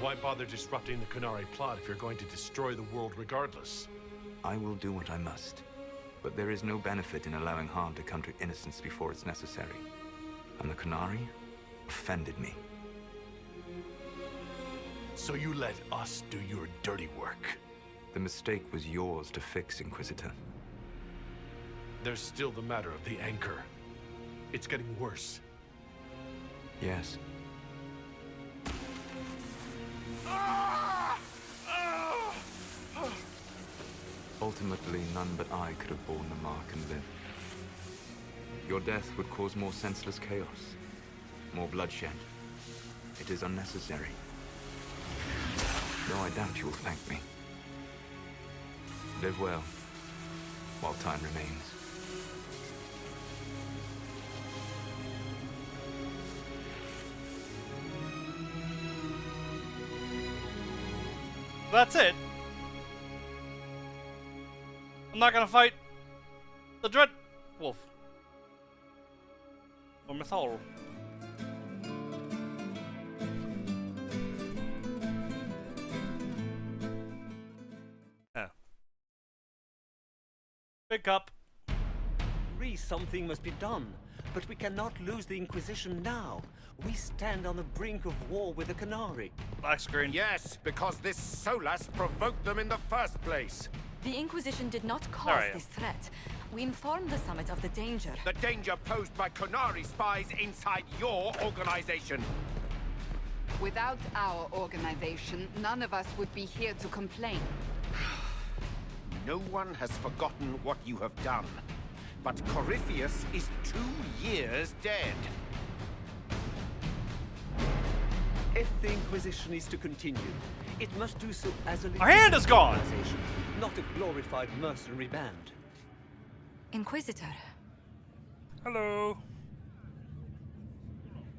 Why bother disrupting the Qunari plot if you're going to destroy the world regardless? I will do what I must. But there is no benefit in allowing harm to come to innocence before it's necessary. And the Qunari offended me. So you let us do your dirty work? The mistake was yours to fix, Inquisitor. There's still the matter of the anchor. It's getting worse. Yes. Ultimately, none but I could have borne the mark and lived. Your death would cause more senseless chaos, more bloodshed. It is unnecessary. Though I doubt you will thank me. Live well, while time remains. That's it. I'm not gonna fight the Dread Wolf. Or Mythal. Yeah. Big cup. Something must be done, but we cannot lose the Inquisition now. We stand on the brink of war with the Qunari. Black screen. Yes, because this Solas provoked them in the first place. The Inquisition did not cause this threat. We informed the Summit of the danger. The danger posed by Qunari spies inside your organization. Without our organization, none of us would be here to complain. No one has forgotten what you have done. But Corypheus is 2 years dead. If the Inquisition is to continue, it must do so as a Our hand is gone! organization, not a glorified mercenary band. Inquisitor. Hello.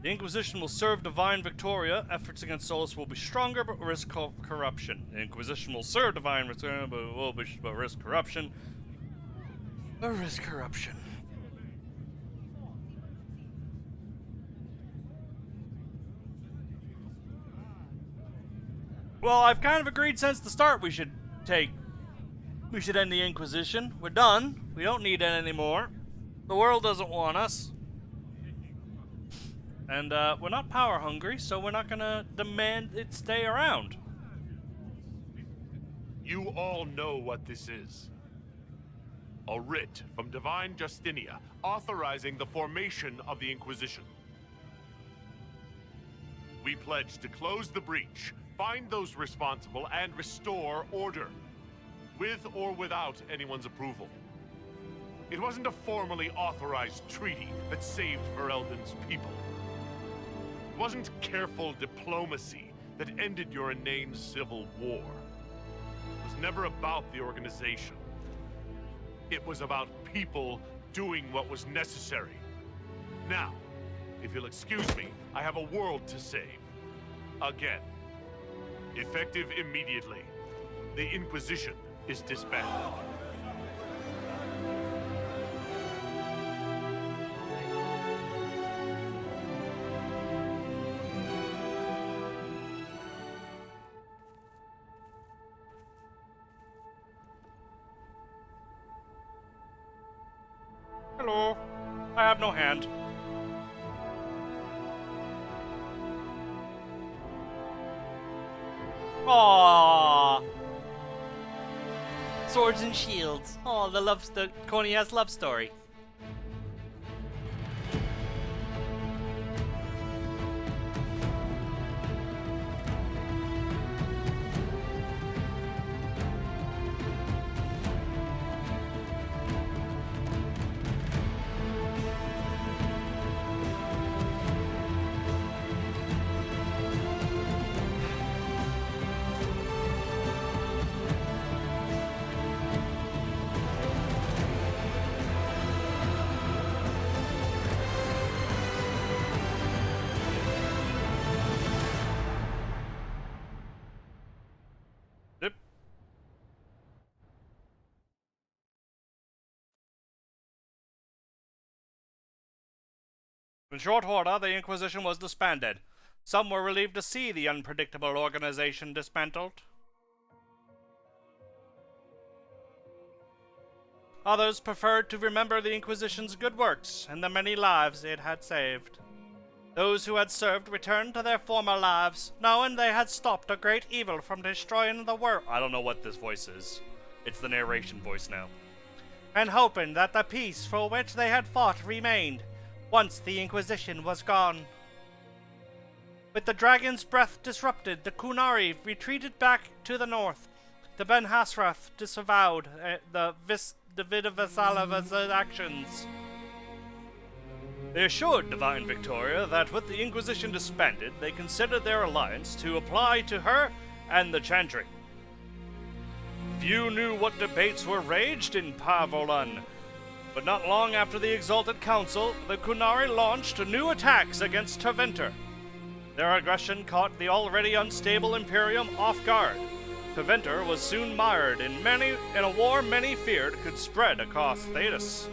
The Inquisition will serve Divine Victoria. Efforts against Solus will be stronger, but risk corruption. The Inquisition will serve Divine Victoria, but risk corruption. But risk corruption. Well, I've kind of agreed since the start we should end the Inquisition. We're done. We don't need it anymore. The world doesn't want us. And we're not power hungry, so we're not gonna demand it stay around. You all know what this is. a writ from Divine Justinia authorizing the formation of the Inquisition. We pledge to close the breach, find those responsible, and restore order, with or without anyone's approval. It wasn't a formally authorized treaty that saved Ferelden's people. It wasn't careful diplomacy that ended your inane civil war. It was never about the organization. It was about people doing what was necessary. Now, if you'll excuse me, I have a world to save. Again. Effective immediately. The Inquisition is disbanded. Hello. I have no hand. Aww. Swords and shields. Oh, the corny ass love story. In short order, the Inquisition was disbanded. Some were relieved to see the unpredictable organization dismantled. Others preferred to remember the Inquisition's good works and the many lives it had saved. Those who had served returned to their former lives, knowing they had stopped a great evil from destroying the world. I don't know what this voice is. It's the narration voice now. And hoping that the peace for which they had fought remained, once the Inquisition was gone. With the dragon's breath disrupted, the Qunari retreated back to the north. The Ben Hasrath disavowed the Vidivasalava's actions. They assured Divine Victoria that with the Inquisition disbanded, they considered their alliance to apply to her and the Chantry. Few knew what debates were raged in Parvolan, but not long after the Exalted Council, the Qunari launched new attacks against Tevinter. Their aggression caught the already unstable Imperium off guard. Tevinter was soon mired in a war many feared could spread across Thedas.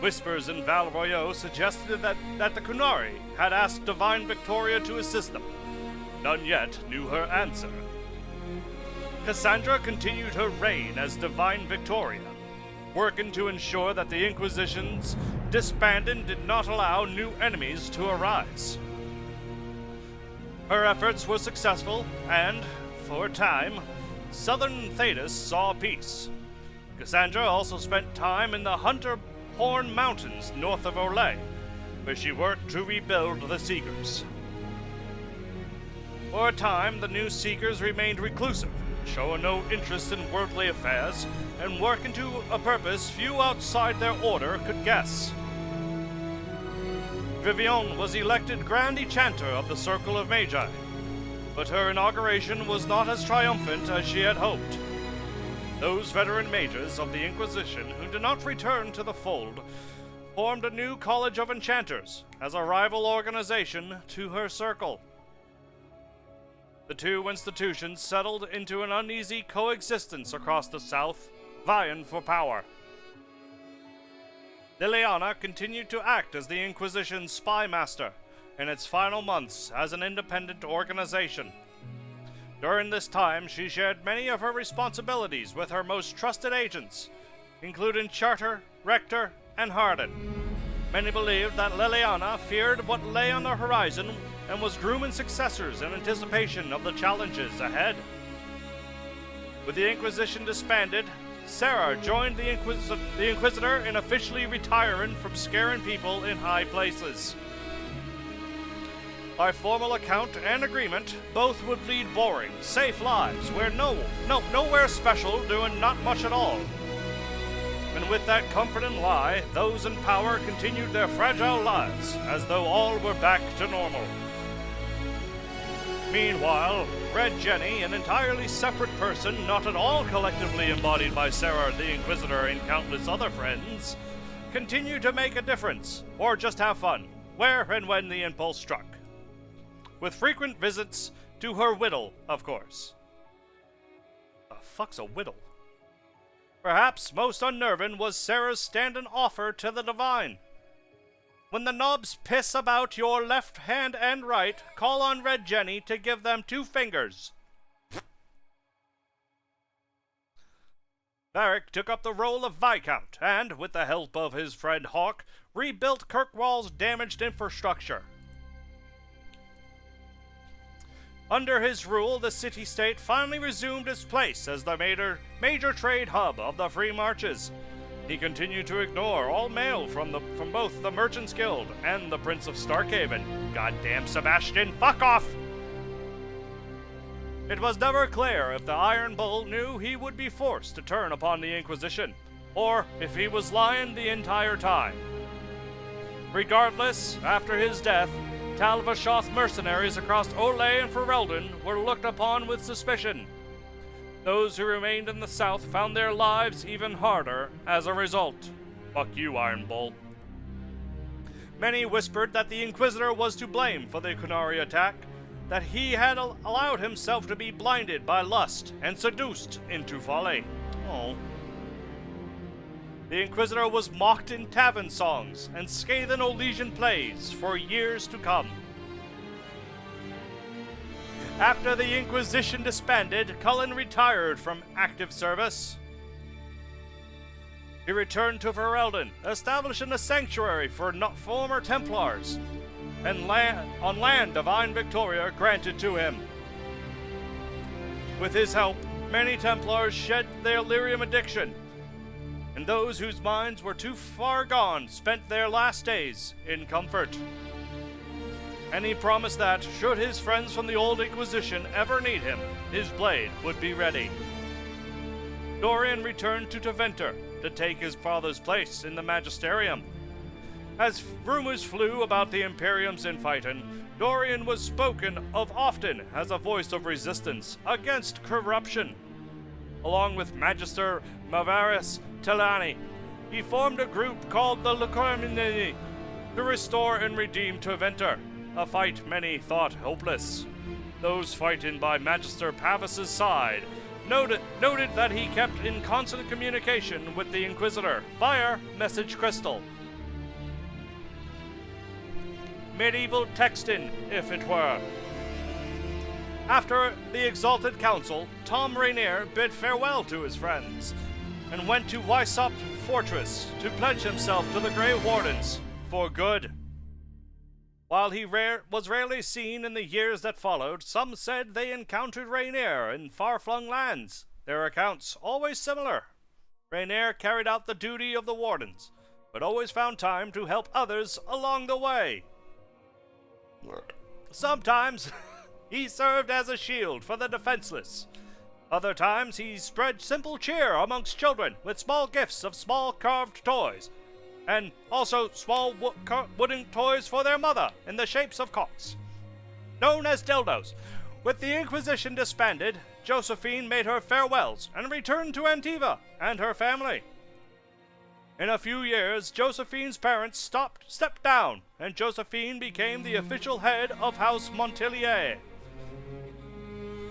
Whispers in Val Royeaux suggested that the Qunari had asked Divine Victoria to assist them. None yet knew her answer. Cassandra continued her reign as Divine Victoria, working to ensure that the Inquisition's disbanding did not allow new enemies to arise. Her efforts were successful, and, for a time, southern Thedas saw peace. Cassandra also spent time in the Hunter Horn Mountains north of Orlais, where she worked to rebuild the Seekers. For a time, the new Seekers remained reclusive, showing no interest in worldly affairs, and working to a purpose few outside their order could guess. Vivian was elected Grand Enchanter of the Circle of Magi, but her inauguration was not as triumphant as she had hoped. Those veteran mages of the Inquisition who did not return to the fold formed a new College of Enchanters as a rival organization to her circle. The two institutions settled into an uneasy coexistence across the south, vying for power. Liliana continued to act as the Inquisition's spy master in its final months as an independent organization. During this time, she shared many of her responsibilities with her most trusted agents, including Charter, Rector, and Hardin. Many believed that Liliana feared what lay on the horizon and was grooming successors in anticipation of the challenges ahead. With the Inquisition disbanded, Sarah joined the Inquisitor in officially retiring from scaring people in high places. By formal account and agreement, both would lead boring, safe lives where nowhere special, doing not much at all. And with that comfort and lie, those in power continued their fragile lives, as though all were back to normal. Meanwhile, Red Jenny, an entirely separate person, not at all collectively embodied by Sarah the Inquisitor and countless other friends, continued to make a difference, or just have fun, where and when the impulse struck. With frequent visits to her whittle, of course. The fuck's a whittle? Perhaps most unnerving was Sarah's standing offer to the Divine. When the knobs piss about your left hand and right, call on Red Jenny to give them 2 fingers. Varric took up the role of Viscount and, with the help of his friend Hawke, rebuilt Kirkwall's damaged infrastructure. Under his rule, the city-state finally resumed its place as the major trade hub of the Free Marches. He continued to ignore all mail from both the Merchants Guild and the Prince of Starkhaven. Goddamn Sebastian, fuck off! It was never clear if the Iron Bull knew he would be forced to turn upon the Inquisition, or if he was lying the entire time. Regardless, after his death, Talvashoth mercenaries across Olay and Ferelden were looked upon with suspicion. Those who remained in the south found their lives even harder as a result. Fuck you, Iron Bull. Many whispered that the Inquisitor was to blame for the Qunari attack, that he had allowed himself to be blinded by lust and seduced into folly. Oh. The Inquisitor was mocked in tavern songs and scathing Olesian plays for years to come. After the Inquisition disbanded, Cullen retired from active service. He returned to Ferelden, establishing a sanctuary for former Templars, and on land Divine Victoria granted to him. With his help, many Templars shed their lyrium addiction, and those whose minds were too far gone spent their last days in comfort. And he promised that, should his friends from the Old Inquisition ever need him, his blade would be ready. Dorian returned to Tevinter to take his father's place in the Magisterium. As rumors flew about the Imperium's infighting, Dorian was spoken of often as a voice of resistance against corruption. Along with Magister Mavaris Telani, he formed a group called the Lucormini to restore and redeem Tevinter, a fight many thought hopeless. Those fighting by Magister Pavis's side noted that he kept in constant communication with the Inquisitor via message crystal. Medieval texting, if it were. After the Exalted Council, Tom Rainier bid farewell to his friends and went to Wysop Fortress to pledge himself to the Grey Wardens for good. While he was rarely seen in the years that followed, some said they encountered Rainier in far-flung lands, their accounts always similar. Rainier carried out the duty of the Wardens, but always found time to help others along the way. Sometimes he served as a shield for the defenseless. Other times he spread simple cheer amongst children with small gifts of small carved toys, and also small wooden toys for their mother in the shapes of cocks, known as dildos. With the Inquisition disbanded, Josephine made her farewells and returned to Antiva and her family. In a few years, Josephine's parents stepped down, and Josephine became the official head of House Montpellier.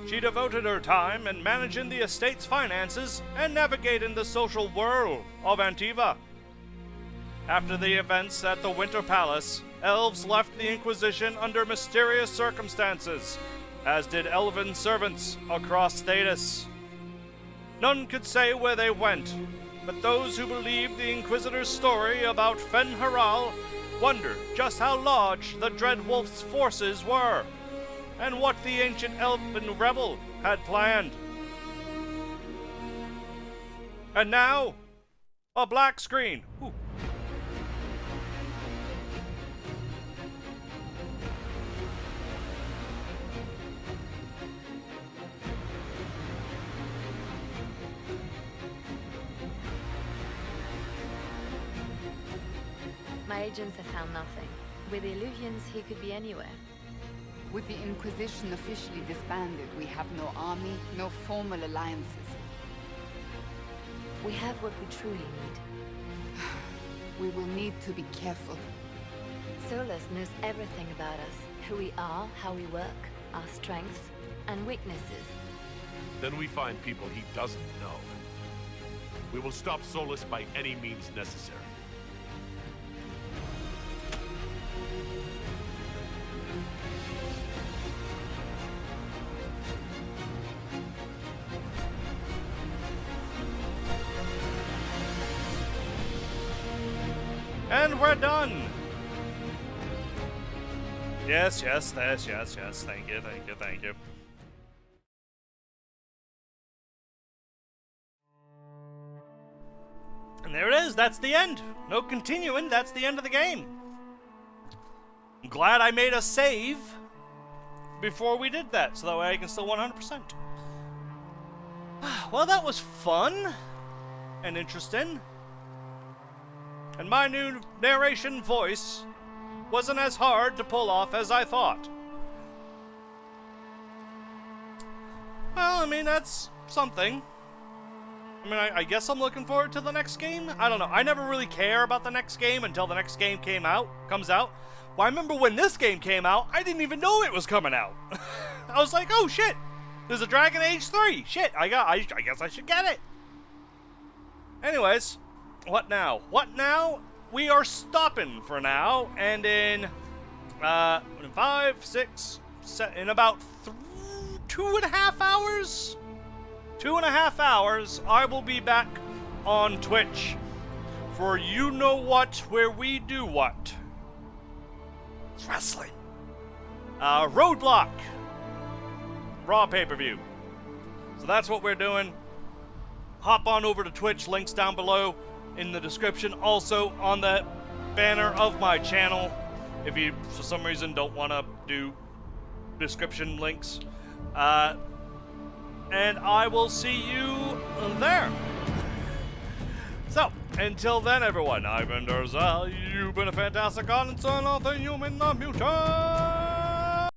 She devoted her time in managing the estate's finances and navigating the social whirl of Antiva. After the events at the Winter Palace, elves left the Inquisition under mysterious circumstances, as did elven servants across Thedas. None could say where they went, but those who believed the Inquisitor's story about Fen Haral wondered just how large the Dreadwolf's forces were, and what the ancient elven rebel had planned. And now, a black screen. Ooh. My agents have found nothing. With the Illuvians, he could be anywhere. With the Inquisition officially disbanded, we have no army, no formal alliances. We have what we truly need. We will need to be careful. Solus knows everything about us. Who we are, how we work, our strengths and weaknesses. Then we find people he doesn't know. We will stop Solus by any means necessary. And we're done. Yes, yes, yes, yes, yes. Thank you, thank you, thank you. And there it is. That's the end. No continuing. That's the end of the game. I'm glad I made a save before we did that, so that way I can still 100%. Well, that was fun and interesting. And my new narration voice wasn't as hard to pull off as I thought. Well, I mean, that's something. I mean, I guess I'm looking forward to the next game. I don't know. I never really care about the next game until the next game comes out. Well, I remember when this game came out, I didn't even know it was coming out. I was like, oh shit, there's a Dragon Age 3. Shit, I guess I should get it. Anyways, what now? What now? We are stopping for now, and in 5, 6, 7, in about 2.5 hours? 2.5 hours, I will be back on Twitch for you know what, where we do what. It's wrestling. Roadblock. Raw pay-per-view. So that's what we're doing. Hop on over to Twitch, links down below in the description. Also on the banner of my channel, if you for some reason don't want to do description links. And I will see you there. So, until then, everyone, I've been Darth. You've been a fantastic god and son of the human, the mutant.